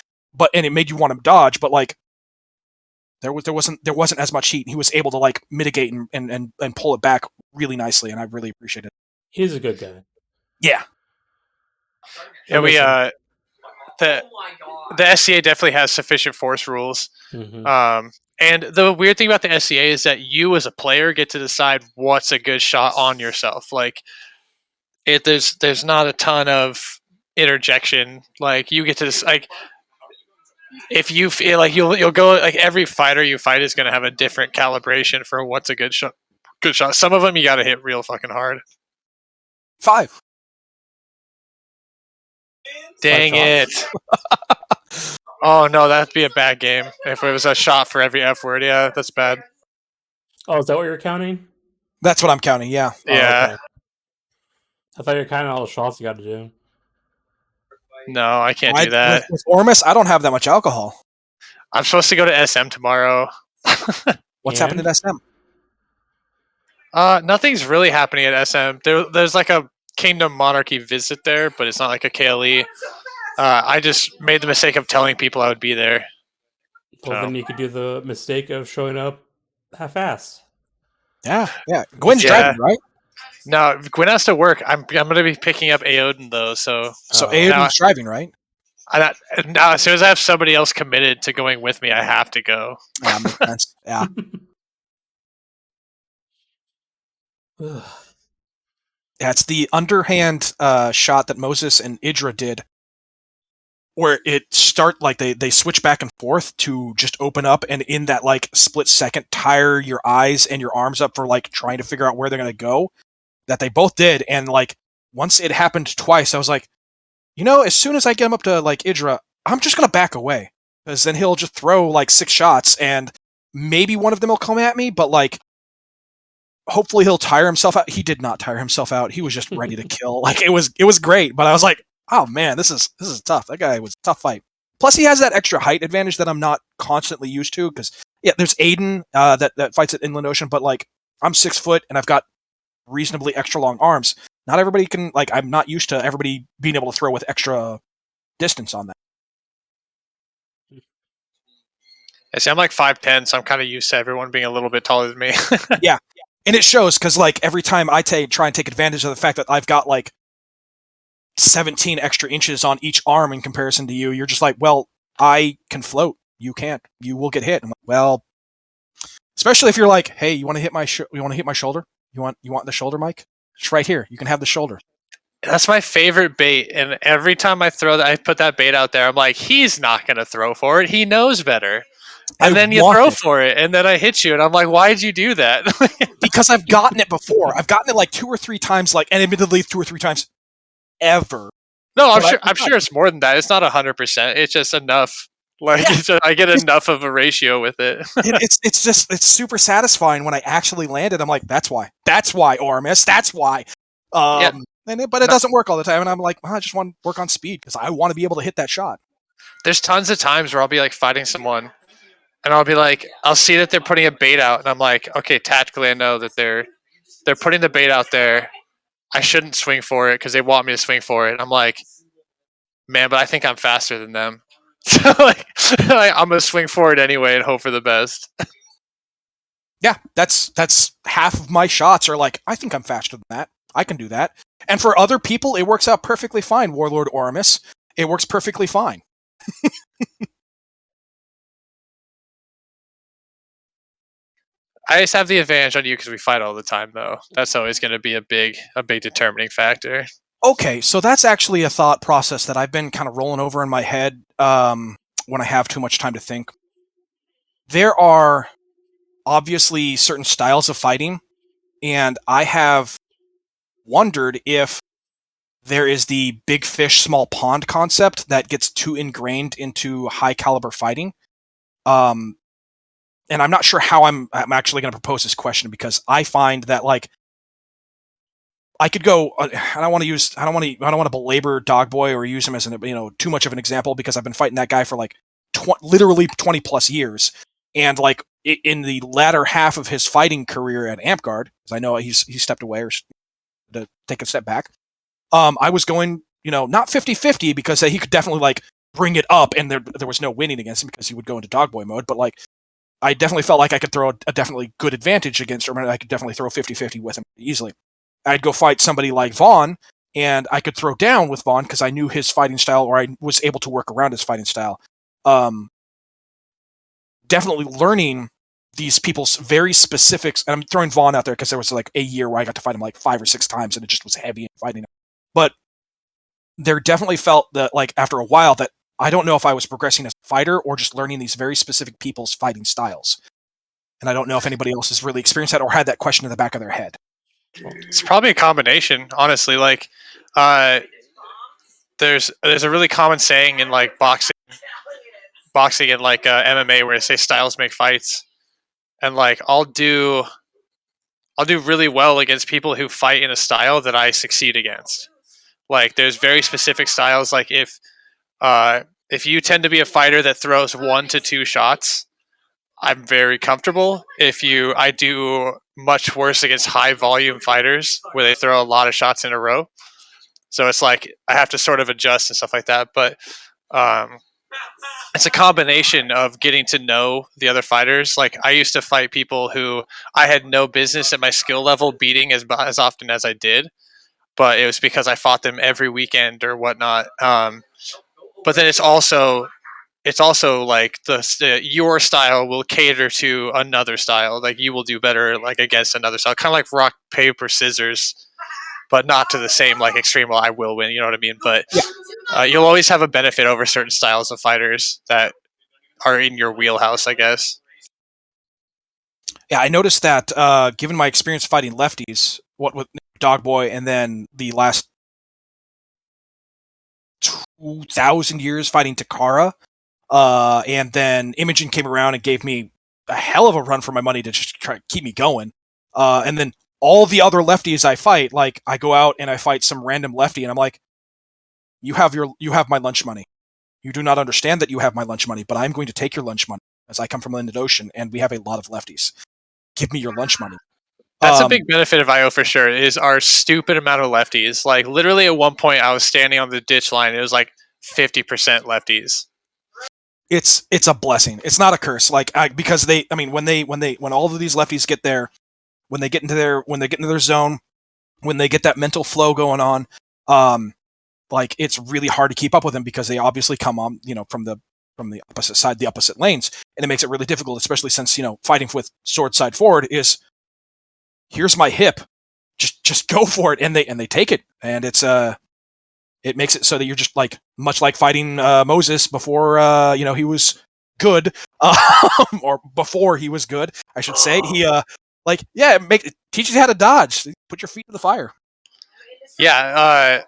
and it made you want to dodge, but like there wasn't as much heat. He was able to like mitigate and pull it back really nicely, and I really appreciate it. He's a good guy. Yeah. Yeah, the SCA definitely has sufficient force rules. Mm-hmm. And the weird thing about the SCA is that you as a player get to decide what's a good shot on yourself. Like there's not a ton of interjection. Like you get to like if you feel like you'll go like every fighter you fight is going to have a different calibration for what's a good shot. Good shot. Some of them you got to hit real fucking hard. 5. Dang it. Oh no, that'd be a bad game if it was a shot for every F word. Yeah, that's bad. Oh, is that what you're counting? That's what I'm counting, yeah. Yeah. Okay. I thought you were counting all the shots you got to do. No, I can't do that. With Ormus, I don't have that much alcohol. I'm supposed to go to SM tomorrow. What's happening at SM? Nothing's really happening at SM. There's like a Kingdom Monarchy visit there, but it's not like a KLE. I just made the mistake of telling people I would be there. Well, then you could do the mistake of showing up half-assed. Yeah. Gwen's driving, right? No, Gwen has to work. I'm going to be picking up Aoden though, so Aoden's driving, right? Now, as soon as I have somebody else committed to going with me, I have to go. Yeah, makes sense. Yeah. Yeah, it's the underhand shot that Moses and Idra did, where it start like they switch back and forth to just open up, and in that like split second, tire your eyes and your arms up for like trying to figure out where they're gonna go. That they both did, and like once it happened twice, I was like, as soon as I get him up to like Idra, I'm just gonna back away because then he'll just throw like 6 shots, and maybe one of them will come at me, but like hopefully he'll tire himself out. He did not tire himself out. He was just ready to kill. Like it was great, but I was like, oh man, this is tough. That guy was a tough fight. Plus he has that extra height advantage that I'm not constantly used to because there's Aiden that fights at Inland Ocean, but like I'm 6 foot and I've got reasonably extra long arms. Not everybody can like. I'm not used to everybody being able to throw with extra distance on that. I see, I'm like 5'10", so I'm kind of used to everyone being a little bit taller than me. Yeah. And it shows because like every time I try and take advantage of the fact that I've got like 17 extra inches on each arm in comparison to you, you're just like, well, I can float. You can't. You will get hit. I'm like, well, especially if you're like, hey, you want to hit my shoulder? You want the shoulder, Mike? It's right here. You can have the shoulder. That's my favorite bait, and every time I put that bait out there, I'm like, he's not going to throw for it. He knows better. And then you throw for it, and then I hit you, and I'm like, why'd you do that? Because I've gotten it before. I've gotten it like 2 or 3 times, like, and admittedly 2 or 3 times ever. No, I'm sure it's more than that. It's not 100%. It's just enough. Like I get enough of a ratio with it. It's super satisfying when I actually land it. I'm like, that's why, Ormus, that's why. But it doesn't work all the time, and I'm like, I just want to work on speed because I want to be able to hit that shot. There's tons of times where I'll be like fighting someone, and I'll be like, I'll see that they're putting a bait out, and I'm like, okay, tactically I know that they're putting the bait out there. I shouldn't swing for it because they want me to swing for it. And I'm like, man, but I think I'm faster than them. So like, I'm gonna swing for it anyway and hope for the best. Yeah, that's half of my shots are like, I think I'm faster than that. I can do that. And for other people, it works out perfectly fine, Warlord Oramus. It works perfectly fine. I just have the advantage on you because we fight all the time, though. That's always going to be a big determining factor. Okay, so that's actually a thought process that I've been kind of rolling over in my head when I have too much time to think. There are obviously certain styles of fighting, and I have wondered if there is the big fish, small pond concept that gets too ingrained into high caliber fighting. And I'm not sure how I'm actually going to propose this question because I find that like I could go. I don't want to belabor Dogboy or use him as too much of an example because I've been fighting that guy for like literally 20 plus years, and like in the latter half of his fighting career at Ampguard, because I know he stepped away or to take a step back. I was going not 50-50 because he could definitely like bring it up, and there was no winning against him because he would go into Dogboy mode, but like. I definitely felt like I could throw a definitely good advantage against him, and I could definitely throw 50-50 with him easily. I'd go fight somebody like Vaughn, and I could throw down with Vaughn because I knew his fighting style, or I was able to work around his fighting style. Definitely learning these people's very specifics, and I'm throwing Vaughn out there because there was like a year where I got to fight him like 5 or 6 times, and it just was heavy in fighting him. But there definitely felt that like after a while that I don't know if I was progressing as a fighter or just learning these very specific people's fighting styles. And I don't know if anybody else has really experienced that or had that question in the back of their head. It's probably a combination, honestly. Like, there's a really common saying in like boxing and like MMA where they say styles make fights, and like I'll do really well against people who fight in a style that I succeed against. Like, there's very specific styles. Like if you tend to be a fighter that throws 1 to 2 shots, I'm very comfortable. I do much worse against high volume fighters where they throw a lot of shots in a row. So it's like I have to sort of adjust and stuff like that. But it's a combination of getting to know the other fighters. Like, I used to fight people who I had no business at my skill level beating as often as I did, but it was because I fought them every weekend or whatnot. but then it's also like your style will cater to another style. Like you will do better like against another style, kind of like rock paper scissors, but not to the same like extreme. Well, I will win. You know what I mean? But Yeah. you'll always have a benefit over certain styles of fighters that are in your wheelhouse, I guess. Yeah, I noticed that given my experience fighting lefties, what with Dogboy, and then the last 2,000 years fighting Takara, and then Imogen came around and gave me a hell of a run for my money to just try to keep me going. And then all the other lefties I fight, like I go out and I fight some random lefty, and I'm like, you have my lunch money. You do not understand that you have my lunch money, but I'm going to take your lunch money as I come from Landed Ocean, and we have a lot of lefties. Give me your lunch money. That's a big benefit of IO for sure, is our stupid amount of lefties. Like literally at one point I was standing on the ditch line, it was like 50% lefties. It's a blessing. It's not a curse. Like because when all of these lefties get there, when they get into their zone, when they get that mental flow going on, like it's really hard to keep up with them because they obviously come on, from the opposite side, the opposite lanes, and it makes it really difficult, especially since fighting with sword side forward is here's my hip, just go for it, and they take it, and it makes it so that you're just like much like fighting Moses before he was good, or before he was good, I should say. He it teaches you how to dodge. Put your feet to the fire. Yeah,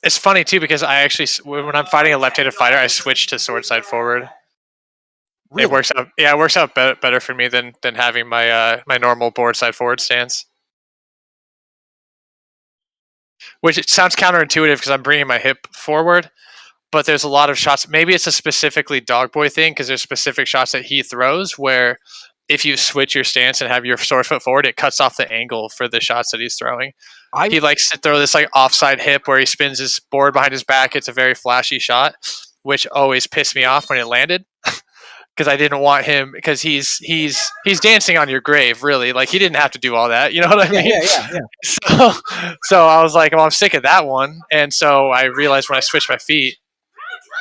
it's funny too because I actually, when I'm fighting a left-handed fighter, I switch to sword side forward. Really? It works out. Yeah, it works out better for me than having my my normal board side forward stance. Which it sounds counterintuitive because I'm bringing my hip forward, but there's a lot of shots. Maybe it's a specifically Dogboy thing because there's specific shots that he throws where if you switch your stance and have your sword foot forward, it cuts off the angle for the shots that he's throwing. He likes to throw this like offside hip where he spins his board behind his back. It's a very flashy shot, which always pissed me off when it landed. Because I didn't want him, because he's dancing on your grave, really. Like he didn't have to do all that, you know what I mean? Yeah. So I was like, well, I'm sick of that one, and so I realized when I switched my feet,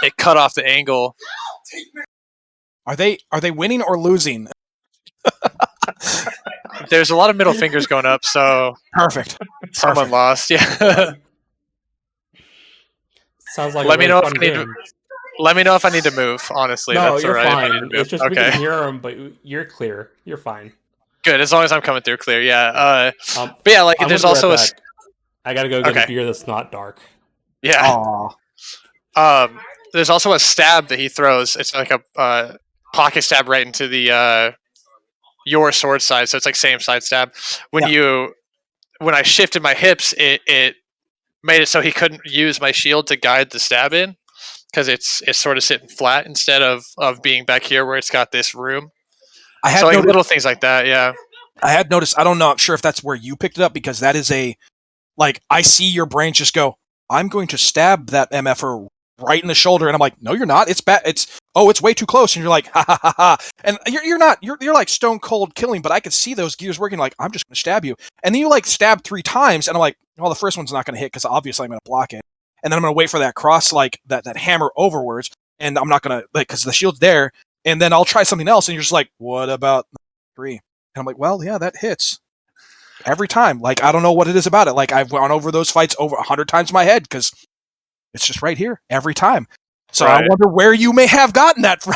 it cut off the angle. Are they winning or losing? There's a lot of middle fingers going up, so Perfect. Someone lost. Yeah. Sounds like Let a me really know fun if I need game. Let me know if I need to move. Honestly, No, that's you're all right. fine. It's just we Okay. can hear them, but you're clear. You're fine. Good, as long as I'm coming through clear. Yeah. But yeah, like I'm there's gonna be also right back. I gotta go get Okay. a beer that's not dark. Yeah. There's also a stab that he throws. It's like a pocket stab right into the your sword side, so it's like same side stab. When I shifted my hips, it made it so he couldn't use my shield to guide the stab in because it's sort of sitting flat instead of being back here where it's got this room. I had so like noticed, little things like that, yeah. I had noticed. I don't know. I'm sure if that's where you picked it up because that is I see your brain just go, I'm going to stab that MFer right in the shoulder, and I'm like, no, you're not. It's bad. It's way too close, and you're like, ha ha ha ha, and you're not. You're like stone cold killing, but I could see those gears working. Like I'm just going to stab you, and then you like stab 3 times, and I'm like, well, the first one's not going to hit because obviously I'm going to block it, and then I'm going to wait for that cross like that hammer overwards, and I'm not going to because the shield's there, and then I'll try something else, and you're just like, what about 3? And I'm like, well, yeah, that hits. Every time. Like, I don't know what it is about it. Like, I've gone over those fights over 100 times in my head because it's just right here every time. So right. I wonder where you may have gotten that from.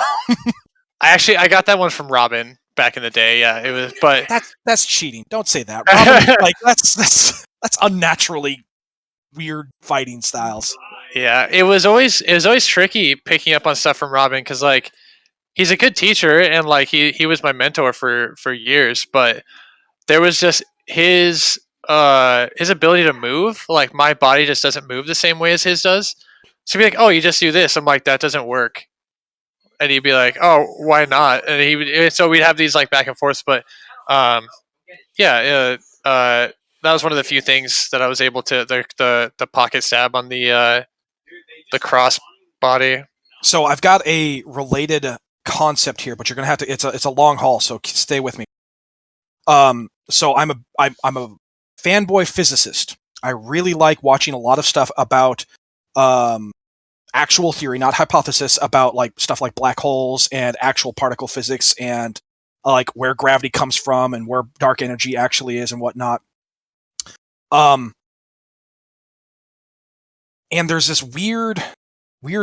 I got that one from Robin back in the day. Yeah, it was, but that's cheating. Don't say that. Robin, like that's unnaturally weird fighting styles. Yeah, it was always tricky picking up on stuff from Robin because like he's a good teacher and like he was my mentor for years, but there was just his ability to move. Like my body just doesn't move the same way as his does. So he'd be like, "Oh, you just do this." I'm like, "That doesn't work." And he'd be like, "Oh, why not?" And so we'd have these like back and forth. But that was one of the few things that I was able to the pocket stab on the cross body. So I've got a related concept here, but you're gonna have to. It's a long haul, so stay with me. So I'm a fanboy physicist. I really like watching a lot of stuff about actual theory, not hypothesis, about like stuff like black holes and actual particle physics and like where gravity comes from and where dark energy actually is and whatnot. And there's this weird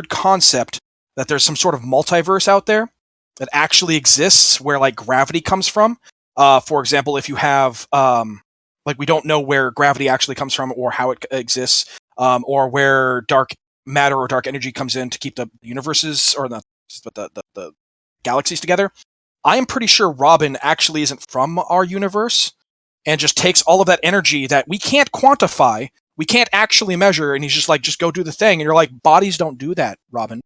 concept that there's some sort of multiverse out there that actually exists where like gravity comes from. For example, if you have like we don't know where gravity actually comes from or how it exists, or where dark matter or dark energy comes in to keep the universes or the galaxies together. I am pretty sure Robin actually isn't from our universe and just takes all of that energy that we can't quantify, we can't actually measure, and he's just like, just go do the thing. And you're like, bodies don't do that, Robin.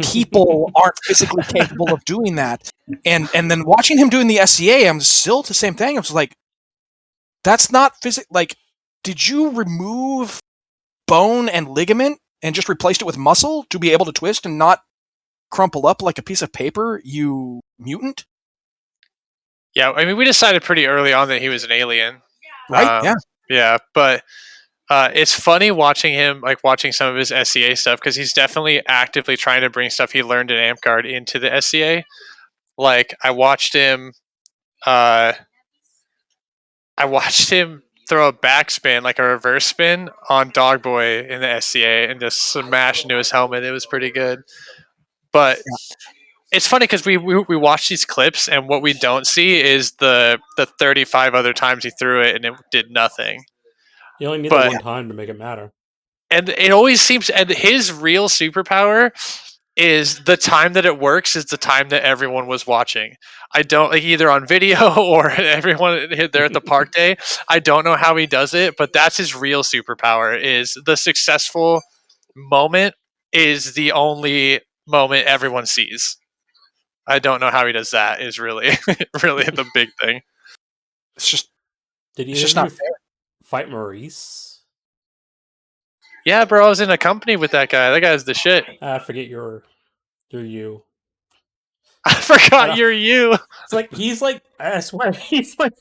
People aren't physically capable of doing that. And then watching him doing the SCA, I'm still the same thing. I was like, that's not like, did you remove bone and ligament and just replaced it with muscle to be able to twist and not crumple up like a piece of paper, you mutant? Yeah, I mean, we decided pretty early on that he was an alien. Right? Yeah. Yeah, but it's funny watching him, like watching some of his SCA stuff, because he's definitely actively trying to bring stuff he learned in Amtgard into the SCA. Like I watched him throw a backspin, like a reverse spin, on Dogboy in the SCA and just smash into his helmet. It was pretty good. But it's funny because we watch these clips, and what we don't see is the 35 other times he threw it and it did nothing. You only need But- that one time to make it matter. And it always seems, and his real superpower is the time that it works is the time that everyone was watching. I don't, like, either on video or everyone there at the park day. I don't know how he does it, but that's his real superpower. Is the successful moment is the only moment everyone sees. I don't know how he does that. Is really really the big thing. It's just Did It's you just ever not fair. fight Maurice? Yeah, bro, I was in a company with that guy. That guy's the shit. I forget your you. I forgot you're you. It's like he's like, I swear he's like,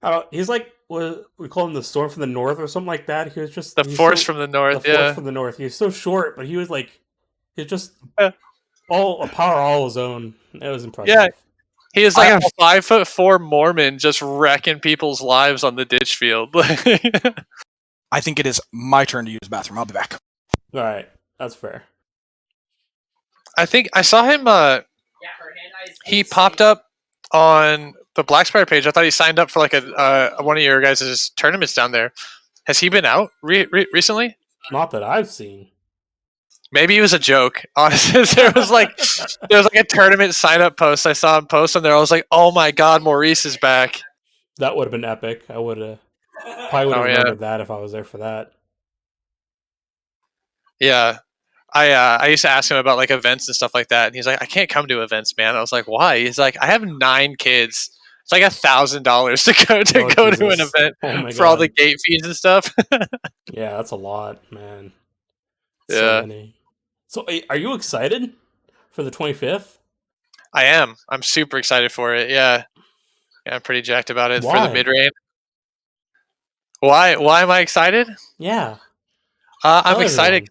I don't. He's like, what we call him, the storm from the north or something like that. He was just The he's force so- from the the north. force Yeah. from the north. He was so short, but he was like, he's just Yeah. all a power all his own. It was impressive. Yeah. He is like I a 5'4" Mormon just wrecking people's lives on the ditch field. I think it is my turn to use the bathroom. I'll be back. All right, that's fair. I think I saw him. He popped up on the Black Spire page. I thought he signed up for like a one of your guys' tournaments down there. Has he been out recently? Not that I've seen. Maybe it was a joke. Honestly, there was like a tournament sign up post. I saw him post on there. I was like, oh my god, Maurice is back. That would have been epic. I would have probably would have Oh, yeah. remembered that if I was there for that. Yeah. I used to ask him about like events and stuff like that, and he's like, I can't come to events, man. I was like, why? He's like, I have 9 kids. It's like $1,000 to go Oh, go to an Jesus. event Oh my for all the God. gate fees and stuff. Yeah, that's a lot, man. Yeah. So many. So, are you excited for the 25th? I am. I'm super excited for it. Yeah. I'm pretty jacked about it for Why? the mid range. Why am I excited? Yeah. I'm Tell excited.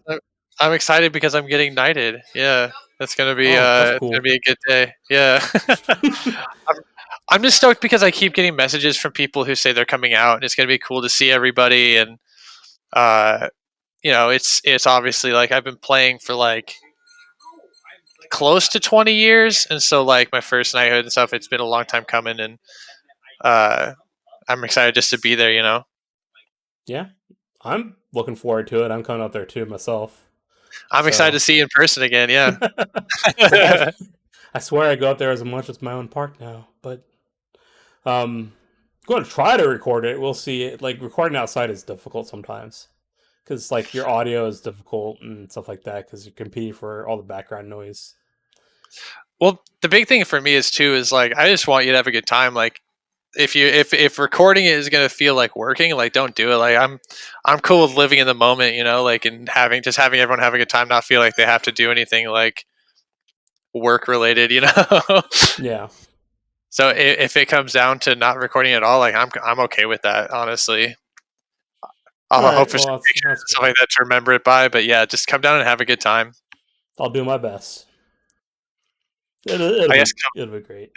I'm excited because I'm getting knighted. Yeah, that's gonna be that's cool. gonna be a good day. Yeah. I'm just stoked because I keep getting messages from people who say they're coming out, and it's gonna be cool to see everybody. And it's obviously like I've been playing for like close to 20 years, and so like my first knighthood and stuff, it's been a long time coming, and I'm excited just to be there. Yeah. I'm looking forward to it. I'm coming out there too myself. I'm excited to see you in person again. Yeah. I swear I go out there as much as my own park now, but I'm going to try to record it. We'll see. Like, recording outside is difficult sometimes because like your audio is difficult and stuff like that because you're competing for all the background noise. Well, the big thing for me is like I just want you to have a good time. Like if recording it is gonna feel like working, like don't do it. Like I'm cool with living in the moment, like and having everyone have a good time, not feel like they have to do anything like work related. Yeah. So if it comes down to not recording at all, like I'm okay with that, honestly. I'll All hope right. for Well, some that's pictures and good. stuff like that to remember it by. But yeah, just come down and have a good time. I'll do my best. It'll I guess be great.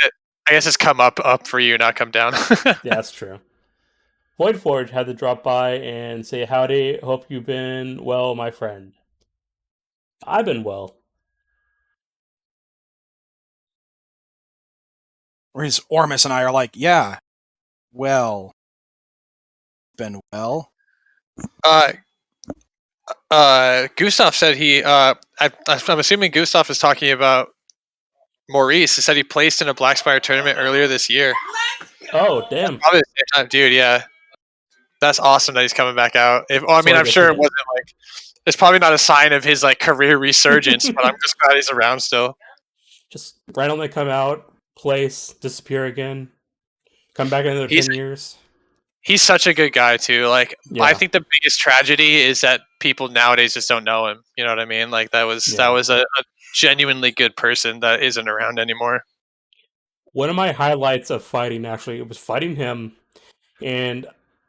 I guess it's come up for you, not come down. Yeah, that's true. Void Forge had to drop by and say howdy. Hope you've been well, my friend. I've been well. Whereas Ormus and I are like, yeah, well, been well. Gustav said I'm assuming Gustav is talking about Maurice. He said he placed in a Black Spire tournament earlier this year. Oh, damn. Probably the same time, dude. Yeah, that's awesome that he's coming back out. So I I'm guess sure he it did. wasn't like it's probably not a sign of his like career resurgence, but I'm just glad he's around still. Just randomly come out, place, disappear again, come back in another He's 10 years. he's such a good guy too. Like Yeah. I think the biggest tragedy is that people nowadays just don't know him. You know what I mean? Like that was a genuinely good person that isn't around anymore. One of my highlights of fighting, actually, it was fighting him, and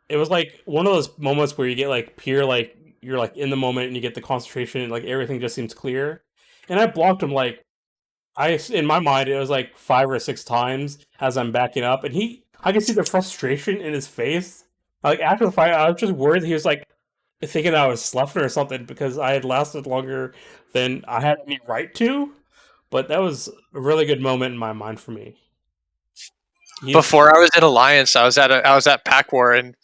it was like one of those moments where you get like pure, like, you're like in the moment and you get the concentration and like everything just seems clear. And I blocked him like, in my mind, it was like 5 or 6 times as I'm backing up, and I could see the frustration in his face. Like after the fight, I was just worried he was like thinking I was sloughing or something because I had lasted longer than I had any right to. But that was a really good moment in my mind for me. Before I was in Alliance, I was at Pack War, and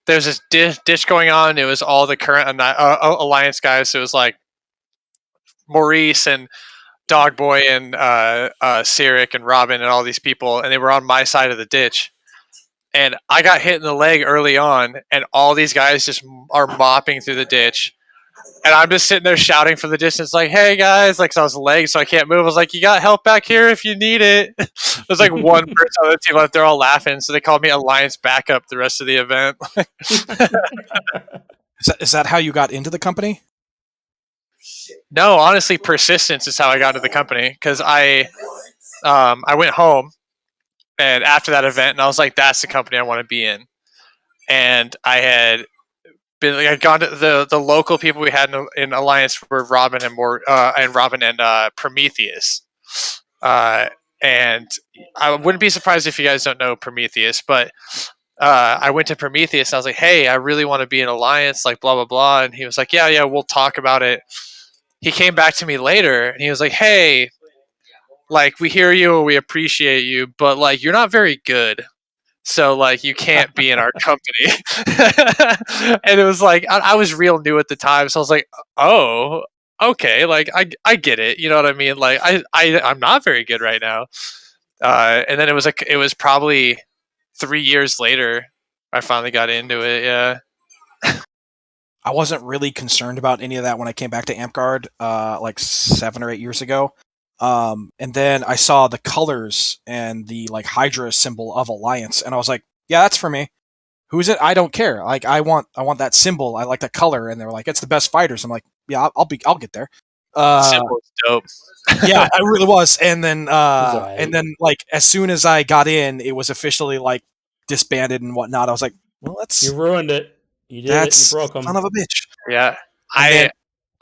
there's this ditch going on. It was all the current Alliance guys. So it was like Maurice and Dogboy and Cyric and Robin and all these people, and they were on my side of the ditch. And I got hit in the leg early on, and all these guys just are mopping through the ditch. And I'm just sitting there shouting from the distance, like, "Hey guys!" Like, 'cause I was legs, so I can't move. I was like, "You got help back here if you need it." There's like one person on the team left. They're all laughing, so they called me Alliance backup the rest of the event. Is that how you got into the company? No, honestly, persistence is how I got into the company because I went home and after that event, and I was like, "That's the company I want to be in." And I had I'd gone to the local people we had in Alliance were Robin and Prometheus. And I wouldn't be surprised if you guys don't know Prometheus, but I went to Prometheus and I was like, "Hey, I really want to be in Alliance," like blah blah blah, and he was like, "Yeah, we'll talk about it." He came back to me later and he was like, "Hey, like we hear you, we appreciate you, but like you're not very good. So like you can't be in our company." And it was like I was real new at the time, so I was like, "Oh, okay, like I get it." You know what I mean? Like I'm not very good right now. And then it was probably 3 years later I finally got into it. Yeah. I wasn't really concerned about any of that when I came back to Amtgard, like 7 or 8 years ago. And then I saw the colors and the like Hydra symbol of Alliance, and I was like, "Yeah, that's for me. Who's it? I don't care. Like, I want that symbol. I like that color." And they were like, "It's the best fighters." I'm like, "Yeah, I'll get there." The symbol is dope. Yeah, I really was. And then, right. and then, like, as soon as I got in, it was officially like disbanded and whatnot. I was like, "Well, You ruined it. You did it. You broke them. son of a bitch." Yeah. And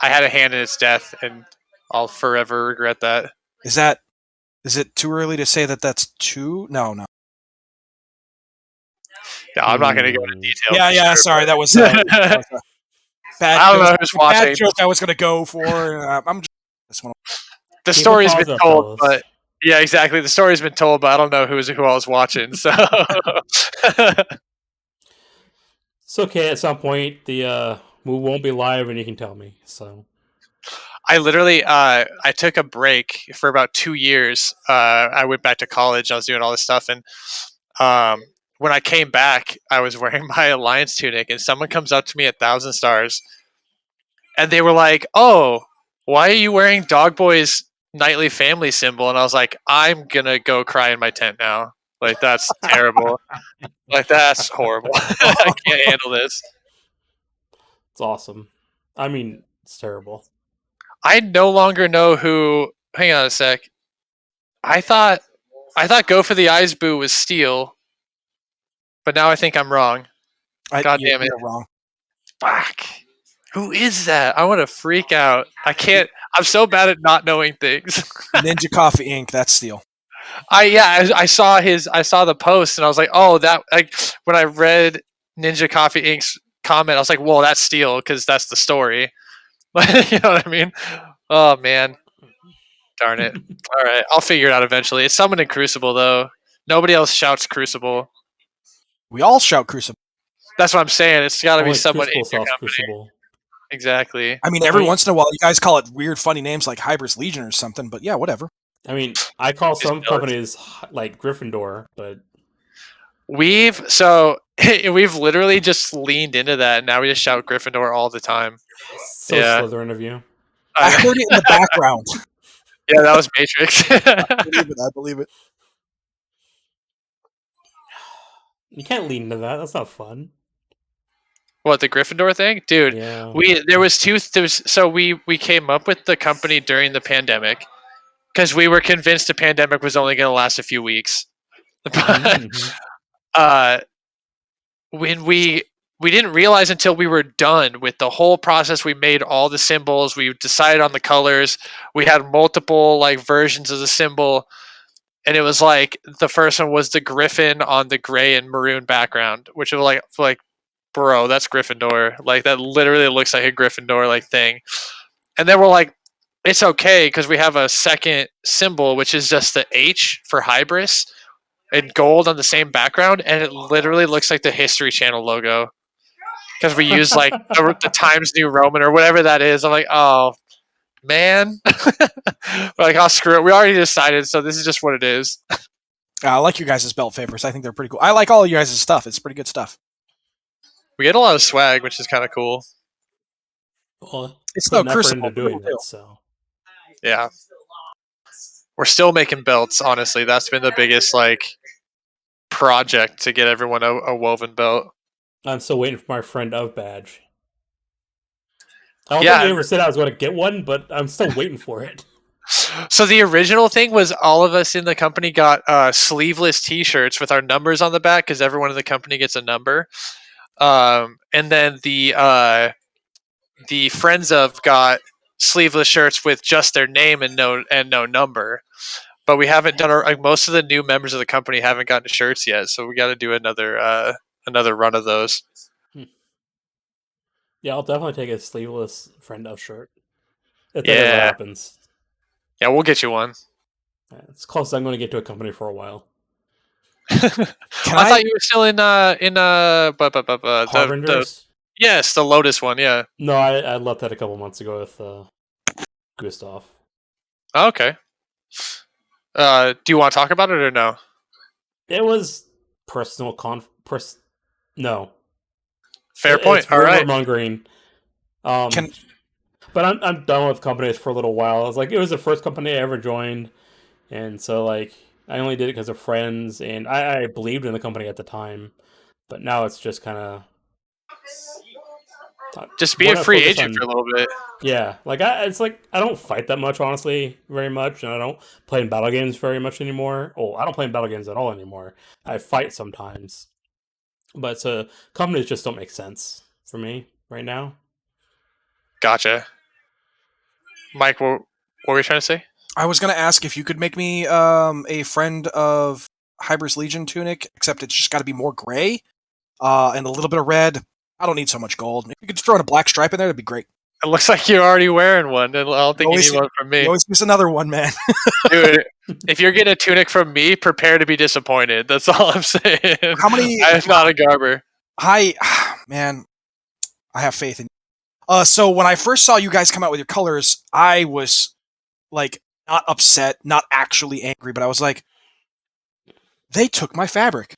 I had a hand in its death, and I'll forever regret that. is it too early to say that that's too? No. Yeah, I'm not going to go into detail. Yeah, for yeah. sure, Sorry, but- that was a bad. I don't know joke. who's A bad watching. joke I was going to go for. I'm just this one. The Keep it story's been positive, told, fellas. but yeah, exactly. The story's been told, but I don't know who I was watching. So It's okay. At some point, the move won't be live, and you can tell me. So I literally I took a break for about 2 years. I went back to college. I was doing all this stuff, and when I came back, I was wearing my Alliance tunic, and someone comes up to me at 1,000 Stars, and they were like, "Oh, why are you wearing Dogboy's nightly family symbol?" And I was like, "I'm gonna go cry in my tent now. Like that's terrible. Like that's horrible. I can't handle this." it's awesome. I mean, it's terrible. I no longer know who. Hang on a sec. I thought Go for the Eyes Boo was Steel, but now I think I'm wrong. God damn it. You're wrong. Fuck. Who is that? I want to freak out. I can't. I'm so bad at not knowing things. Ninja Coffee Inc. That's Steel. I saw the post and I was like, oh, that, like, when I read Ninja Coffee Inc.'s comment, I was like, whoa, that's Steel because that's the story. You know what I mean? Oh man, darn it. All right, I'll figure it out eventually. It's someone in Crucible though. Nobody else shouts Crucible. We all shout Crucible. That's what I'm saying. It's got to be Only someone in Crucible your sells company. Crucible. Exactly. I mean, every I mean- once in a while, you guys call it weird, funny names like Hybris Legion or something, but yeah, whatever. I mean, I call some Just companies like Gryffindor, but We've literally just leaned into that, and now we just shout Gryffindor all the time. so Yeah. Slytherin of you. I heard it in the background. Yeah, that was Matrix. I believe it. I believe it. You can't lean into that. That's not fun. What, the Gryffindor thing, dude? Yeah. We came up with the company during the pandemic because we were convinced the pandemic was only going to last a few weeks. But Mhm. when we didn't realize until we were done with the whole process, we made all the symbols, we decided on the colors, we had multiple like versions of the symbol, and it was like the first one was the griffin on the gray and maroon background, which was like bro, that's Gryffindor. Like that literally looks like a Gryffindor like thing. And then we're like, it's okay because we have a second symbol, which is just the H for Hybris in gold on the same background, and it literally looks like the History Channel logo because we use like the Times New Roman or whatever that is. I'm like, oh man, we're like, oh screw it. We already decided, so this is just what it is. I like your guys' belt favors. I think they're pretty cool. I like all you guys' stuff. It's pretty good stuff. We get a lot of swag, which is kind of cool. Well, It's put no an effort Crucible. into doing People do. that. So Yeah, we're still making belts. Honestly, that's been the biggest like project to get everyone a woven belt. I'm still waiting for my friend of badge. I don't Yeah. think you ever said I was going to get one, but I'm still waiting for it. So the original thing was all of us in the company got sleeveless T-shirts with our numbers on the back because everyone in the company gets a number. And then the friends of got sleeveless shirts with just their name and no number. But we haven't done like most of the new members of the company haven't gotten shirts yet, so we got to do another run of those. Yeah, I'll definitely take a sleeveless friend of shirt if that ever Yeah, happens. yeah, we'll get you one. It's close. I'm going to get to a company for a while. I thought you were still in Harbingers? yes, the Lotus one. Yeah. No, I left that a couple months ago with Gustav. Oh, okay. Do you want to talk about it or no? It was personal no. Fair point. It's All rumor right. mongering. But I'm done with companies for a little while. It was the first company I ever joined, and so like I only did it because of friends, and I believed in the company at the time. But now it's just kind of just be a free agent for a little bit. Yeah, like it's like I don't fight that much, honestly, very much, and I don't play in battle games very much anymore. Oh, I don't play in battle games at all anymore. I fight sometimes, but companies just don't make sense for me right now. Gotcha. Mike, what were you trying to say? I was going to ask if you could make me a friend of Hybris Legion tunic, except it's just got to be more gray and a little bit of red. I don't need so much gold. If you could throw in a black stripe in there, that'd be great. It looks like you're already wearing one. I don't think you need one from me. You always miss another one, man. Dude, if you're getting a tunic from me, prepare to be disappointed. That's all I'm saying. How many? I'm not a garber. Man, I have faith in you. So when I first saw you guys come out with your colors, I was like not upset, not actually angry, but I was like, they took my fabric.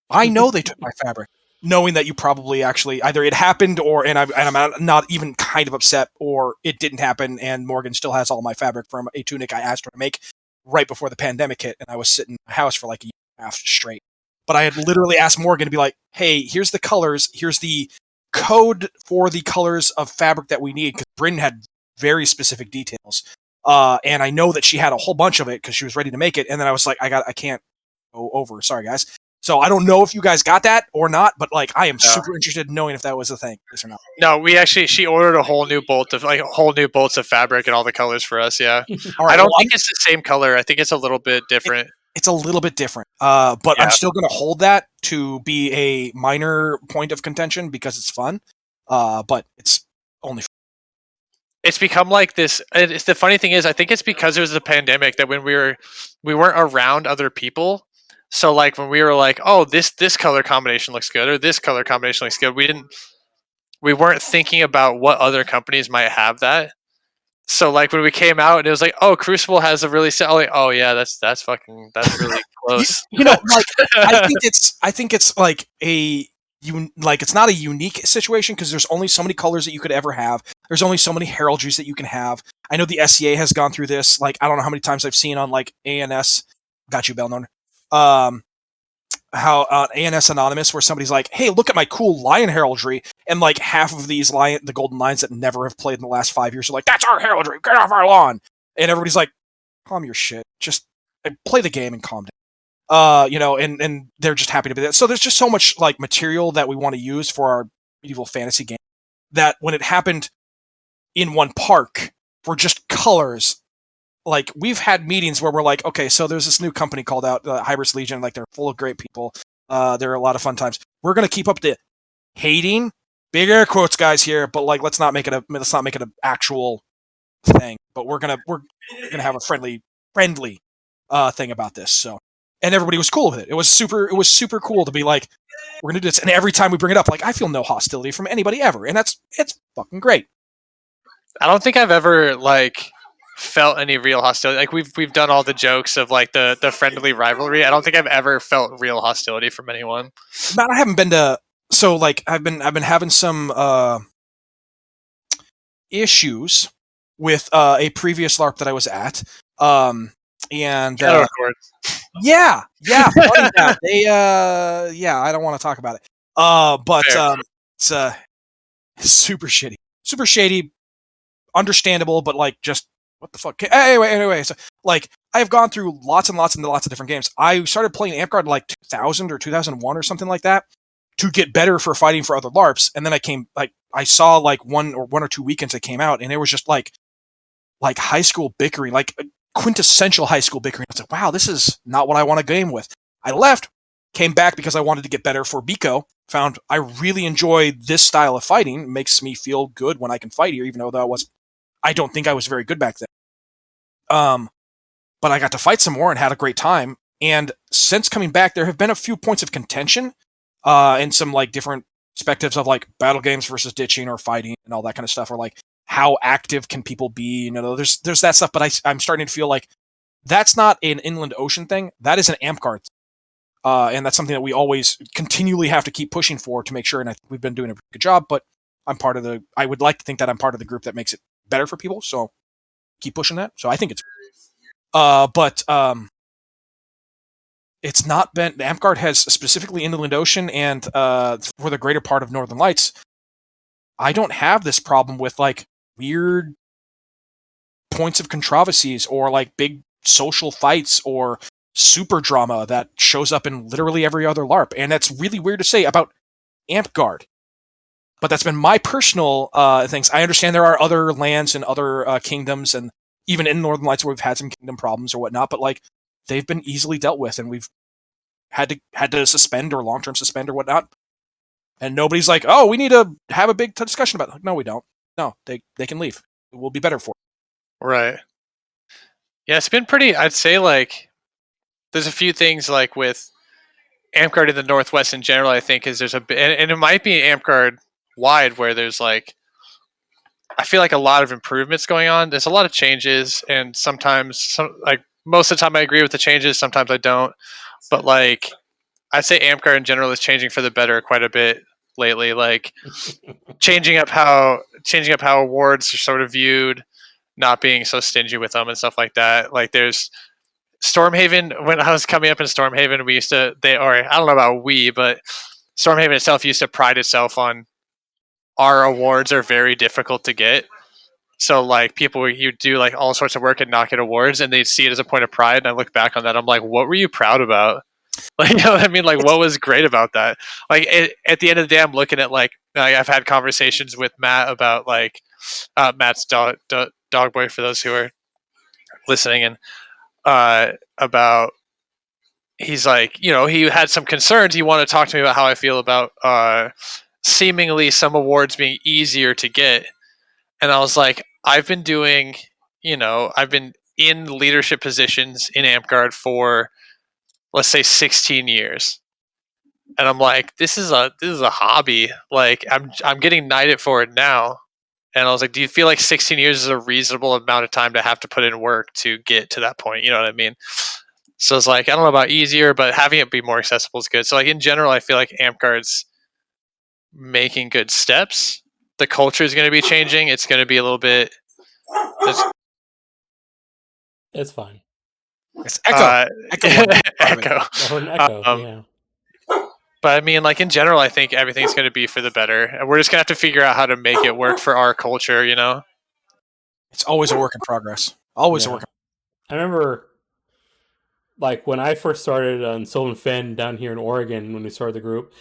I know they took my fabric, knowing that you probably actually either it happened and I'm not even kind of upset, or it didn't happen, and Morgan still has all my fabric from a tunic I asked her to make right before the pandemic hit, and I was sitting in my house for like a year and a half straight. But I had literally asked Morgan to be like, hey, here's the colors, here's the code for the colors of fabric that we need, because Bryn had very specific details. And I know that she had a whole bunch of it because she was ready to make it, and then I was like, I can't go over, sorry guys. So I don't know if you guys got that or not, but like I am super interested in knowing if that was a thing, yes or not. No, she ordered a whole new whole new bolts of fabric and all the colors for us. Yeah, All right, I don't well, think it's the same color. I think it's a little bit different. it's a little bit different, but Yeah. I'm still going to hold that to be a minor point of contention because it's fun. But it's only. It's become like this. It's the funny thing is, I think it's because there was a pandemic that when we weren't around other people. So like when we were like, oh, this color combination looks good, or this color combination looks good, we weren't thinking about what other companies might have that. So like when we came out and it was like, oh, Crucible has a really like, oh yeah, that's really close. Like I think it's like it's not a unique situation because there's only so many colors that you could ever have. There's only so many heraldries that you can have. I know the SEA has gone through this. Like I don't know how many times I've seen on like ANS. Got you, Baelnorn. How ANS Anonymous, where somebody's like, "Hey, look at my cool lion heraldry," and like half of these the golden lions that never have played in the last 5 years are like, "That's our heraldry. Get off our lawn!" And everybody's like, "Calm your shit. Just play the game and calm down." And they're just happy to be there. So there's just so much like material that we want to use for our medieval fantasy game that when it happened in one park for just colors. Like we've had meetings where we're like, okay, so there's this new company called out Hybris Legion. Like they're full of great people. They're a lot of fun times. We're gonna keep up the hating, big air quotes, guys here, but like let's not make it an actual thing. But we're gonna have a friendly thing about this. So, and everybody was cool with it. It was super cool to be like, we're gonna do this. And every time we bring it up, like I feel no hostility from anybody ever, and it's fucking great. I don't think I've ever like felt any real hostility. Like we've done all the jokes of like the friendly rivalry. I don't think I've ever felt real hostility from anyone. Matt, I haven't been to. So like I've been having some issues with a previous LARP that I was at. And yeah, funny that. They I don't want to talk about it. But it's super shady, understandable, but like just what the fuck. Anyway, so like I've gone through lots and lots of different games. I started playing Amtgard like 2000 or 2001 or something like that to get better for fighting for other LARPs, and then I saw like one or two weekends that came out, and it was just like high school bickering, like quintessential high school bickering. I was like, wow, this is not what I want to game with. I left, came back because I wanted to get better for Biko. Found I really enjoy this style of fighting. It makes me feel good when I can fight here, even though I don't think I was very good back then. But I got to fight some more and had a great time. And since coming back, there have been a few points of contention, and some like different perspectives of like battle games versus ditching or fighting and all that kind of stuff, or like how active can people be? There's that stuff. But I'm starting to feel like that's not an Inland Ocean thing. That is an Amtgard. And that's something that we always continually have to keep pushing for to make sure. And I think we've been doing a good job. But I would like to think that I'm part of the group that makes it better for people. So keep pushing that. So I think it's, but it's not been, Amtgard has specifically Inland Ocean and for the greater part of Northern Lights, I don't have this problem with like weird points of controversies or like big social fights or super drama that shows up in literally every other LARP. And that's really weird to say about Amtgard. But that's been my personal things. I understand there are other lands and other kingdoms, and even in Northern Lights where we've had some kingdom problems or whatnot, but like they've been easily dealt with, and we've had to suspend or long-term suspend or whatnot. And nobody's like, oh, we need to have a big discussion about it. Like, no, we don't. No, they can leave. It will be better for it. Right. Yeah, it's been pretty, I'd say like there's a few things like with Amtgard in the Northwest in general, I think is there's and it might be Amtgard wide where there's like, I feel like a lot of improvements going on. There's a lot of changes, and sometimes like most of the time I agree with the changes, sometimes I don't. But like I'd say Amtgard in general is changing for the better quite a bit lately. Like changing up how awards are sort of viewed, not being so stingy with them and stuff like that. Like there's Stormhaven. When I was coming up in Stormhaven, I don't know about but Stormhaven itself used to pride itself on our awards are very difficult to get. So like people, you do like all sorts of work and not get awards, and they see it as a point of pride. And I look back on that, I'm like, what were you proud about? Like, you know what I mean? Like, what was great about that? Like, at the end of the day, I'm looking at like I've had conversations with Matt about like Matt's dog boy for those who are listening, and about he's like, you know, he had some concerns. He wanted to talk to me about how I feel about seemingly some awards being easier to get, and I was like, I've been doing, you know, I've been in leadership positions in AmpGuard for let's say 16 years. And I'm like, this is a hobby. Like I'm getting knighted for it now. And I was like, do you feel like 16 years is a reasonable amount of time to have to put in work to get to that point? You know what I mean? So it's like, I don't know about easier, but having it be more accessible is good. So like in general, I feel like AmpGuard's making good steps. The culture is going to be changing. It's going to be a little bit. It's fine. It's echo. Echo. I heard an echo. Yeah. But I mean, like in general, I think everything's going to be for the better, and we're just going to have to figure out how to make it work for our culture. You know, It's always a work in progress. Always a work. I remember, like when I first started on Sylvan Fen down here in Oregon when we started the group.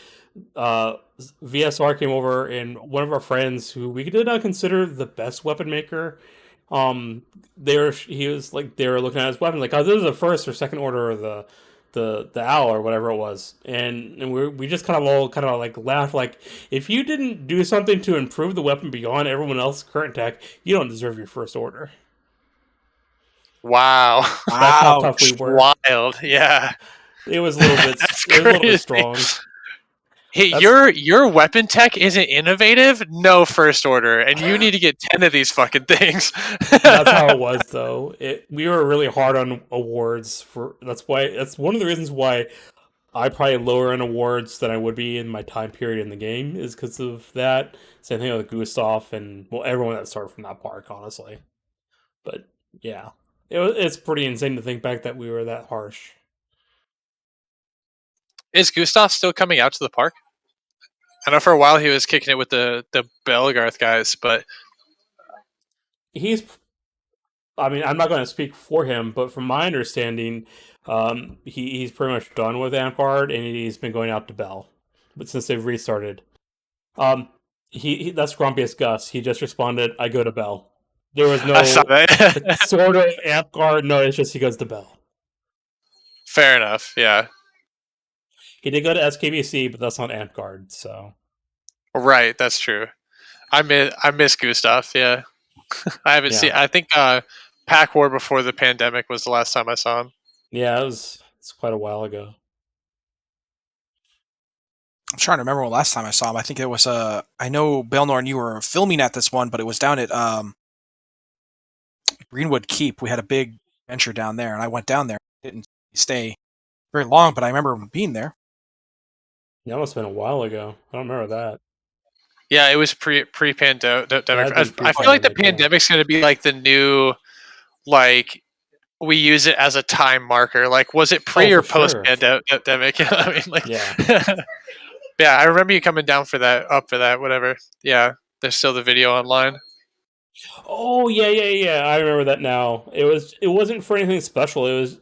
VSR came over, and one of our friends who we did not consider the best weapon maker. He was like they were looking at his weapon like, oh, this is the first or second order of the owl or whatever it was, and we just kind of like laughed like, if you didn't do something to improve the weapon beyond everyone else's current tech, you don't deserve your first order. wow, That's how tough we were. Wild, yeah. It was a little bit. It was a little bit strong. Hey, your weapon tech isn't innovative. No first order, and you need to get 10 of these fucking things. That's how it was, though. We were really hard on awards that's one of the reasons why I probably lower in awards than I would be in my time period in the game is because of that. Same thing with Gustav and everyone that started from that park, honestly. But yeah, it's pretty insane to think back that we were that harsh. Is Gustav still coming out to the park? I know for a while he was kicking it with the Belgarth guys, but I mean, I'm not going to speak for him, but from my understanding, he's pretty much done with AmpGuard, and he's been going out to Bell. But since they've restarted, that's Grumpiest Gus. He just responded, "I go to Bell." There was no sort of AmpGuard. No, it's just he goes to Bell. Fair enough. Yeah. He did go to SKBC, but that's not AmpGuard, so. Right, that's true. I miss Gustav. Yeah, I haven't seen. I think Pack War before the pandemic was the last time I saw him. Yeah, it's quite a while ago. I'm trying to remember when last time I saw him. I think it was I know Baelnorn, you were filming at this one, but it was down at Greenwood Keep. We had a big adventure down there, and I went down there. Didn't stay very long, but I remember being there. That must have been a while ago. I don't remember that. Yeah, it was pre-pandemic. I feel like the pandemic's going to be like the new, like, we use it as a time marker. Like, was it pre or post pandemic? You know what I mean? Like, yeah. Yeah, I remember you coming down for that, whatever. Yeah, there's still the video online. Oh yeah. I remember that now. It wasn't for anything special. It was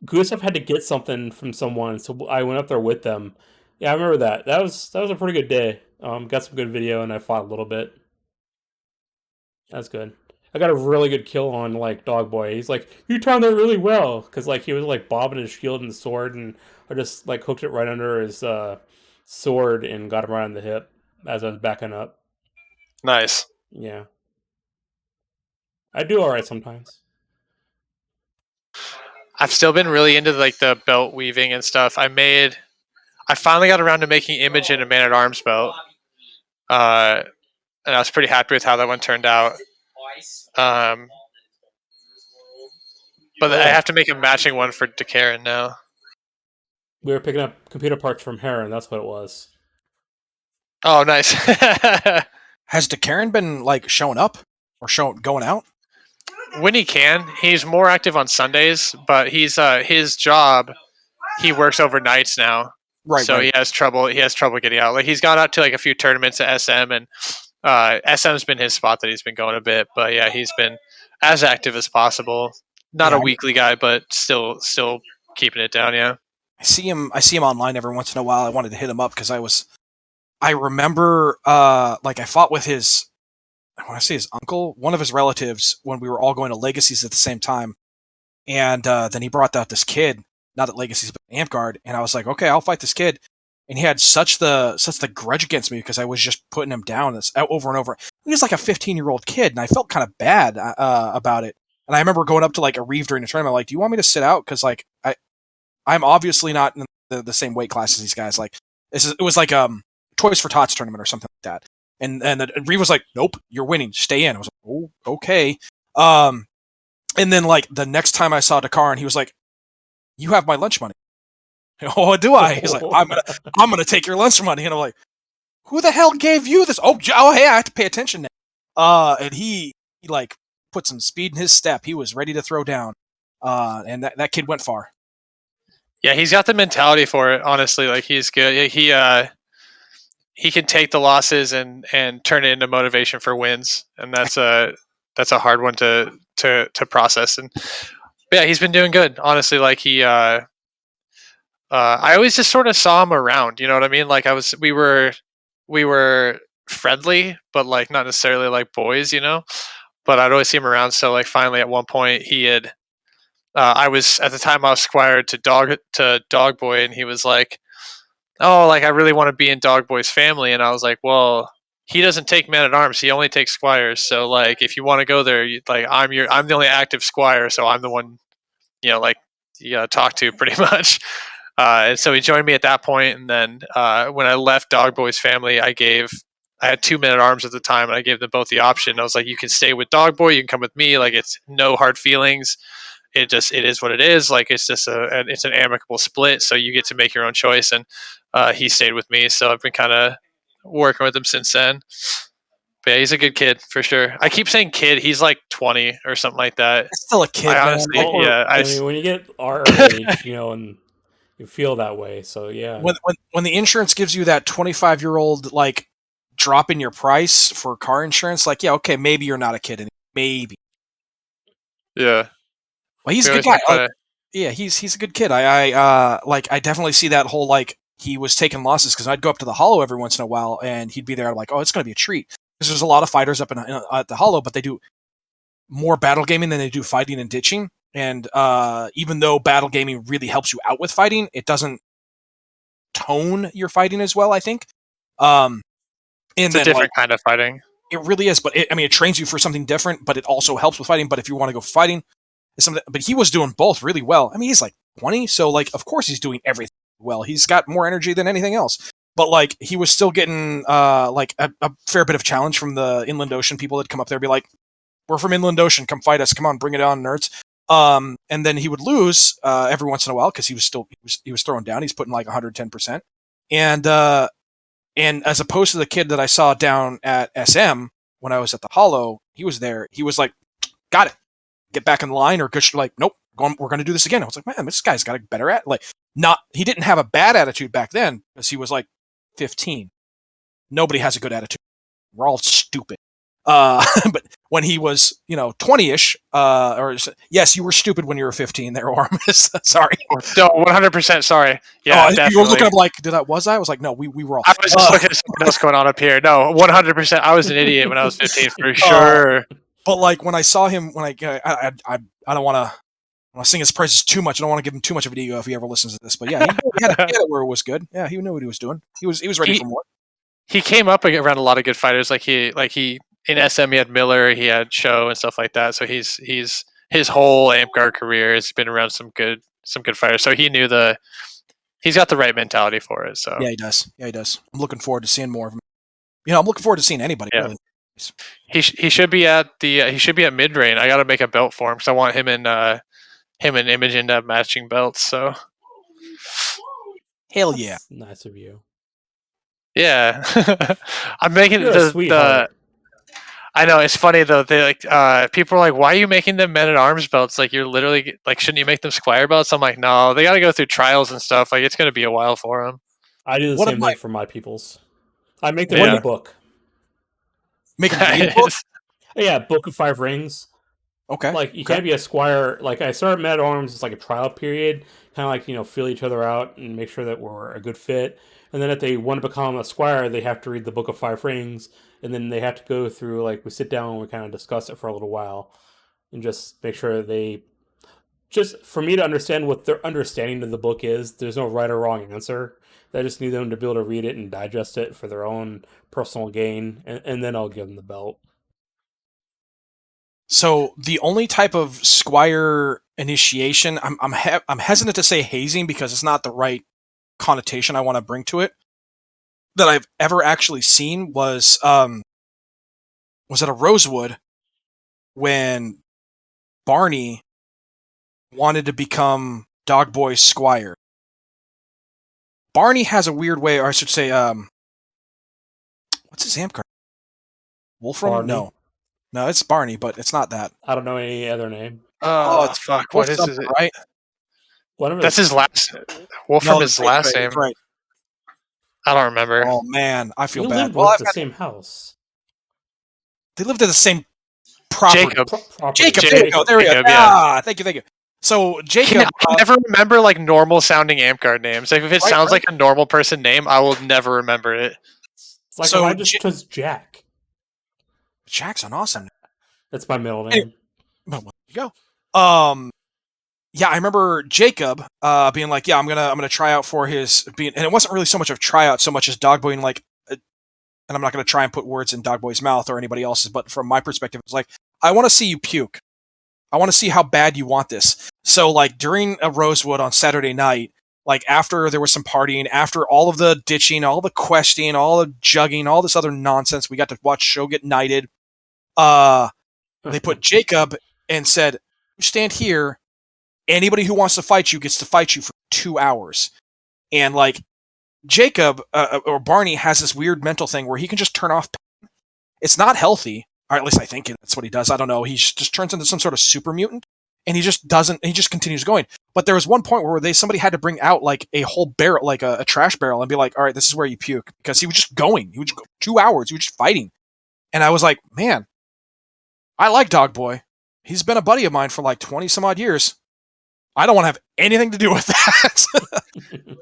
Gustav had to get something from someone, so I went up there with them. Yeah, I remember that. That was a pretty good day. Got some good video, and I fought a little bit. That's good. I got a really good kill on like Dog Boy. He's like, you timed that really well, because like he was like bobbing his shield and sword, and I just like hooked it right under his sword and got him right on the hip as I was backing up. Nice. Yeah, I do all right sometimes. I've still been really into like the belt weaving and stuff. I finally got around to making Imogen a Man-at-Arms belt. And I was pretty happy with how that one turned out. But I have to make a matching one for DeKaren now. We were picking up computer parts from Heron. That's what it was. Oh, nice. Has DeKaren been like showing up or going out? When he can. He's more active on Sundays, but he's his job. He works overnights now. Right. So he has trouble. He has trouble getting out. Like he's gone out to like a few tournaments at SM, and SM's been his spot that he's been going a bit. But yeah, he's been as active as possible. Not a weekly guy, but still keeping it down. Yeah. I see him online every once in a while. I wanted to hit him up because I remember like I fought with his, I want to say his uncle, one of his relatives, when we were all going to Legacies at the same time. And then he brought out this kid, not at Legacies, but at Amp and I was like, okay, I'll fight this kid. And he had such the grudge against me because I was just putting him down over and over. He was like a 15-year-old kid, and I felt kind of bad about it. And I remember going up to like a Reeve during the tournament, like, do you want me to sit out? Because like I'm obviously not in the same weight class as these guys. Like it was like Toys for Tots tournament or something like that. And Reeve was like, nope, you're winning, stay in. I was like, oh, okay. And then like the next time I saw Dakar, and he was like, you have my lunch money. Oh, do I? He's like, I'm gonna take your lunch money, and I'm like, who the hell gave you this? Oh, hey, I have to pay attention now. And he like put some speed in his step. He was ready to throw down. And that kid went far. Yeah, he's got the mentality for it. Honestly, like he's good. He can take the losses and turn it into motivation for wins, and that's a hard one to process. And yeah, he's been doing good. Honestly, like I always just sort of saw him around. You know what I mean? Like we were friendly, but like not necessarily like boys, you know. But I'd always see him around. So like finally, at one point, he had. I was at the time I was squired to Dog Boy, and he was like, "Oh, like I really want to be in Dog Boy's family," and I was like, "Well, he doesn't take men at arms; he only takes squires. So like, if you want to go there, I'm the only active squire, so I'm the one, like you gotta talk to pretty much." And so he joined me at that point, and then when I left Dog Boy's family, I had 2 men at arms at the time, and I gave them both the option. I was like, "You can stay with Dog Boy, you can come with me. Like it's no hard feelings. It is what it is. Like it's just it's an amicable split, so you get to make your own choice." And he stayed with me, so I've been kind of working with him since then. But yeah, he's a good kid for sure. I keep saying kid; he's like 20 or something like that. Still a kid, I man. honestly, Like, yeah, I mean, when you get our age, and you feel that way, so yeah. When the insurance gives you that 25-year-old like drop in your price for car insurance, like, yeah, okay, maybe you're not a kid anymore. Maybe. Yeah. Well, he's a good guy. Yeah, he's a good kid. I definitely see that whole like he was taking losses because I'd go up to the Hollow every once in a while and he'd be there like, oh, it's gonna be a treat because there's a lot of fighters up at the Hollow, but they do more battle gaming than they do fighting and ditching. And even though battle gaming really helps you out with fighting, it doesn't tone your fighting as well, I think. It's a different kind of fighting. It really is, but it trains you for something different, but it also helps with fighting. But if you want to go fighting, it's something. But he was doing both really well. I mean, he's like 20, so like, of course he's doing everything well. He's got more energy than anything else. But like, he was still getting like a fair bit of challenge from the Inland Ocean people that come up there and be like, "We're from Inland Ocean, come fight us! Come on, bring it on, nerds!" And then he would lose every once in a while because he was throwing down. He's putting like 110%, and as opposed to the kid that I saw down at SM when I was at the Hollow, he was there. He was like, "Got it, get back in line," or like, "Nope, we're going to do this again." I was like, "Man, this guy's got a better he didn't have a bad attitude back then because he was like 15. Nobody has a good attitude. We're all stupid." But when he was, 20-ish, yes, you were stupid when you were 15 there, Ormus. Sorry. No, 100% sorry. Yeah, definitely. You were looking up like, was I? I was like, no, we were all. I was just looking at something else going on up here. No, 100%. I was an idiot when I was 15 for sure. But like when I saw him, when I don't want to sing his praises too much. I don't want to give him too much of an ego if he ever listens to this. But yeah, he had it where it was good. Yeah, he knew what he was doing. He was ready for more. He came up around a lot of good fighters. Like he in SM, he had Miller, he had Show and stuff like that. So he's his whole Amp career has been around some good fighters. So he knew he's got the right mentality for it. So yeah, he does. I'm looking forward to seeing more of him. I'm looking forward to seeing anybody. Yeah. Really. He should be at mid range. I got to make a belt for him because I want him and Imogen to have matching belts. So hell yeah, that's nice of you. Yeah, I'm making You're a sweetheart. I know it's funny though. They like people are like, "Why are you making them men at arms belts? Like you're literally like, shouldn't you make them squire belts?" I'm like, "No, they got to go through trials and stuff. Like it's going to be a while for them." I do the same thing for my peoples. I make them read a book. Make them read a book? Yeah, Book of 5 Rings. Okay. Like you Okay. can't be a squire. Like I started Men at Arms, it's like a trial period, kind of like feel each other out and make sure that we're a good fit. And then if they want to become a squire, they have to read the Book of Five Rings, and then they have to go through like we sit down and we kind of discuss it for a little while, and just make sure they just for me to understand what their understanding of the book is. There's no right or wrong answer. I just need them to be able to read it and digest it for their own personal gain, and then I'll give them the belt. So the only type of squire initiation, I'm hesitant to say hazing because it's not the right connotation I want to bring to it, that I've ever actually seen was at a Rosewood when Barney wanted to become Dogboy's squire. Barney has a weird way, or I should say, what's his amp card? Wolfram? Barney? No, it's Barney, but it's not that. I don't know any other name. It's Fuck. Wolf What is something, it? right? Whatever. That's his last. Wolfram is his last name. That's right. I don't remember. Oh man, I feel We bad. lived Well, with the same house. they lived at the same property. Jacob. Jacob, there we go. There we go. Jacob, yeah. Ah, thank you. So Jacob, I can never remember like normal sounding amp card names. Like if it sounds like a normal person name, I will never remember it. It's like So I just chose Jack. Jack's an awesome name. That's my middle name. Well, there you go. Yeah, I remember Jacob being like, "Yeah, I'm gonna try out for his being," and it wasn't really so much of tryout, so much as Dogboy and like, and I'm not gonna try and put words in Dogboy's mouth or anybody else's, but from my perspective, it's like, I want to see you puke. I want to see how bad you want this. So like during a Rosewood on Saturday night, like after there was some partying, after all of the ditching, all the questing, all the jugging, all this other nonsense, we got to watch show get knighted. They put Jacob and said, "You stand here. Anybody who wants to fight you gets to fight you for 2 hours." And like Jacob or Barney has this weird mental thing where he can just turn off pain. It's not healthy, or at least I think that's what he does. I don't know. He just turns into some sort of super mutant, and he just continues going. But there was one point where somebody had to bring out like a whole barrel, like a trash barrel, and be like, "All right, this is where you puke," because he was just going. He would just go 2 hours. He was just fighting, and I was like, man, I like Dogboy. He's been a buddy of mine for like 20 some odd years. I don't want to have anything to do with that.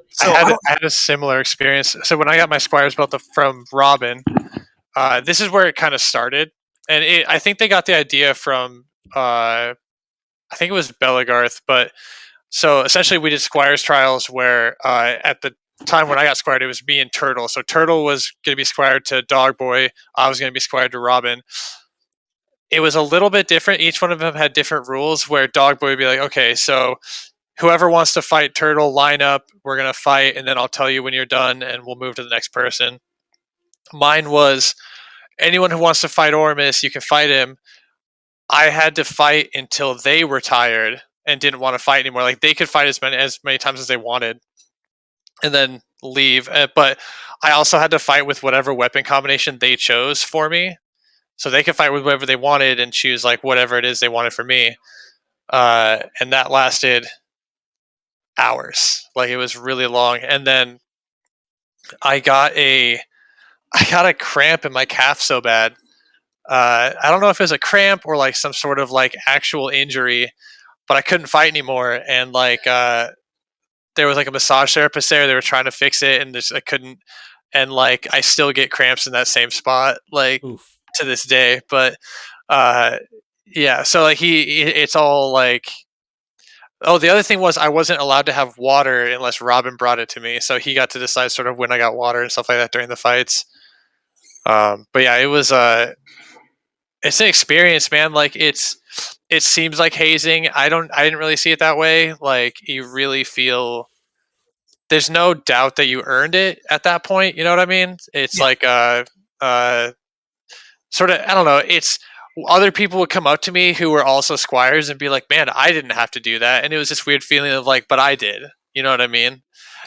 So I had a similar experience. So when I got my Squire's belt from Robin, this is where it kind of started, and I think they got the idea from I think it was Belagarth. But so essentially, we did Squire's trials where at the time when I got squired, it was me and Turtle. So Turtle was going to be squired to Dogboy. I was going to be squired to Robin. It was a little bit different. Each one of them had different rules where Dogboy would be like, okay, so whoever wants to fight Turtle, line up, we're going to fight, and then I'll tell you when you're done, and we'll move to the next person. Mine was anyone who wants to fight Ormus, you can fight him. I had to fight until they were tired and didn't want to fight anymore. Like they could fight as many times as they wanted and then leave. But I also had to fight with whatever weapon combination they chose for me. So they could fight with whatever they wanted and choose like whatever it is they wanted for me. And that lasted hours. Like it was really long. And then I got a cramp in my calf so bad. I don't know if it was a cramp or like some sort of like actual injury, but I couldn't fight anymore. And like there was like a massage therapist there. They were trying to fix it, and I couldn't. And like I still get cramps in that same spot, like Oof. to this day. But yeah, so like it's all like. Oh, the other thing was I wasn't allowed to have water unless Robin brought it to me, so he got to decide sort of when I got water and stuff like that during the fights. But yeah, it was it's an experience, man. Like it seems like hazing. I didn't really see it that way. Like you really feel there's no doubt that you earned it at that point. You know what I mean? It's like sort of I don't know. It's other people would come up to me who were also squires and be like, "Man, I didn't have to do that," and it was this weird feeling of like, "But I did." You know what I mean?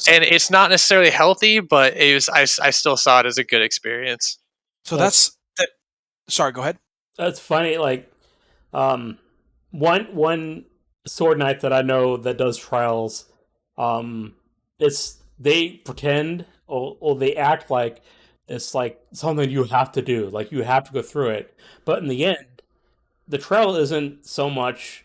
And it's not necessarily healthy, but it was. I still saw it as a good experience. So that's that. Sorry, go ahead. That's funny. Like, one sword knight that I know that does trials, it's they pretend or they act like it's like something you have to do, like you have to go through it. But in the end, the trial isn't so much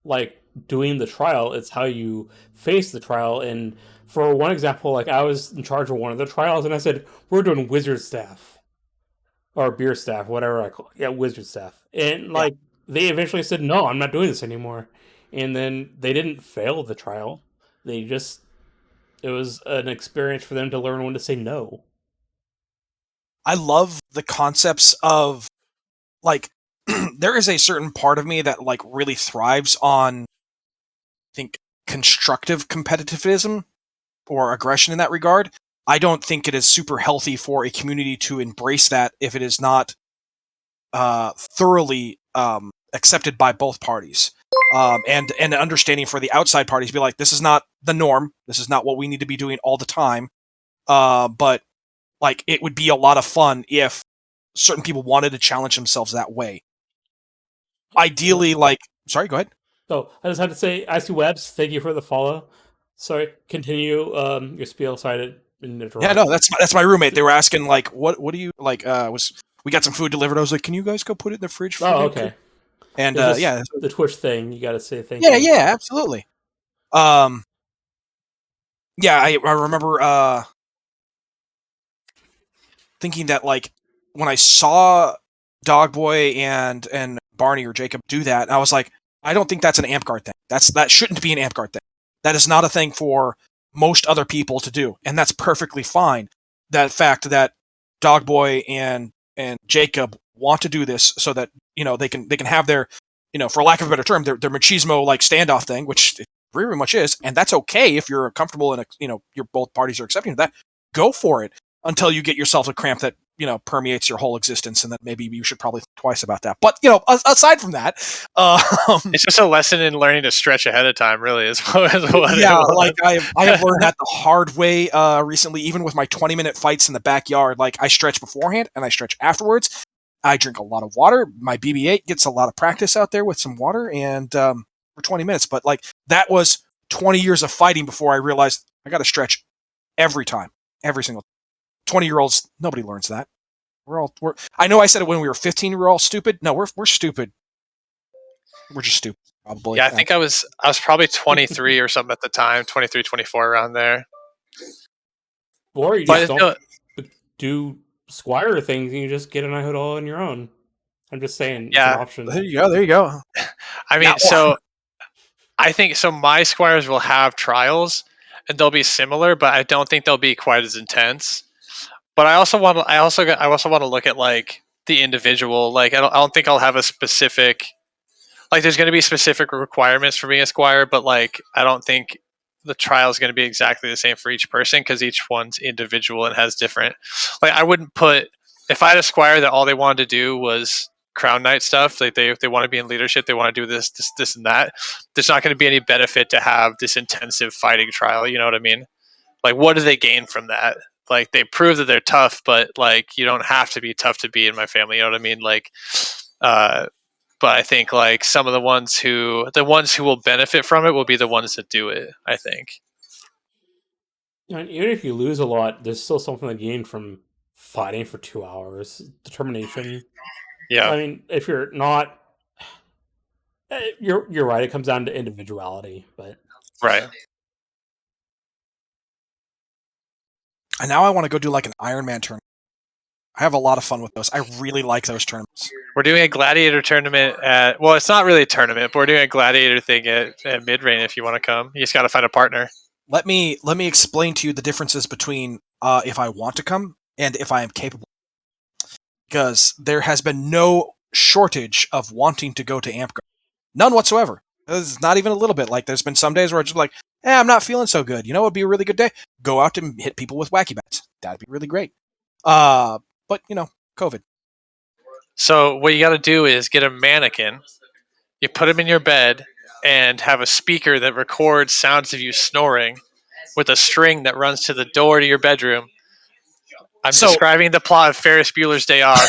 like doing the trial; it's how you face the trial. And for one example, like I was in charge of one of the trials, and I said we're doing wizard staff or beer staff, whatever I call it. Yeah, wizard staff. And Yeah. like they eventually said, no, I'm not doing this anymore. And then they didn't fail the trial. They just it was an experience for them to learn when to say no. I love the concepts of like there is a certain part of me that like really thrives on, I think, constructive competitivism or aggression in that regard. I don't think it is super healthy for a community to embrace that if it is not thoroughly accepted by both parties. And an understanding for the outside parties be like, this is not the norm. This is not what we need to be doing all the time. But like, it would be a lot of fun if certain people wanted to challenge themselves that way. Ideally, like, sorry, go ahead. So I just had to say, Icy Webs, thank you for the follow. Sorry, continue your spiel. Sorry to interrupt. Yeah, no, that's my roommate. They were asking like, what do you like? We got some food delivered? I was like, can you guys go put it in the fridge for me? Oh, okay. And It's just yeah, the Twitch thing. You got to say thank yeah, you. yeah, absolutely. Yeah, I remember thinking that like when I saw Dogboy and Barney or Jacob do that, I was like, I don't think that's an amp guard thing. That shouldn't be an amp guard thing. That is not a thing for most other people to do, and that's perfectly fine. That fact that Dogboy and Jacob want to do this so that they can have their for lack of a better term their machismo like standoff thing, which it very much is, and that's okay if you're comfortable and you're both parties are accepting of that. Go for it until you get yourself a cramp that permeates your whole existence, and that maybe you should probably think twice about that. But aside from that, it's just a lesson in learning to stretch ahead of time. Really, is what yeah, like I have learned that the hard way recently. Even with my 20-minute fights in the backyard, like I stretch beforehand and I stretch afterwards. I drink a lot of water. My BB-8 gets a lot of practice out there with some water, and for 20 minutes. But like that was 20 years of fighting before I realized I got to stretch every time, every single. 20-year-olds, nobody learns that. I know I said it when we were 15, we were all stupid. No, we're stupid. We're just stupid, probably. Yeah, I think I was probably 23 or something at the time, 23, 24, around there. Or you just don't do Squire things and you just get an iHood all on your own. I'm just saying, it's an option. There you go. I mean, so I think so. My Squires will have trials, and they'll be similar, but I don't think they'll be quite as intense. But I also want to look at like the individual. Like I don't think I'll have a specific, like there's going to be specific requirements for being a Squire, but like I don't think the trial is going to be exactly the same for each person because each one's individual and has different. Like I wouldn't put, if I had a Squire that all they wanted to do was Crown Knight stuff, like they want to be in leadership, they want to do this and that. There's not going to be any benefit to have this intensive fighting trial. You know what I mean? Like what do they gain from that? Like they prove that they're tough, but like you don't have to be tough to be in my family. You know what I mean? Like, but I think like some of the ones who will benefit from it will be the ones that do it. I think. And even if you lose a lot, there's still something to gain from fighting for 2 hours. Determination. Yeah. I mean, if you're not, you're right. It comes down to individuality, but right. And now I want to go do like an Iron Man tournament. I have a lot of fun with those. I really like those tournaments. We're doing a gladiator tournament at, well, it's not really a tournament, but we're doing a gladiator thing at Mid-Rain if you want to come. You just got to find a partner. Let me explain to you the differences between if I want to come and if I am capable. Because there has been no shortage of wanting to go to AmpGuard. None whatsoever. It's not even a little bit. Like there's been some days where it's just like, I'm not feeling so good. You know what would be a really good day? Go out and hit people with wacky bats. That'd be really great. But COVID. So what you got to do is get a mannequin. You put him in your bed and have a speaker that records sounds of you snoring with a string that runs to the door to your bedroom. I'm describing the plot of Ferris Bueller's Day Off.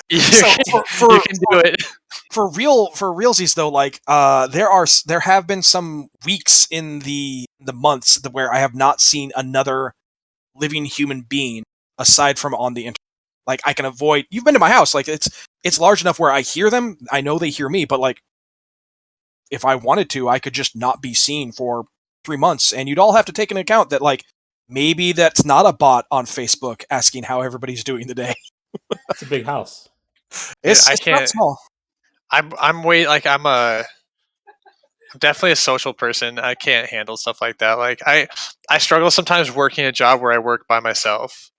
You can do it. For realsies though, like there have been some weeks in the months where I have not seen another living human being aside from on the internet. Like I can avoid. You've been to my house. Like it's large enough where I hear them. I know they hear me, but like if I wanted to, I could just not be seen for 3 months, and you'd all have to take into account that like maybe that's not a bot on Facebook asking how everybody's doing today. It's a big house. It's, I it's not can't. small. I'm definitely a social person. I can't handle stuff like that. Like I struggle sometimes working a job where I work by myself.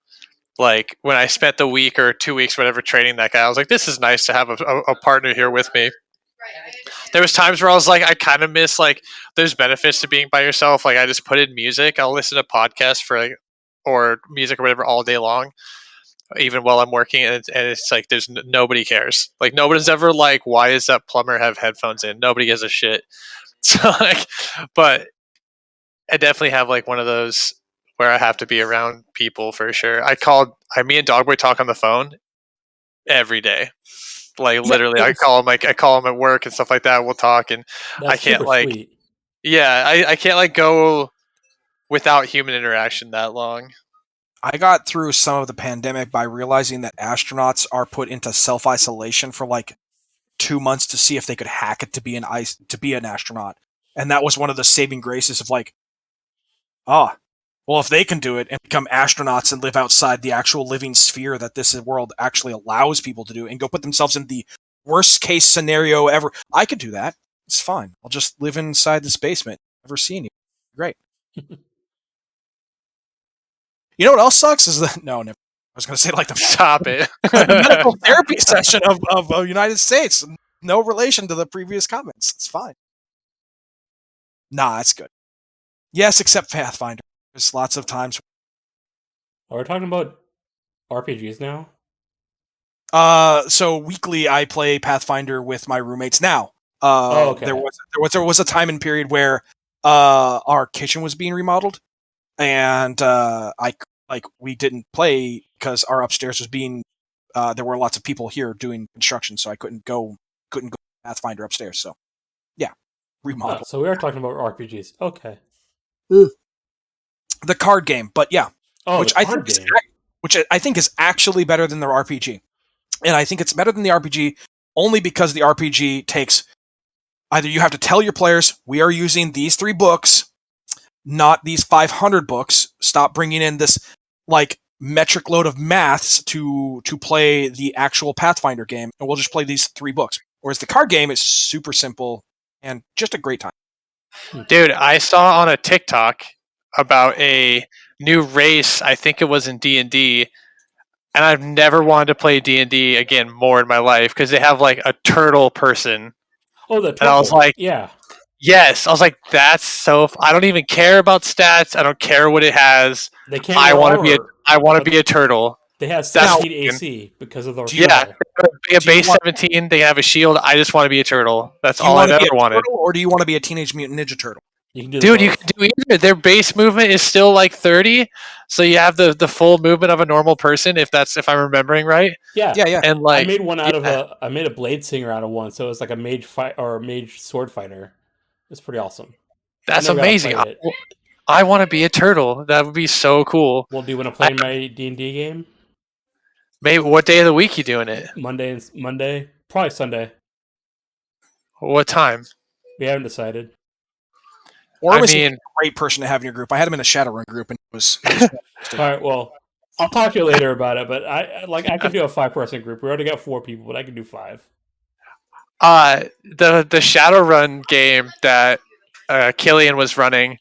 Like when I spent the week or 2 weeks, whatever, training that guy, I was like, this is nice to have a partner here with me. There was times where I was like, I kind of miss like there's benefits to being by yourself. Like I just put in music. I'll listen to podcasts for like or music or whatever all day long, even while I'm working, and it's like there's nobody cares. Like nobody's ever like, why does that plumber have headphones in? Nobody gives a shit. So like, but I definitely have like one of those where I have to be around people for sure. Me and Dogboy talk on the phone every day. Like Yeah, literally, I call him at work and stuff like that. We'll talk, and I That's can't super like, sweet. yeah, I can't like go without human interaction that long. I got through some of the pandemic by realizing that astronauts are put into self-isolation for like 2 months to see if they could hack it to be an astronaut. And that was one of the saving graces of like, well, if they can do it and become astronauts and live outside the actual living sphere that this world actually allows people to do and go put themselves in the worst case scenario ever, I could do that. It's fine. I'll just live inside this basement. Never see anyone. Great. You know what else sucks is that no, never. I was going to say like Stop it. the medical therapy session of United States. No relation to the previous comments. It's fine. Nah, it's good. Yes, except Pathfinder. There's lots of times. Are we talking about RPGs now? So weekly I play Pathfinder with my roommates now. Okay. There was a time and period where our kitchen was being remodeled, and we didn't play because our upstairs was being there were lots of people here doing construction, so I couldn't go Pathfinder upstairs. So yeah, remodel. So we are talking about RPGs. Okay. The card game, but yeah, Oh, which the I card think game. which I think is actually better than the RPG. And I think it's better than the RPG only because the RPG takes either you have to tell your players, we are using these 3 books, not these 500 books. Stop bringing in this like metric load of maths to play the actual Pathfinder game, and we'll just play these 3 books. Whereas the card game is super simple and just a great time. Dude, I saw on a TikTok about a new race. I think it was in D&D, and I've never wanted to play D&D again more in my life because they have like a turtle person. Oh, the And I was turtle. like, yeah. yes. I was like, that's so. I don't even care about stats. I don't care what it has. They can't I wear want to be armor. I want to be a turtle. They have That's 7 feet fucking- AC because of the Do you- Yeah, turtle. they have Do you base want- 17. They have a shield. I just want to be a turtle. That's Do you all want I've to be ever a wanted. turtle, or do you want to be a Teenage Mutant Ninja Turtle? You can do Dude, you both. can do either. Their base movement is still like 30, so you have the full movement of a normal person. If I'm remembering right. Yeah. Yeah. And like I made one out of I made a blade singer out of one, so it was like a mage fight or a mage sword fighter. It's pretty awesome. that's never got to amazing. play it. I want to be a turtle. That would be so cool. Well, do you want to play my D&D game? Maybe what day of the week you doing it? Monday, probably Sunday. What time? We haven't decided. Orm is mean- a great person to have in your group. I had him in the Shadowrun group, and it was All right, well, I'll talk to you later about it, but I can do a 5-person group. We already got 4 people, but I can do 5. The Shadowrun game that Killian was running,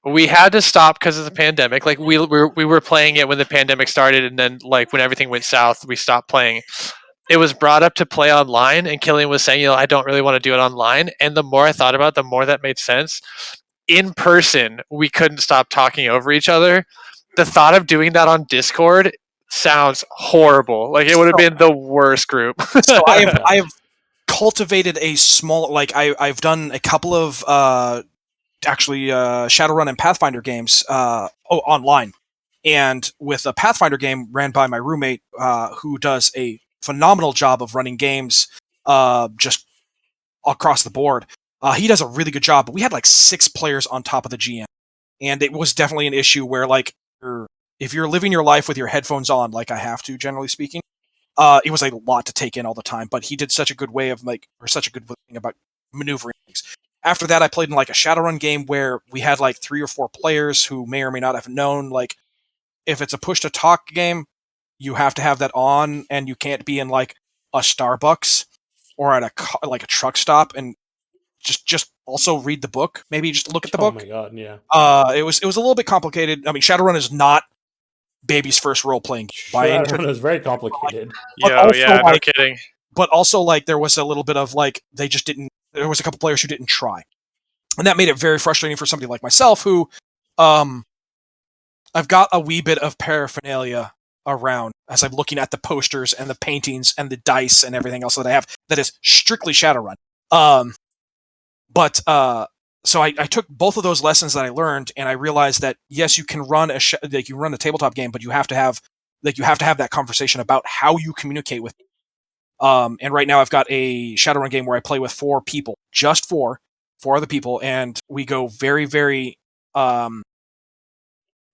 we had to stop because of the pandemic. Like we were playing it when the pandemic started, and then like when everything went south, we stopped playing. It was brought up to play online, and Killian was saying, I don't really want to do it online. And the more I thought about it, the more that made sense. In person, we couldn't stop talking over each other. The thought of doing that on Discord sounds horrible. Like it would have been the worst group. So I have cultivated a small I've done a couple of Shadowrun and Pathfinder games online, and with a Pathfinder game ran by my roommate who does a phenomenal job of running games just across the board. He does a really good job, but we had like 6 players on top of the GM, and it was definitely an issue where like if you're living your life with your headphones on, like I have to, generally speaking, it was a lot to take in all the time. But he did such a good way of such a good thing about maneuvering things. After that, I played in like a Shadowrun game where we had like 3 or 4 players who may or may not have known, like, if it's a push to talk game, you have to have that on, and you can't be in like a Starbucks or at like a truck stop and just also read the book. Maybe just look at the book. Oh my god, yeah. It was a little bit complicated. I mean, Shadowrun is not baby's first role playing game by any Shadowrun is very complicated. But Yo, also, yeah, no like- kidding. but also like there was a little bit of like they just didn't. There was a couple players who didn't try, and that made it very frustrating for somebody like myself who, I've got a wee bit of paraphernalia around as I'm looking at the posters and the paintings and the dice and everything else that I have that is strictly Shadowrun. So I took both of those lessons that I learned, and I realized that yes, you can run you run a tabletop game, but you have to have that conversation about how you communicate with. And right now I've got a Shadowrun game where I play with 4 people, just 4 other people, and we go very, very.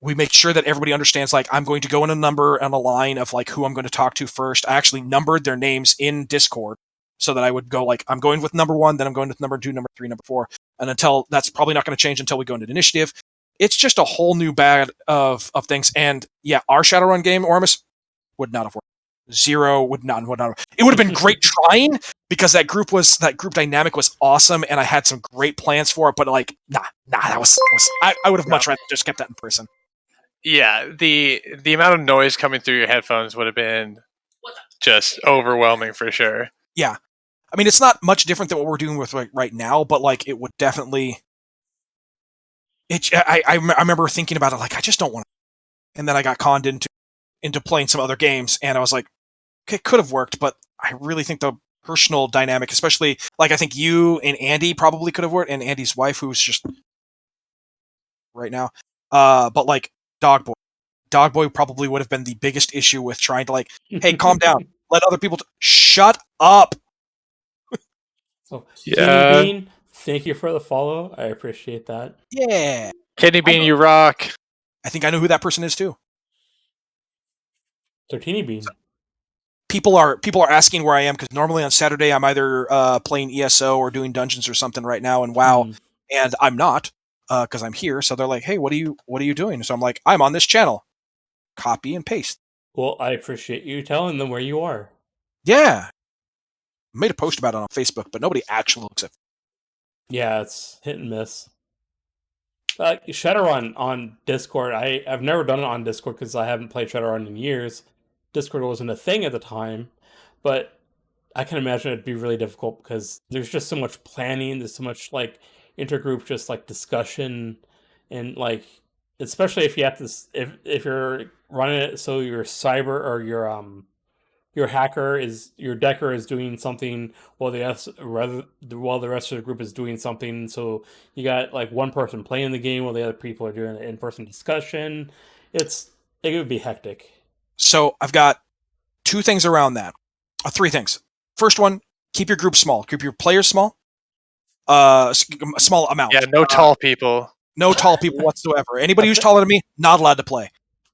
We make sure that everybody understands, like, I'm going to go in a number and a line of like who I'm going to talk to first. I actually numbered their names in Discord so that I would go like, I'm going with number 1, then I'm going with number 2, number 3, number 4, and until that's probably not going to change until we go into initiative. It's just a whole new bag of things, and yeah, our Shadowrun game, Ormus, would not have worked. 0 would not. It would have been great trying because that group dynamic was awesome, and I had some great plans for it. But like, that was I would have much rather just kept that in person. Yeah, the amount of noise coming through your headphones would have been just overwhelming for sure. Yeah, I mean, it's not much different than what we're doing with right now, but like, it would definitely. I remember thinking about it, like, I just don't want to, and then I got conned into playing some other games, and I was like, okay, it could have worked, but I really think the personal dynamic, especially like I think you and Andy probably could have worked, and Andy's wife, who's just right now, but like Dogboy probably would have been the biggest issue with trying to like, hey, calm down, let other people shut up. So, Yeah. Kidney Bean, thank you for the follow. I appreciate that. Yeah, Kidney Bean, you rock. I think I know who that person is too. Tortini Bean. People are asking where I am because normally on Saturday I'm either playing ESO or doing dungeons or something right now in WoW, and I'm not because I'm here. So they're like, "Hey, what are you doing?" So I'm like, "I'm on this channel." Copy and paste. Well, I appreciate you telling them where you are. Yeah, I made a post about it on Facebook, but nobody actually looks at it. Yeah, it's hit and miss. Shadowrun on Discord. I've never done it on Discord because I haven't played Shadowrun in years. Discord wasn't a thing at the time, but I can imagine it'd be really difficult because there's just so much planning. There's so much like intergroup, just like discussion, and like especially if you have to if you're running it so your cyber or your decker is doing something while while the rest of the group is doing something. So you got like one person playing the game while the other people are doing an in-person discussion. It would be hectic. So I've got 2 things around that. 3 things. First one, keep your group small. Keep your players small. Small amount. Yeah, no tall people. No tall people whatsoever. Anybody who's taller than me, not allowed to play.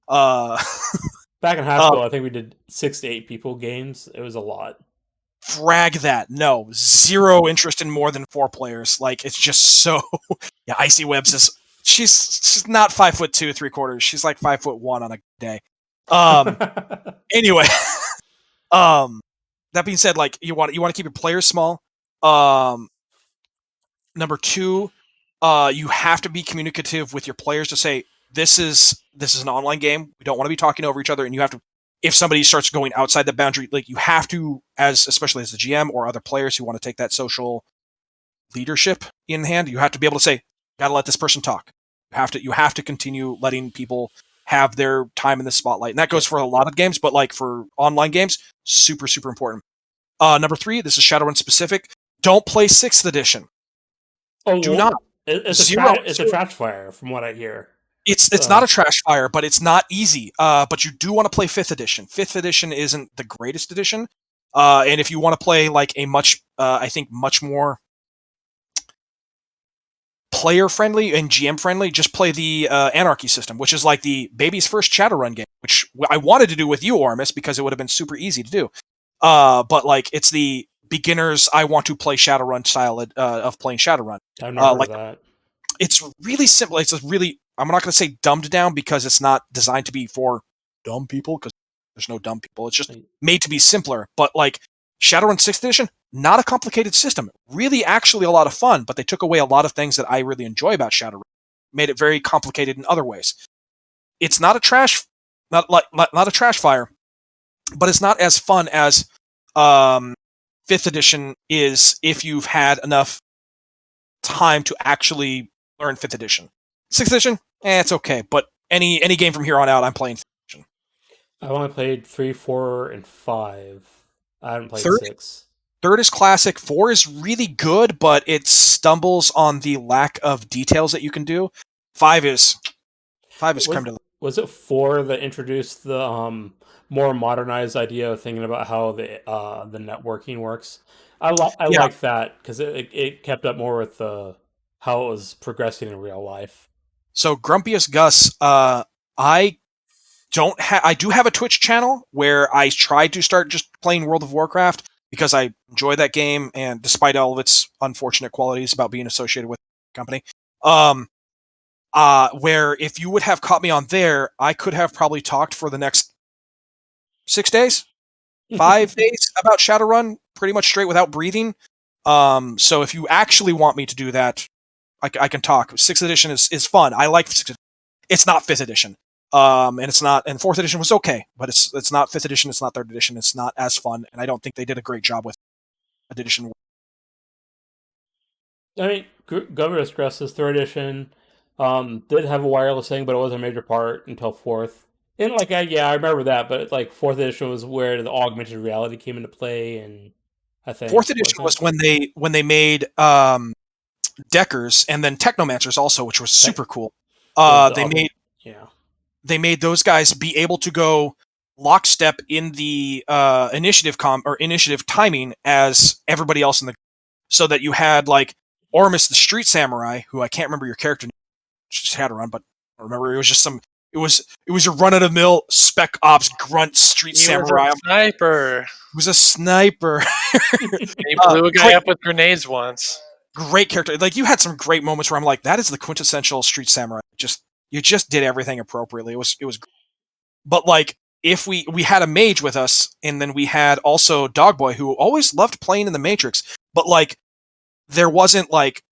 Back in high school, I think we did 6 to 8 people games. It was a lot. Frag that. No. 0 interest in more than 4 players. Like, it's just so... Yeah, Icy Webs is... She's not 5'2", 3/4. She's like 5'1" on a day. Anyway. That being said, like, you want to keep your players small. Number 2, you have to be communicative with your players to say, this is an online game. We don't want to be talking over each other, and you have to, if somebody starts going outside the boundary, like, you have to, especially as the GM or other players who want to take that social leadership in hand, you have to be able to say, gotta let this person talk. You have to continue letting people have their time in the spotlight. And that goes for a lot of games, but like for online games, super, super important. Number 3, this is Shadowrun specific. Don't play 6th edition. Do not. It's a trash fire, from what I hear. It's not a trash fire, but it's not easy. But you do want to play 5th edition. 5th edition isn't the greatest edition. And if you want to play like a much more player friendly and GM friendly, just play the Anarchy system, which is like the baby's first Shadowrun game, which I wanted to do with you, Ormus, because it would have been super easy to do. But like it's the beginners, I want to play Shadowrun style of playing Shadowrun. I've never heard like of that. It's really simple. It's a really, I'm not going to say dumbed down because it's not designed to be for dumb people, because there's no dumb people. It's just made to be simpler. But like Shadowrun 6th edition, not a complicated system. Really actually a lot of fun, but they took away a lot of things that I really enjoy about Shadowrun. Made it very complicated in other ways. It's not a trash fire, but it's not as fun as 5th edition is if you've had enough time to actually learn 5th edition. 6th edition, it's okay, but any game from here on out, I'm playing 5th edition. I've only played 3, 4, and 5. I haven't played 6. 3rd is classic. 4 is really good, but it stumbles on the lack of details that you can do. 5 is creme de la. Was it 4 that introduced the more modernized idea of thinking about how the networking works? I like that because it kept up more with how it was progressing in real life. So Grumpiest Gus, I do have a Twitch channel where I tried to start just playing World of Warcraft because I enjoy that game, and despite all of its unfortunate qualities about being associated with the company, where if you would have caught me on there, I could have probably talked for the next 6 days, 5 days about Shadowrun, pretty much straight without breathing. So if you actually want me to do that, I can talk. 6th edition is fun. I like 6th edition. It's not 5th edition. And it's not, and 4th edition was okay, but it's not 5th edition, it's not 3rd edition, it's not as fun, and I don't think they did a great job with edition. I mean, Governor Stress's 3rd edition did have a wireless thing, but it wasn't a major part until 4th. And like, I remember that, but like 4th edition was where the augmented reality came into play, and I think 4th edition was when they made Deckers and then Technomancers also, which was super cool. They made those guys be able to go lockstep in the initiative timing as everybody else in the, so that you had like Ormus the Street Samurai, who I can't remember your character name, just had to run, but I remember it was just it was your run of the mill spec ops grunt street samurai. Was a sniper. He was a sniper. He blew a guy up with grenades once. Great character. Like you had some great moments where I'm like, that is the quintessential street samurai. You just did everything appropriately. It was great. But like if we had a mage with us, and then we had also Dogboy, who always loved playing in the Matrix, but like there wasn't like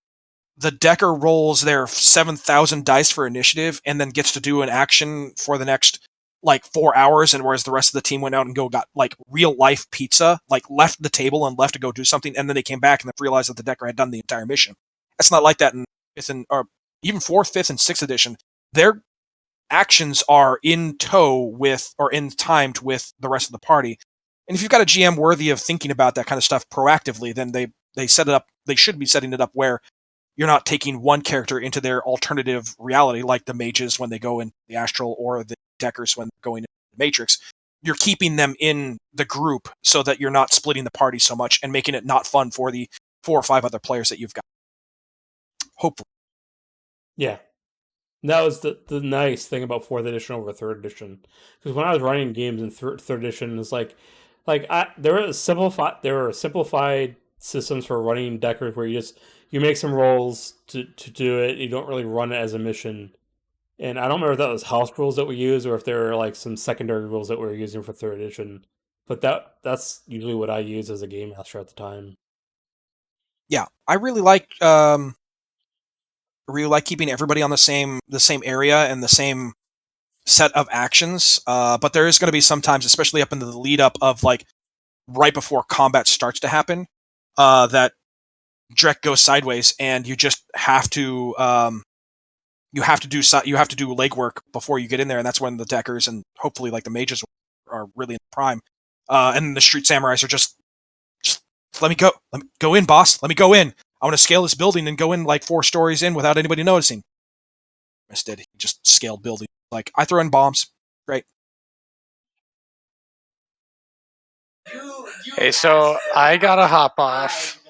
the Decker rolls their 7,000 dice for initiative and then gets to do an action for the next like 4 hours, and whereas the rest of the team went out and got like real life pizza, like left the table and left to go do something, and then they came back and then realized that the Decker had done the entire mission. That's not like that in 5th or even 4th, 5th, and 6th edition. Their actions are in tow with or in timed with the rest of the party. And if you've got a GM worthy of thinking about that kind of stuff proactively, then they set it up. They should be setting it up where you're not taking one character into their alternative reality, like the mages when they go in the astral, or the Deckers when they're going into the Matrix. You're keeping them in the group so that you're not splitting the party so much and making it not fun for the 4 or 5 other players that you've got. Hopefully. Yeah. That was the nice thing about 4th edition over 3rd edition. Because when I was running games in 3rd edition, it's there were simplified systems for running Deckers where you make some rolls to do it. You don't really run it as a mission. And I don't remember if that was house rules that we used or if there were like some secondary rules that we were using for 3rd edition. But that's usually what I use as a game master at the time. Yeah, I really like keeping everybody on the same area and the same set of actions. But there is going to be sometimes, especially up into the lead up of like right before combat starts to happen, that Drek goes sideways, and you just have to you have to do legwork before you get in there, and that's when the Deckers and hopefully like the mages are really in prime, and the street samurais are just let me go in, boss. Let me go in. I want to scale this building and go in like 4 stories in without anybody noticing. Instead, he just scaled building. Like, I throw in bombs. Great. Hey, so I gotta hop off.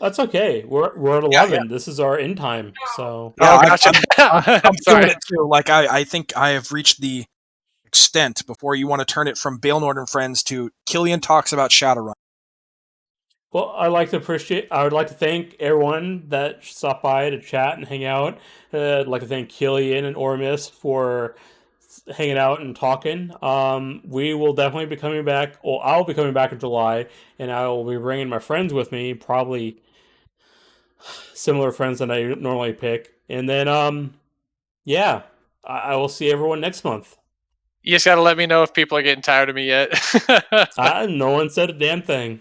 That's okay. We're at Yeah, 11. This is our end time. So Yeah, Oh, gotcha. I'm Sorry. feeling it too. Like I think I have reached the extent before you want to turn it from Baelnorn and Friends to Killian talks about Shadowrun. well, I would like to thank everyone that stopped by to chat and hang out. I'd like to thank Killian and Ormus for hanging out and talking. We will definitely be coming back. Well, I'll be coming back in July, and I will be bringing my friends with me, probably similar friends that I normally pick. And then, yeah, I will see everyone next month. You just got to let me know if people are getting tired of me yet. No one said a damn thing.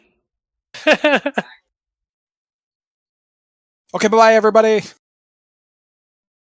Okay, bye-bye, everybody.